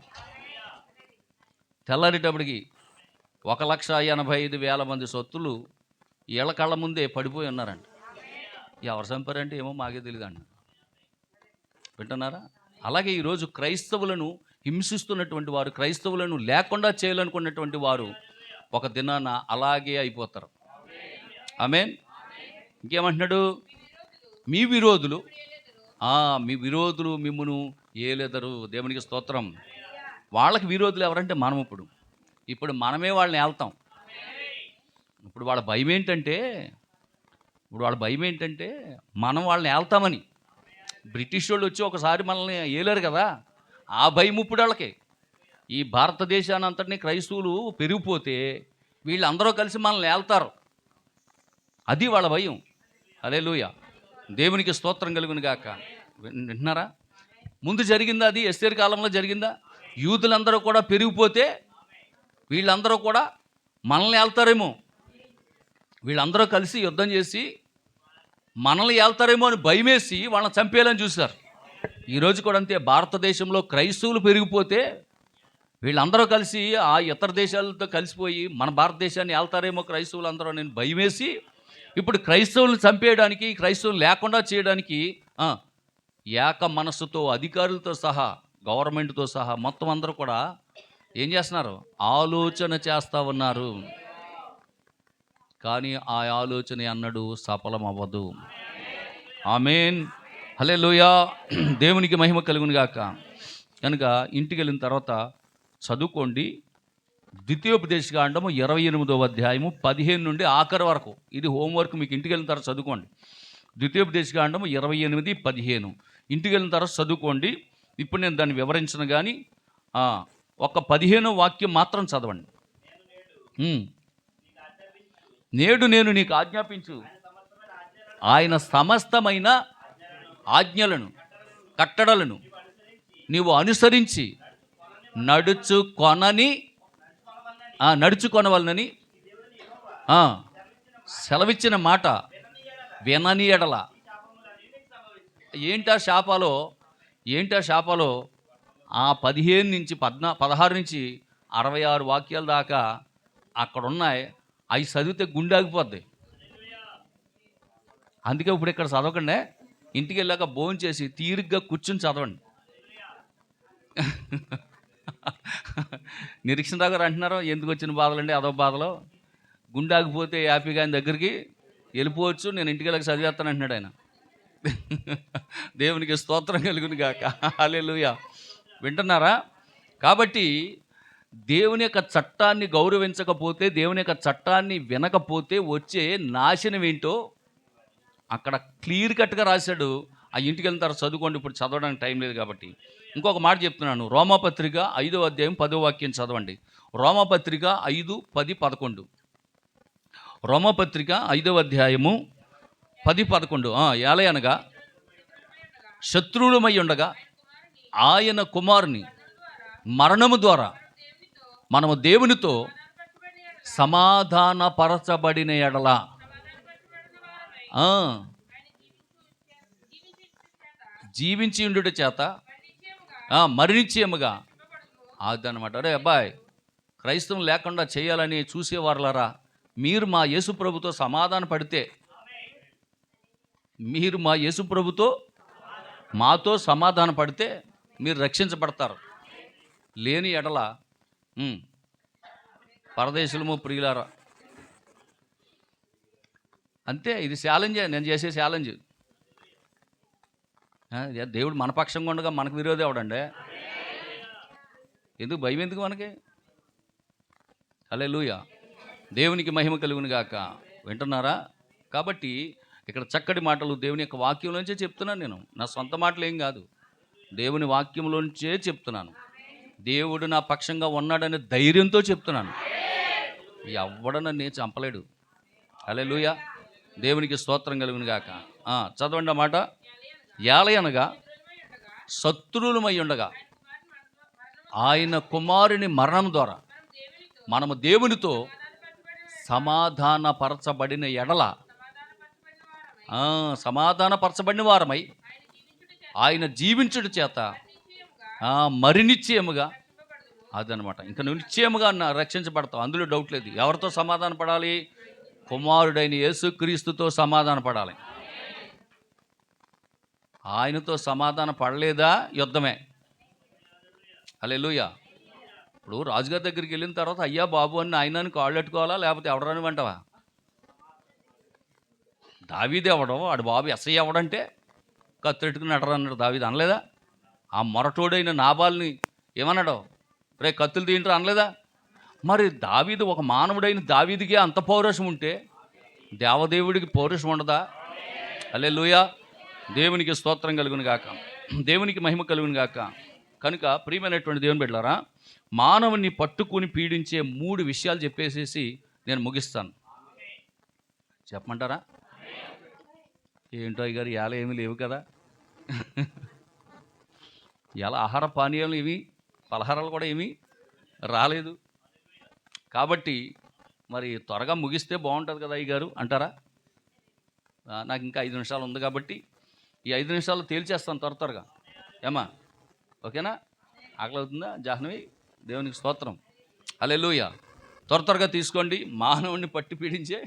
తెల్లారేటప్పటికి 1,85,000 మంది సొత్తులు వీళ్ళ కళ్ళ ముందే పడిపోయి ఉన్నారంట. ఎవరు చంపారంటే ఏమో మాకే తెలియదు అంట. వింటున్నారా? అలాగే ఈరోజు క్రైస్తవులను హింసిస్తున్నటువంటి వారు, క్రైస్తవులను లేకుండా చేయాలనుకున్నటువంటి వారు ఒక దినాన అలాగే అయిపోతారు. ఆమేన్. ఇంకేమంటున్నాడు? మీ విరోధులు మిమ్మును ఏలెదరు. దేవునికి స్తోత్రం. వాళ్ళకి విరోధులు ఎవరంటే మనం. ఇప్పుడు మనమే వాళ్ళని ఏళ్తాం. ఇప్పుడు వాళ్ళ భయం ఏంటంటే మనం వాళ్ళని ఏళ్తామని. బ్రిటిష్ వాళ్ళు వచ్చి ఒకసారి మనల్ని ఏలారు కదా, ఆ భయం ఇప్పుడు వాళ్ళకి. ఈ భారతదేశాన్ని అంతటినీ క్రైస్తవులు పెరిగిపోతే వీళ్ళందరూ కలిసి మనల్ని ఏళ్తారు, అది వాళ్ళ భయం. హల్లెలూయా, దేవునికి స్తోత్రం కలుగును గాక. వింటున్నారా? ముందు జరిగిందా? అది ఎస్తేరు కాలంలో జరిగిందా? యూదులందరూ కూడా పెరిగిపోతే వీళ్ళందరూ కూడా మనల్ని ఏళ్తారేమో, వీళ్ళందరూ కలిసి యుద్ధం చేసి మనల్ని ఏళ్తారేమో అని భయమేసి వాళ్ళని చంపేయాలని చూశారు. ఈరోజు కూడా అంతే. భారతదేశంలో క్రైస్తవులు పెరిగిపోతే వీళ్ళందరూ కలిసి ఆ ఇతర దేశాలతో కలిసిపోయి మన భారతదేశాన్ని ఏళ్తారేమో క్రైస్తవులు అందరూ నేను భయమేసి ఇప్పుడు క్రైస్తవులను చంపేయడానికి, క్రైస్తవులు లేకుండా చేయడానికి ఏక మనస్సుతో అధికారులతో సహా, గవర్నమెంట్తో సహా మొత్తం అందరూ కూడా ఏం చేస్తున్నారు? ఆలోచన చేస్తూ ఉన్నారు. కానీ ఆ ఆలోచన అన్నడు సఫలం అవ్వదు. ఆమేన్. హల్లెలూయా, దేవునికి మహిమ కలుగును గాక. కనుక ఇంటికి వెళ్ళిన తర్వాత చదువుకోండి. ద్వితీయోపదేశకాండము 28వ అధ్యాయము 15 నుండి ఆఖరి వరకు. ఇది హోంవర్క్, మీకు ఇంటికి వెళ్ళిన తర్వాత చదువుకోండి. ద్వితీయోపదేశకాండము 28, 15 ఇంటికి వెళ్ళిన తర్వాత చదువుకోండి. ఇప్పుడు నేను దాన్ని వివరించను కానీ ఒక 15వ వాక్యం మాత్రం చదవండి. నేడు నేను నీకు ఆజ్ఞాపించు ఆయన సమస్తమైన ఆజ్ఞలను, కట్టడలను నీవు అనుసరించి నడుచుకొనవలనని సెలవిచ్చిన మాట వినని ఎడల. ఏంటా శాపాలో? ఆ 15 నుంచి 16 నుంచి 66 వాక్యాల దాకా అక్కడ ఉన్నాయి. అవి చదివితే గుండె ఆగిపోద్ది. అందుకే ఇప్పుడు ఇక్కడ చదవకండి, ఇంటికి వెళ్ళాక భోజనం చేసి తీరిగ్గా కూర్చుని చదవండి. నిరీక్షణ దగ్గర అంటున్నారు, ఎందుకు వచ్చిన బాధలండి, అదో బాధలో. గుండె ఆగిపోతే హ్యాపీగా ఆయన దగ్గరికి వెళ్ళిపోవచ్చు, నేను ఇంటికి వెళ్ళక చదివేస్తాను అంటున్నాడు ఆయన. దేవునికి స్తోత్రం కలుగును గాక. హల్లెలూయా. వింటున్నారా? కాబట్టి దేవుని యొక్క చట్టాన్ని గౌరవించకపోతే, దేవుని యొక్క చట్టాన్ని వినకపోతే వచ్చే నాశనం ఏంటో అక్కడ క్లియర్ కట్గా రాశాడు. ఆ ఇంటికి వెళ్తారు, చదువుకోండి. ఇప్పుడు చదవడానికి టైం లేదు కాబట్టి ఇంకొక మాట చెప్తున్నాను. రోమాపత్రిక 5వ అధ్యాయం 10వ వాక్యం చదవండి. రోమాపత్రిక 5, 10, 11. రోమాపత్రిక 5వ అధ్యాయము 10, 11. ఏలయనగా శత్రువులమై ఉండగా ఆయన కుమారుని మరణము ద్వారా మనము దేవునితో సమాధానపరచబడిన ఎడల జీవించి ఉండుట చేత మరణించేముగా అదనమాట. అరే అబ్బాయి, క్రైస్తవం లేకుండా చేయాలని చూసేవారులారా, మీరు మా యేసు ప్రభుతో సమాధాన పడితే, మీరు మా యేసు ప్రభుతో మాతో సమాధాన పడితే మీరు రక్షించబడతారు. లేని ఎడల పరదేశులము ప్రియులారా. అంతే, ఇది ఛాలెంజే, నేను చేసే ఛాలెంజ్. దేవుడు మన పక్షంగా ఉండగా మనకు విరోధి ఎవడండి? ఎందుకు భయం? ఎందుకు మనకి? హల్లెలూయా, దేవునికి మహిమ కలుగును గాక. వింటున్నారా? కాబట్టి ఇక్కడ చక్కటి మాటలు దేవుని యొక్క వాక్యంలోంచే చెప్తున్నాను నేను. నా సొంత మాటలు ఏం కాదు, దేవుని వాక్యంలోంచే చెప్తున్నాను. దేవుడు నా పక్షంగా ఉన్నాడనే ధైర్యంతో చెప్తున్నాను. ఎవడన నేను చంపలేడు. హల్లెలూయా, దేవునికి స్తోత్రం కలుగును గాక. చదవండి ఆ మాట. ఏలయనగా శత్రువులమై ఉండగా ఆయన కుమారుని మరణం ద్వారా మనము దేవునితో సమాధానపరచబడిన ఎడల, సమాధానపరచబడిన వారమై ఆయన జీవించుట చేత మరి నిశ్చయముగా, అదనమాట, ఇంకా నువ్వు నిశ్చయముగా రక్షించబడతావు, అందులో డౌట్ లేదు. ఎవరితో సమాధాన పడాలి? కుమారుడైన యేసుక్రీస్తుతో సమాధాన పడాలి. ఆయనతో సమాధాన పడలేదా యుద్ధమే. హల్లెలూయా. ఇప్పుడు రాజుగారి దగ్గరికి వెళ్ళిన తర్వాత అయ్యా బాబు అని ఆయనని కాళ్ళు పెట్టుకోవాలా, లేకపోతే ఎవడని వెంటవా? దావీదు ఎవడో వాడు బాబు ఎస్ఐ ఎవడంటే కత్తెట్టుకుని నడరన్నాడు. దావీదు అనలేదా? ఆ మొరటోడైన నాబాల్ని ఏమన్నాడో, రే కత్తులు తింటారు అనలేదా? మరి దావీదు, ఒక మానవుడైన దావీదుకే అంత పౌరుషం ఉంటే దేవదేవుడికి పౌరుషం ఉండదా? హల్లెలూయా, దేవునికి స్తోత్రం కలుగును గాక, దేవునికి మహిమ కలుగును గాక. కనుక ప్రియమైనటువంటి దేవుని బిడ్డలారా, మానవుని పట్టుకుని పీడించే 3 విషయాలు చెప్పేసేసి నేను ముగిస్తాను. చెప్పమంటారా? ఏంటో అయ్యగారు ఇవాళ ఏమీ లేవు కదా. ఇలా ఆహార పానీయాలు ఏమి, పలహారాలు కూడా ఏమీ రాలేదు. కాబట్టి మరి త్వరగా ముగిస్తే బాగుంటుంది కదా అయ్యగారు అంటారా? నాకు ఇంకా 5 నిమిషాలు ఉంది కాబట్టి ఈ 5 నిమిషాలు తేల్చేస్తాను త్వరగా. ఏమా ఓకేనా? ఆకలి అవుతుందా జాహ్నవి? దేవునికి స్తోత్రం. హల్లెలూయా. త్వరగా తీసుకోండి. మానవుడిని పట్టి పీడించే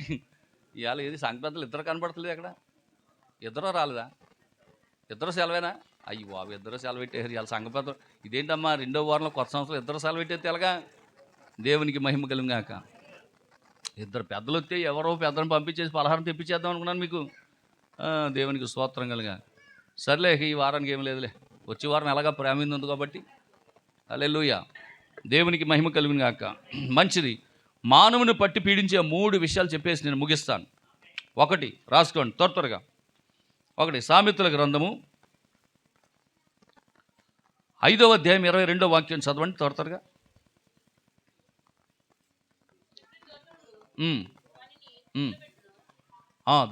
ఇవాళ ఏది సంక్రాంతులు ఇద్దరు కనబడతలేదు. ఎక్కడ ఇద్దరు రాలేదా? ఇద్దరు సెలవేనా? అయ్యి బాబు, ఇద్దరు సెలవు పెట్టేసారు ఇవాళ సంఘపత్రం. ఇదేంటమ్మా, 2వ వారంలో కొత్త సంవత్సరం ఇద్దరు సెలవు పెట్టేది ఎలాగా? దేవునికి మహిమ కలుగాక. ఇద్దరు పెద్దలు వస్తే ఎవరో పెద్దలను పంపించేసి పలహారం తెప్పించేద్దాం అనుకున్నాను మీకు. దేవునికి స్తోత్రం కలుగా. సర్లే, ఈ వారానికి ఏం లేదులే, వచ్చే వారం ఎలాగా ప్రేమింది ఉంది కాబట్టి. హల్లెలూయా, దేవునికి మహిమ కలుగును గాక. మంచిది. మానవుని పట్టి పీడించే 3 విషయాలు చెప్పేసి నేను ముగిస్తాను. 1 రాసుకోండి త్వరగా. 1 సామెతల గ్రంథము 5వ అధ్యాయం 22వ వాక్యం చదవండి త్వరగా.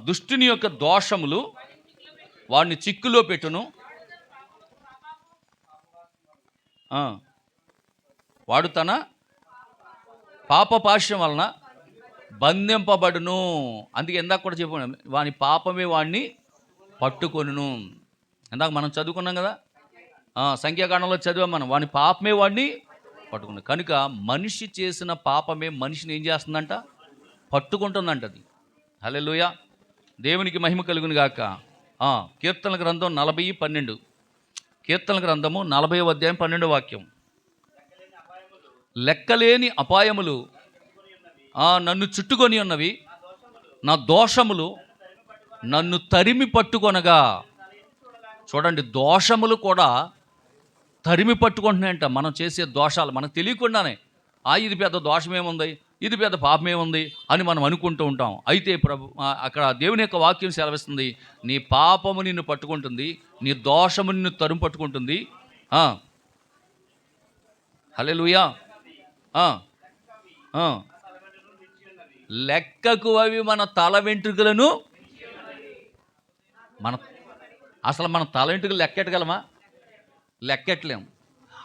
దుష్టుని యొక్క దోషములు వాడిని చిక్కులో పెట్టును, వాడు తన పాపపాశ్యం వలన బంధింపబడును. అందుకే ఇందాక కూడా చెప్పాను, వాని పాపమే వాడిని పట్టుకొనును. ఇందాక మనం చదువుకున్నాం కదా, సంఖ్యాకాండంలో చదివాం మనం, వాని పాపమే వాడిని పట్టుకున్నాం. కనుక మనిషి చేసిన పాపమే మనిషిని ఏం చేస్తుందంట? పట్టుకుంటుందంట అది. హల్లెలూయా, దేవునికి మహిమ కలుగును గాక. కీర్తనల గ్రంథం 40:12. కీర్తనల గ్రంథము 40వ అధ్యాయం 12వ వాక్యం. లెక్కలేని అపాయములు నన్ను చుట్టుకొని ఉన్నవి, నా దోషములు నన్ను తరిమి పట్టుకొనగా. చూడండి, దోషములు కూడా తరిమి పట్టుకుంటున్నాయంట. మనం చేసే దోషాలు మనకు తెలియకుండానే, ఇది పెద్ద దోషమేముంది, ఇది పెద్ద పాపమేముంది అని మనం అనుకుంటూ ఉంటాం. అయితే అక్కడ దేవుని యొక్క వాక్యం సెలవిస్తుంది, నీ పాపము నిన్ను పట్టుకుంటుంది, నీ దోషము నిన్ను తరుము పట్టుకుంటుంది. హల్లెలూయా. లెక్కకు అవి మన తల వెంట్రుకలను అసలు మన తల వెంట్రుకలు లెక్కెట్టగలమా? లెక్కెట్టలేము.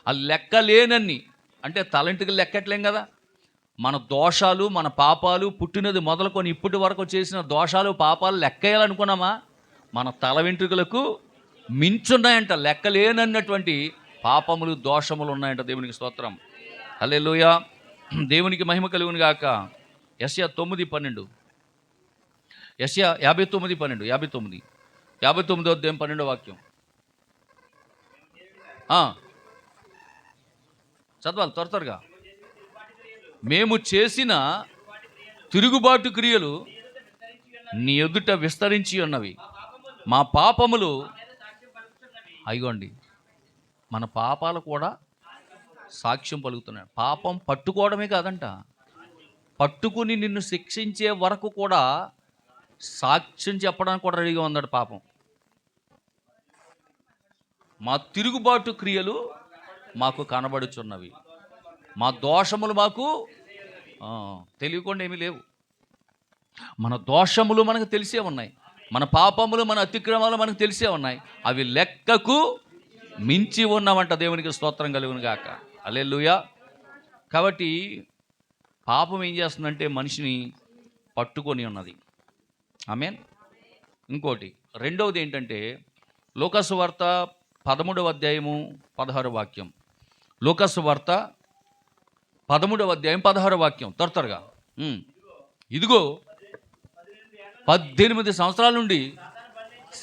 ఆ లెక్క లేనన్ని అంటే తల వెంట్రుకలు లెక్కెట్టలేం కదా. మన దోషాలు, మన పాపాలు, పుట్టినది మొదలుకొని ఇప్పటి వరకు చేసిన దోషాలు, పాపాలు లెక్కేయాలనుకున్నామా? మన తల వెంట్రుకలకు మించున్నాయంట. లెక్కలేనన్నటువంటి పాపములు, దోషములు ఉన్నాయంట. దేవునికి స్తోత్రం. హల్లెలూయా, దేవునికి మహిమ కలుగును గాక. యెషయా 9:12. యెషయా 59:12. 59వ అధ్యాయం 12వ వాక్యం చదవాలి త్వరగా. మేము చేసిన తిరుగుబాటు క్రియలు నీ ఎదుట విస్తరించి ఉన్నవి, మా పాపములు. అయ్యోండి, మన పాపాలు కూడా సాక్ష్యం పలుకుతున్నాడు. పాపం పట్టుకోవడమే కాదంట, పట్టుకుని నిన్ను శిక్షించే వరకు కూడా సాక్ష్యం చెప్పడానికి కూడా రెడీగా ఉన్నాడు పాపం. మా తిరుగుబాటు క్రియలు మాకు కనబడుచున్నవి, మా దోషములు మాకు తెలియకుండా ఏమీ లేవు. మన దోషములు మనకు తెలిసే ఉన్నాయి, మన పాపములు మన అతిక్రమాలు మనకు తెలిసే ఉన్నాయి. అవి లెక్కకు మించి ఉన్నామంట. దేవునికి స్తోత్రం కలుగును గాక. హల్లెలూయా. కాబట్టి పాపం ఏం చేస్తుందంటే మనిషిని పట్టుకొని ఉన్నది. ఆమేన్. ఇంకోటి రెండవది ఏంటంటే లూకాసు వార్త 13వ అధ్యాయము 16వ వాక్యం. లూకాసు వార్త 13వ అధ్యాయం 16వ వాక్యం. త్వరగా. ఇదిగో 18 సంవత్సరాల నుండి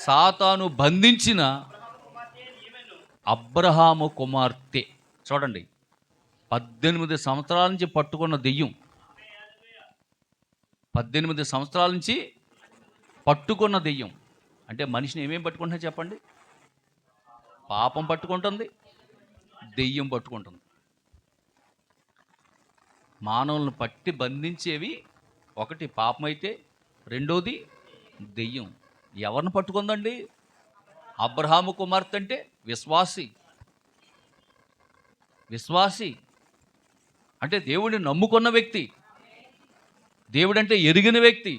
సాతాను బంధించిన అబ్రహాము కుమార్తె. చూడండి, 18 సంవత్సరాల నుంచి పట్టుకున్న దెయ్యం, 18 సంవత్సరాల నుంచి పట్టుకున్న దెయ్యం. అంటే మనిషిని ఏమేం పట్టుకుంటున్నా చెప్పండి? పాపం పట్టుకుంటుంది, దెయ్యం పట్టుకుంటుంది. మానవులను పట్టి బంధించేవి ఒకటి పాపం అయితే, రెండోది దెయ్యం. ఎవరిని పట్టుకుందండి? అబ్రహాము కుమార్తె అంటే విశ్వాసి. విశ్వాసి అంటే దేవుడిని నమ్ముకున్న వ్యక్తి, దేవుడంటే ఎరిగిన వ్యక్తి,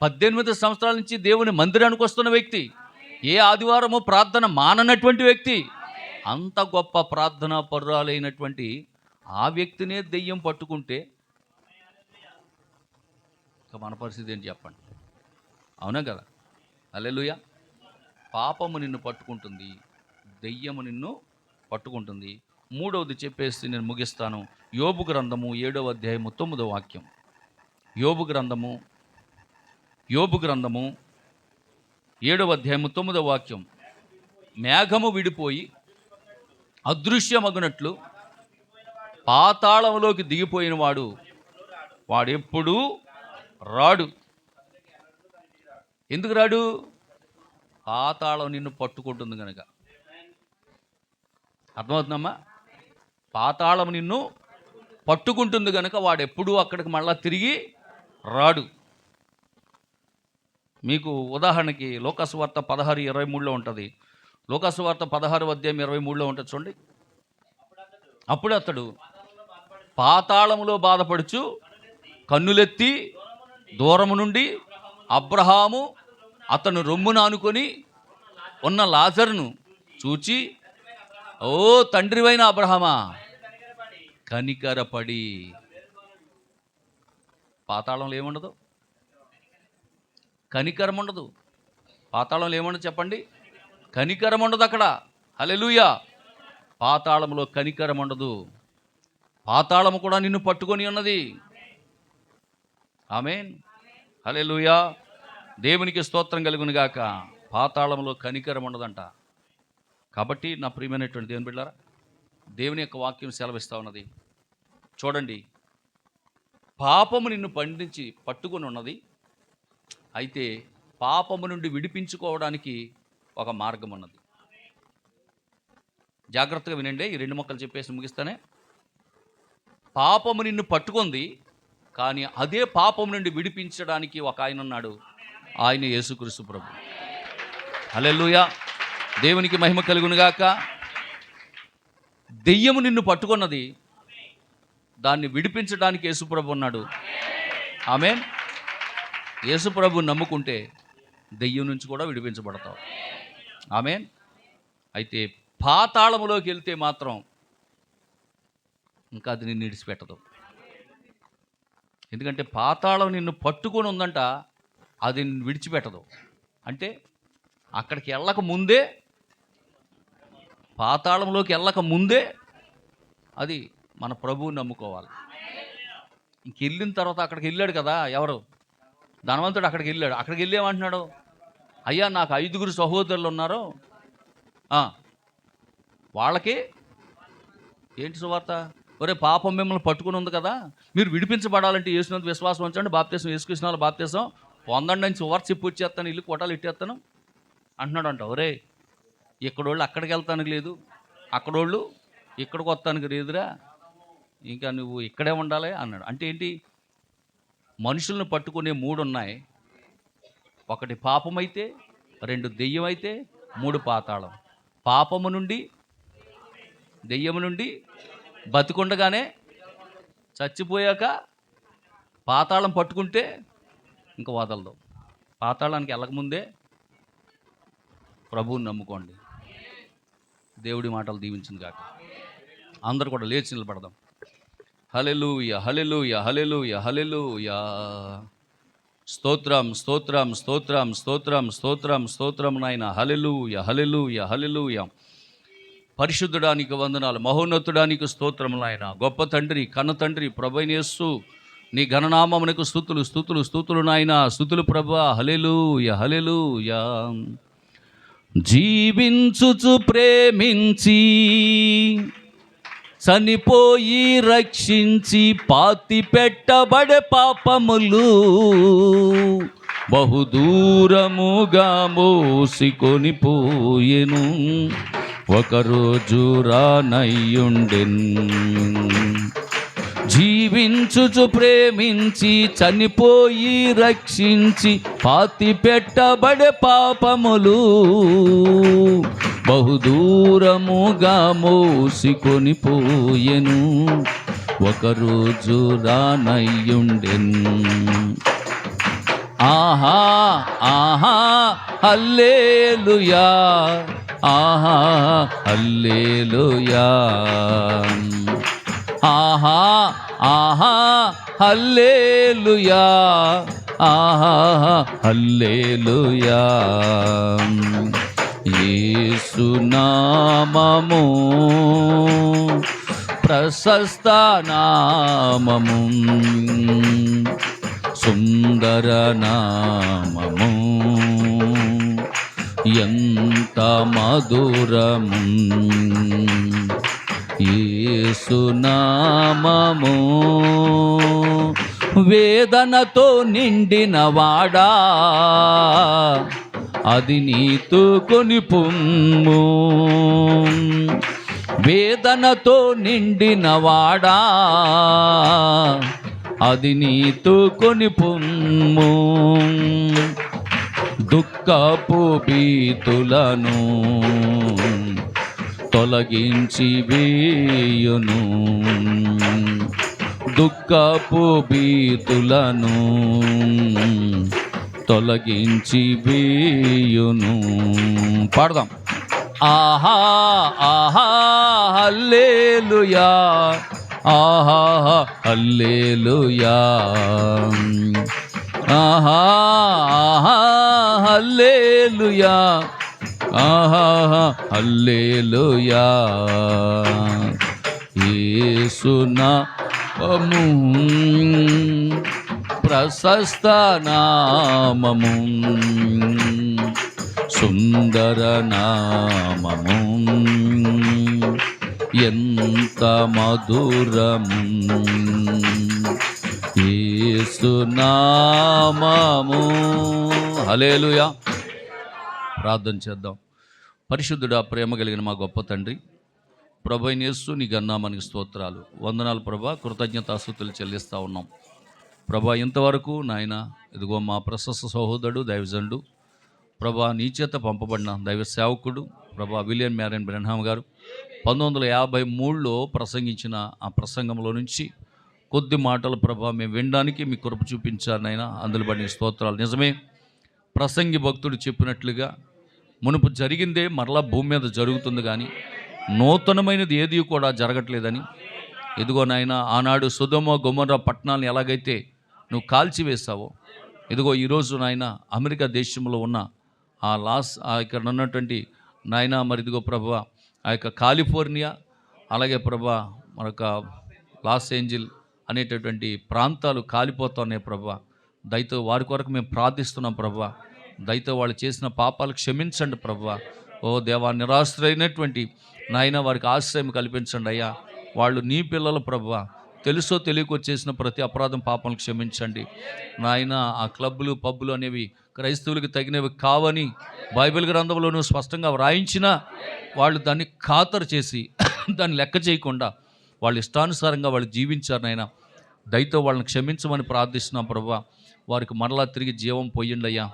18 సంవత్సరాల నుంచి దేవుని మందిరానికి వస్తున్న వ్యక్తి, ఏ ఆదివారము ప్రార్థన మాననటువంటి వ్యక్తి, అంత గొప్ప ప్రార్థనా పరురాలైనటువంటి ఆ వ్యక్తినే దెయ్యం పట్టుకుంటే మన పరిస్థితి ఏంటి చెప్పండి? అవునా కదా? హల్లెలూయా. పాపము నిన్ను పట్టుకుంటుంది, దెయ్యము నిన్ను పట్టుకుంటుంది. మూడవది చెప్పేసి నేను ముగిస్తాను. యోబు గ్రంథము 7వ అధ్యాయము 9వ వాక్యం. యోబు గ్రంథము 7వ అధ్యాయము 9వ వాక్యం. మేఘము విడిపోయి అదృశ్యమగునట్లు పాతాళంలోకి దిగిపోయిన వాడెప్పుడూ రాడు. ఎందుకు రాడు? పాతాళం నిన్ను పట్టుకుంటుంది కనుక. అర్థమవుతుందమ్మా? పాతాళం నిన్ను పట్టుకుంటుంది కనుక వాడెప్పుడూ అక్కడికి మళ్ళా తిరిగి రాడు. మీకు ఉదాహరణకి లూకాసు వార్త 16:23లో ఉంటుంది. లూకాసు వార్త 16వ అధ్యాయం 23లో ఉంటుంది చూడండి. అప్పుడు అతడు పాతాళములో బాధపడుచు కన్నులెత్తి దూరము నుండి అబ్రహాము అతను రొమ్మున ఆనుకొని ఉన్న లాజరును చూచి, ఓ తండ్రివైన అబ్రహామా, కనికరపడి. పాతాళంలో ఏముండదు? కనికరం ఉండదు. పాతాళంలో ఏముండదు చెప్పండి? కనికరం ఉండదు అక్కడ. హల్లెలూయా. పాతాళంలో కనికరం ఉండదు. పాతాళము కూడా నిన్ను పట్టుకొని ఉన్నది. ఆమేన్. హల్లెలూయా. దేవునికి స్తోత్రం కలుగును గాక. పాతాళంలో కనికరం ఉండదంట. కాబట్టి నా ప్రియమైనటువంటి దేవుని బిడ్డలారా, దేవుని యొక్క వాక్యం సెలవిస్తూ ఉన్నది. చూడండి, పాపము నిన్ను పట్టుకొని ఉన్నది. అయితే పాపము నుండి విడిపించుకోవడానికి ఒక మార్గం ఉన్నది. జాగ్రత్తగా వినండి. ఈ 2 మొక్కలు చెప్పేసి ముగిస్తానే. పాపము నిన్ను పట్టుకుంది, కానీ అదే పాపం నుండి విడిపించడానికి ఒక ఆయన ఉన్నాడు. ఆయన యేసుక్రీస్తు ప్రభు. హల్లెలూయా. దేవునికి మహిమ కలుగునుగాక. దెయ్యము నిన్ను పట్టుకున్నది, దాన్ని విడిపించడానికి యేసుప్రభు ఉన్నాడు. ఆమేన్. యేసుప్రభు నమ్ముకుంటే దెయ్యం నుంచి కూడా విడిపించబడతావు. ఆమేన్. అయితే పాతాళములోకి వెళ్తే మాత్రం ఇంకా అది నిన్ను విడిచిపెట్టదు. ఎందుకంటే పాతాళం నిన్ను పట్టుకొని ఉందంట, అది నిన్ను విడిచిపెట్టదు. అంటే అక్కడికి వెళ్ళక ముందే, పాతాళంలోకి వెళ్ళక ముందే అది మన ప్రభువుని నమ్ముకోవాలి. ఇంకెళ్ళిన తర్వాత అక్కడికి వెళ్ళాడు కదా, ఎవరు? ధనవంతుడు అక్కడికి వెళ్ళాడు. అక్కడికి వెళ్ళి ఏమంటున్నాడు? అయ్యా, నాకు 5 సహోదరులు ఉన్నారు, వాళ్ళకి ఏంటి సువార్త? ఒరే, పాపం మిమ్మల్ని పట్టుకుని ఉంది కదా, మీరు విడిపించబడాలంటే యేసునందు విశ్వాసం ఉంచండి, బాప్తీసం యేసుకృష్ణాల బాప్తీసం పొందండి అని సువార్త చెప్పి వచ్చేస్తాను, ఇల్లు కొట్టాలు ఇట్టేస్తాను అంటున్నాడు అంట. ఒరే, ఇక్కడోళ్ళు అక్కడికి వెళ్తానికి లేదు, అక్కడోళ్ళు ఇక్కడికి వస్తానికి లేదురా, ఇంకా నువ్వు ఇక్కడే ఉండాలి అన్నాడు. అంటే ఏంటి? మనుషులను పట్టుకునే 3 ఉన్నాయి. 1 పాపమైతే, 2 దెయ్యం అయితే, 3 పాతాళం. పాపము నుండి దెయ్యం నుండి బతికుండగానే చచ్చిపోయాక పాతాళం పట్టుకుంటే ఇంకా వదలదు. పాతాళానికి వెళ్ళకముందే ప్రభువుని నమ్ముకోండి. దేవుడి మాటలు దీవించింది కాక. అందరూ కూడా లేచి నిలబడదాం. హల్లెలూయా, హల్లెలూయా, హల్లెలూయా, హల్లెలూయా. స్తోత్రం, స్తోత్రం, స్తోత్రం, స్తోత్రం, స్తోత్రం, స్తోత్రం నాయన. హల్లెలూయా, హల్లెలూయా, హల్లెలూయా. పరిశుద్ధుడానికి వందనాలు, మహోన్నతుడానికి స్తోత్రం నాయన. గొప్ప తండ్రి, కన్న తండ్రి, ప్రభువైన యేసు నీ ఘననామమునకు స్తుతులు, స్తుతులు, స్తుతులు నాయన. స్తుతులు ప్రభువా. హల్లెలూయా, హల్లెలూయా. జీవించుచు ప్రేమించి చనిపోయి రక్షించి పాతి పెట్టబడే పాపములు బహుదూరముగా మోసికొని పోయెను, ఒకరోజు రానయ్యుండెన్. జీవించుచు ప్రేమించి చనిపోయి రక్షించి పాతి పెట్టబడే పాపములు బహుదూరముగా మోసికొని పోయెను, ఒకరోజు రానయ్యుండెన్. ఆహా ఆహా హల్లెలూయా, ఆహా హల్లెలూయా. ఆహా ఆహా హల్లెలూయా, ఆహా హల్లెలూయా. యేసు నామము ప్రశస్త నామము, సుందర నామము, ఎంత మధురము. యేసు నామము వేదనతో నిండిన వాడా, అది నీతో కొనిపొమ్ము. వేదనతో నిండిన వాడా, అది నీతో కొనిపొమ్ము. దుఃఖపు భీతులను తొలగించి వేయును, దుఃఖపు భీతులను తొలగించి వేయును. పాడదాం. ఆహా ఆహా హల్లెలూయా, ఆహా హల్లెలూయా. ఆహా ఆహా హల్లెలూయా, ఆహా హల్లెలూయా. యేసు నామము ప్రశస్త నామము, సుందర నామము, ఎంత మధురము. యేసు నామము. హల్లెలూయా. ప్రార్థన చేద్దాం. పరిశుద్ధుడా, ప్రేమ కలిగిన మా గొప్ప తండ్రి, ప్రభువైన యేసు నీ గన్నామానికి స్తోత్రాలు, వందనాలు ప్రభా. కృతజ్ఞతాస్తుతులు చెల్లిస్తూ ఉన్నాం ప్రభా. ఇంతవరకు నాయన ఇదిగో మా ప్రశస్త సహోదరుడు దైవజనుడు ప్రభా, నీ చేత పంపబడిన దైవ సేవకుడు ప్రభా విలియం మ్యారియన్ బ్రెన్హామ్ గారు 1953లో ప్రసంగించిన ఆ ప్రసంగంలో నుంచి కొద్ది మాటలు ప్రభా మేము వినడానికి మీ కృప చూపించారు నాయన. అందులో పడిన స్తోత్రాలు. నిజమే, ప్రసంగి భక్తుడు చెప్పినట్లుగా మునుపు జరిగిందే మరలా భూమి మీద జరుగుతుంది, కానీ నూతనమైనది ఏది కూడా జరగట్లేదని. ఇదిగో నాయన, ఆనాడు సొదొమ గొమొర్రా పట్టణాలను ఎలాగైతే నువ్వు కాల్చివేశావో, ఇదిగో ఈరోజు నాయన అమెరికా దేశంలో ఉన్న ఇక్కడ ఉన్నటువంటి నాయన మరి ఇదిగో ప్రభా ఆ యొక్క కాలిఫోర్నియా, అలాగే ప్రభా మరొక లాస్ ఏంజిల్ అనేటటువంటి ప్రాంతాలు కాలిపోతున్నాయి ప్రభా. దయతో వారి కొరకు మేము ప్రార్థిస్తున్నాం ప్రభా. దయతో వాళ్ళు చేసిన పాపాలు క్షమించండి ప్రభా. ఓ దేవా, నిరాశ్రయినటువంటి నాయన వారికి ఆశ్రయం కల్పించండి అయ్యా. వాళ్ళు నీ పిల్లలు ప్రభా. తెలుసో తెలియకో చేసిన ప్రతి అపరాధం పాపాలను క్షమించండి నాయన. ఆ క్లబ్బులు పబ్బులు అనేవి క్రైస్తవులకు తగినవి కావని బైబిల్ గ్రంథంలో నువ్వు స్పష్టంగా వ్రాయించినా వాళ్ళు దాన్ని ఖాతరు చేసి దాన్ని లెక్క చేయకుండా వాళ్ళ ఇష్టానుసారంగా వాళ్ళు జీవించారు నాయన. దయతో వాళ్ళని క్షమించమని ప్రార్థిస్తున్నాం ప్రభా. వారికి మరలా తిరిగి జీవం పోయిండి అయ్యా.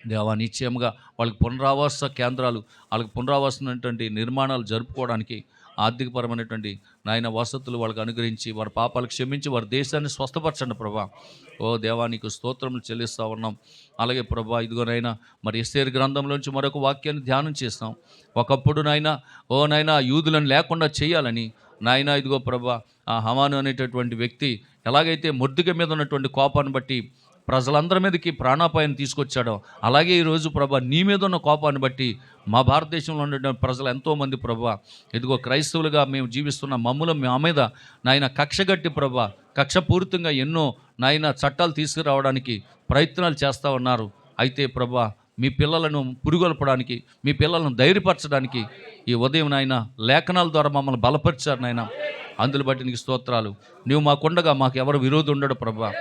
దేవా, నిశ్చయంగా వాళ్ళకి పునరావాస కేంద్రాలు, వాళ్ళకి పునరావాసమైనటువంటి నిర్మాణాలు జరుపుకోవడానికి ఆర్థికపరమైనటువంటి నాయన వసతులు వాళ్ళకి అనుగ్రహించి వారి పాపాలు క్షమించి వారి దేశాన్ని స్వస్థపరచండి ప్రభా. ఓ దేవా, నీకు స్తోత్రములు చెల్లిస్తూ ఉన్నాం. అలాగే ప్రభా, ఇదిగోనైనా మరి ఎస్తేరు గ్రంథంలోంచి మరొక వాక్యాన్ని ధ్యానం చేస్తాం. ఒకప్పుడు నాయన యూదులను లేకుండా చేయాలని నాయన ఇదిగో ప్రభా, ఆ హమాను అనేటటువంటి వ్యక్తి ఎలాగైతే మొర్దెకై మీద ఉన్నటువంటి కోపాన్ని బట్టి ప్రజలందరి మీదకి ప్రాణాపాయాన్ని తీసుకొచ్చాడో, అలాగే ఈరోజు ప్రభా నీ మీద ఉన్న కోపాన్ని బట్టి మా భారతదేశంలో ఉన్నటువంటి ప్రజలు ఎంతోమంది ప్రభా ఇదిగో క్రైస్తవులుగా మేము జీవిస్తున్న మమ్ముల మా మీద నాయన కక్షగట్టి ప్రభా, కక్షపూరితంగా ఎన్నో నాయన చట్టాలు తీసుకురావడానికి ప్రయత్నాలు చేస్తూ ఉన్నారు. అయితే ప్రభా, మీ పిల్లలను పురుగొల్పడానికి, మీ పిల్లలను ధైర్యపరచడానికి ఈ ఉదయం నాయన లేఖనాల ద్వారా మమ్మల్ని బలపరిచారు నాయన. అందులో బట్టి నీకు స్తోత్రాలు. నీవు మాకుండగా మాకు ఎవరు విరోధి ఉండడు ప్రభా.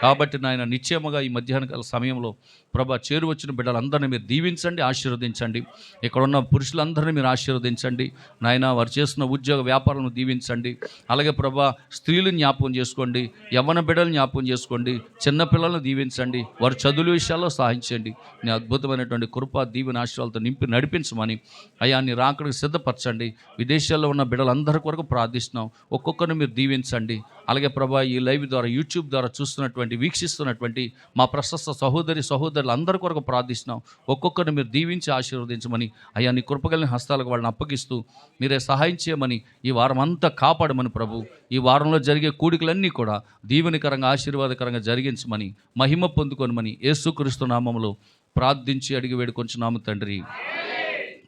కాబట్టి నాయన నిశ్చయముగా ఈ మధ్యాహ్న కాల సమయంలో ప్రభా చేరువచ్చిన బిడ్డలందరినీ మీరు దీవించండి, ఆశీర్వదించండి. ఇక్కడ ఉన్న పురుషులందరినీ మీరు ఆశీర్వదించండి నాయన. వారు చేస్తున్న ఉద్యోగ వ్యాపారాలను దీవించండి. అలాగే ప్రభా స్త్రీలను జ్ఞాపకం చేసుకోండి, యవ్వన బిడ్డలను జ్ఞాపకం చేసుకోండి, చిన్నపిల్లలను దీవించండి, వారి చదువుల విషయాల్లో సహాయించండి. నీ అద్భుతమైనటువంటి కృప దీవెన ఆశీర్వాదాలతో నింపి నడిపించమని అయ్యా నీ రాకడికి సిద్ధపరచండి. విదేశాల్లో ఉన్న బిడ్డలందరి కొరకు ప్రార్థిస్తున్నాం. ఒక్కొక్కరిని మీరు దీవించండి. అలాగే ప్రభా ఈ లైవ్ ద్వారా యూట్యూబ్ ద్వారా చూస్తున్నటువంటి వీక్షిస్తున్నటువంటి మా ప్రశస్త సహోదరులు అందరి కొరకు ప్రార్థిస్తున్నాం. ఒక్కొక్కరిని మీరు దీవించి ఆశీర్వదించమని అయ్యా నీ కృపగలిగిన హస్తాలకు వాళ్ళని అప్పగిస్తూ మీరే సహాయం చేయమని, ఈ వారం అంతా కాపాడమని ప్రభు. ఈ వారంలో జరిగే కూడికలన్నీ కూడా దీవెనకరంగా ఆశీర్వాదకరంగా జరిగించమని, మహిమ పొందుకొనమని యేసుక్రీస్తు నామములో ప్రార్థించి అడిగి వేడుకొంచున్నాము తండ్రి.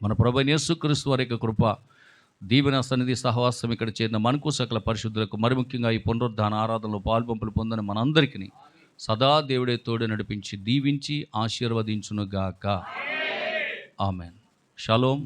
మన ప్రభు యేసుక్రీస్తు వారి యొక్క కృప, దీవెన సన్నిధి సహవాసం ఇక్కడ చేరిన మనకు సకల పరిశుద్ధులకు, మరి ముఖ్యంగా ఈ పునరుద్ధాన ఆరాధనలో పాల్పంపులు పొందని మనందరికీ సదా దేవుడే తోడు నడిపించి దీవించి ఆశీర్వదించునుగాక. ఆమెన్. షలోమ్.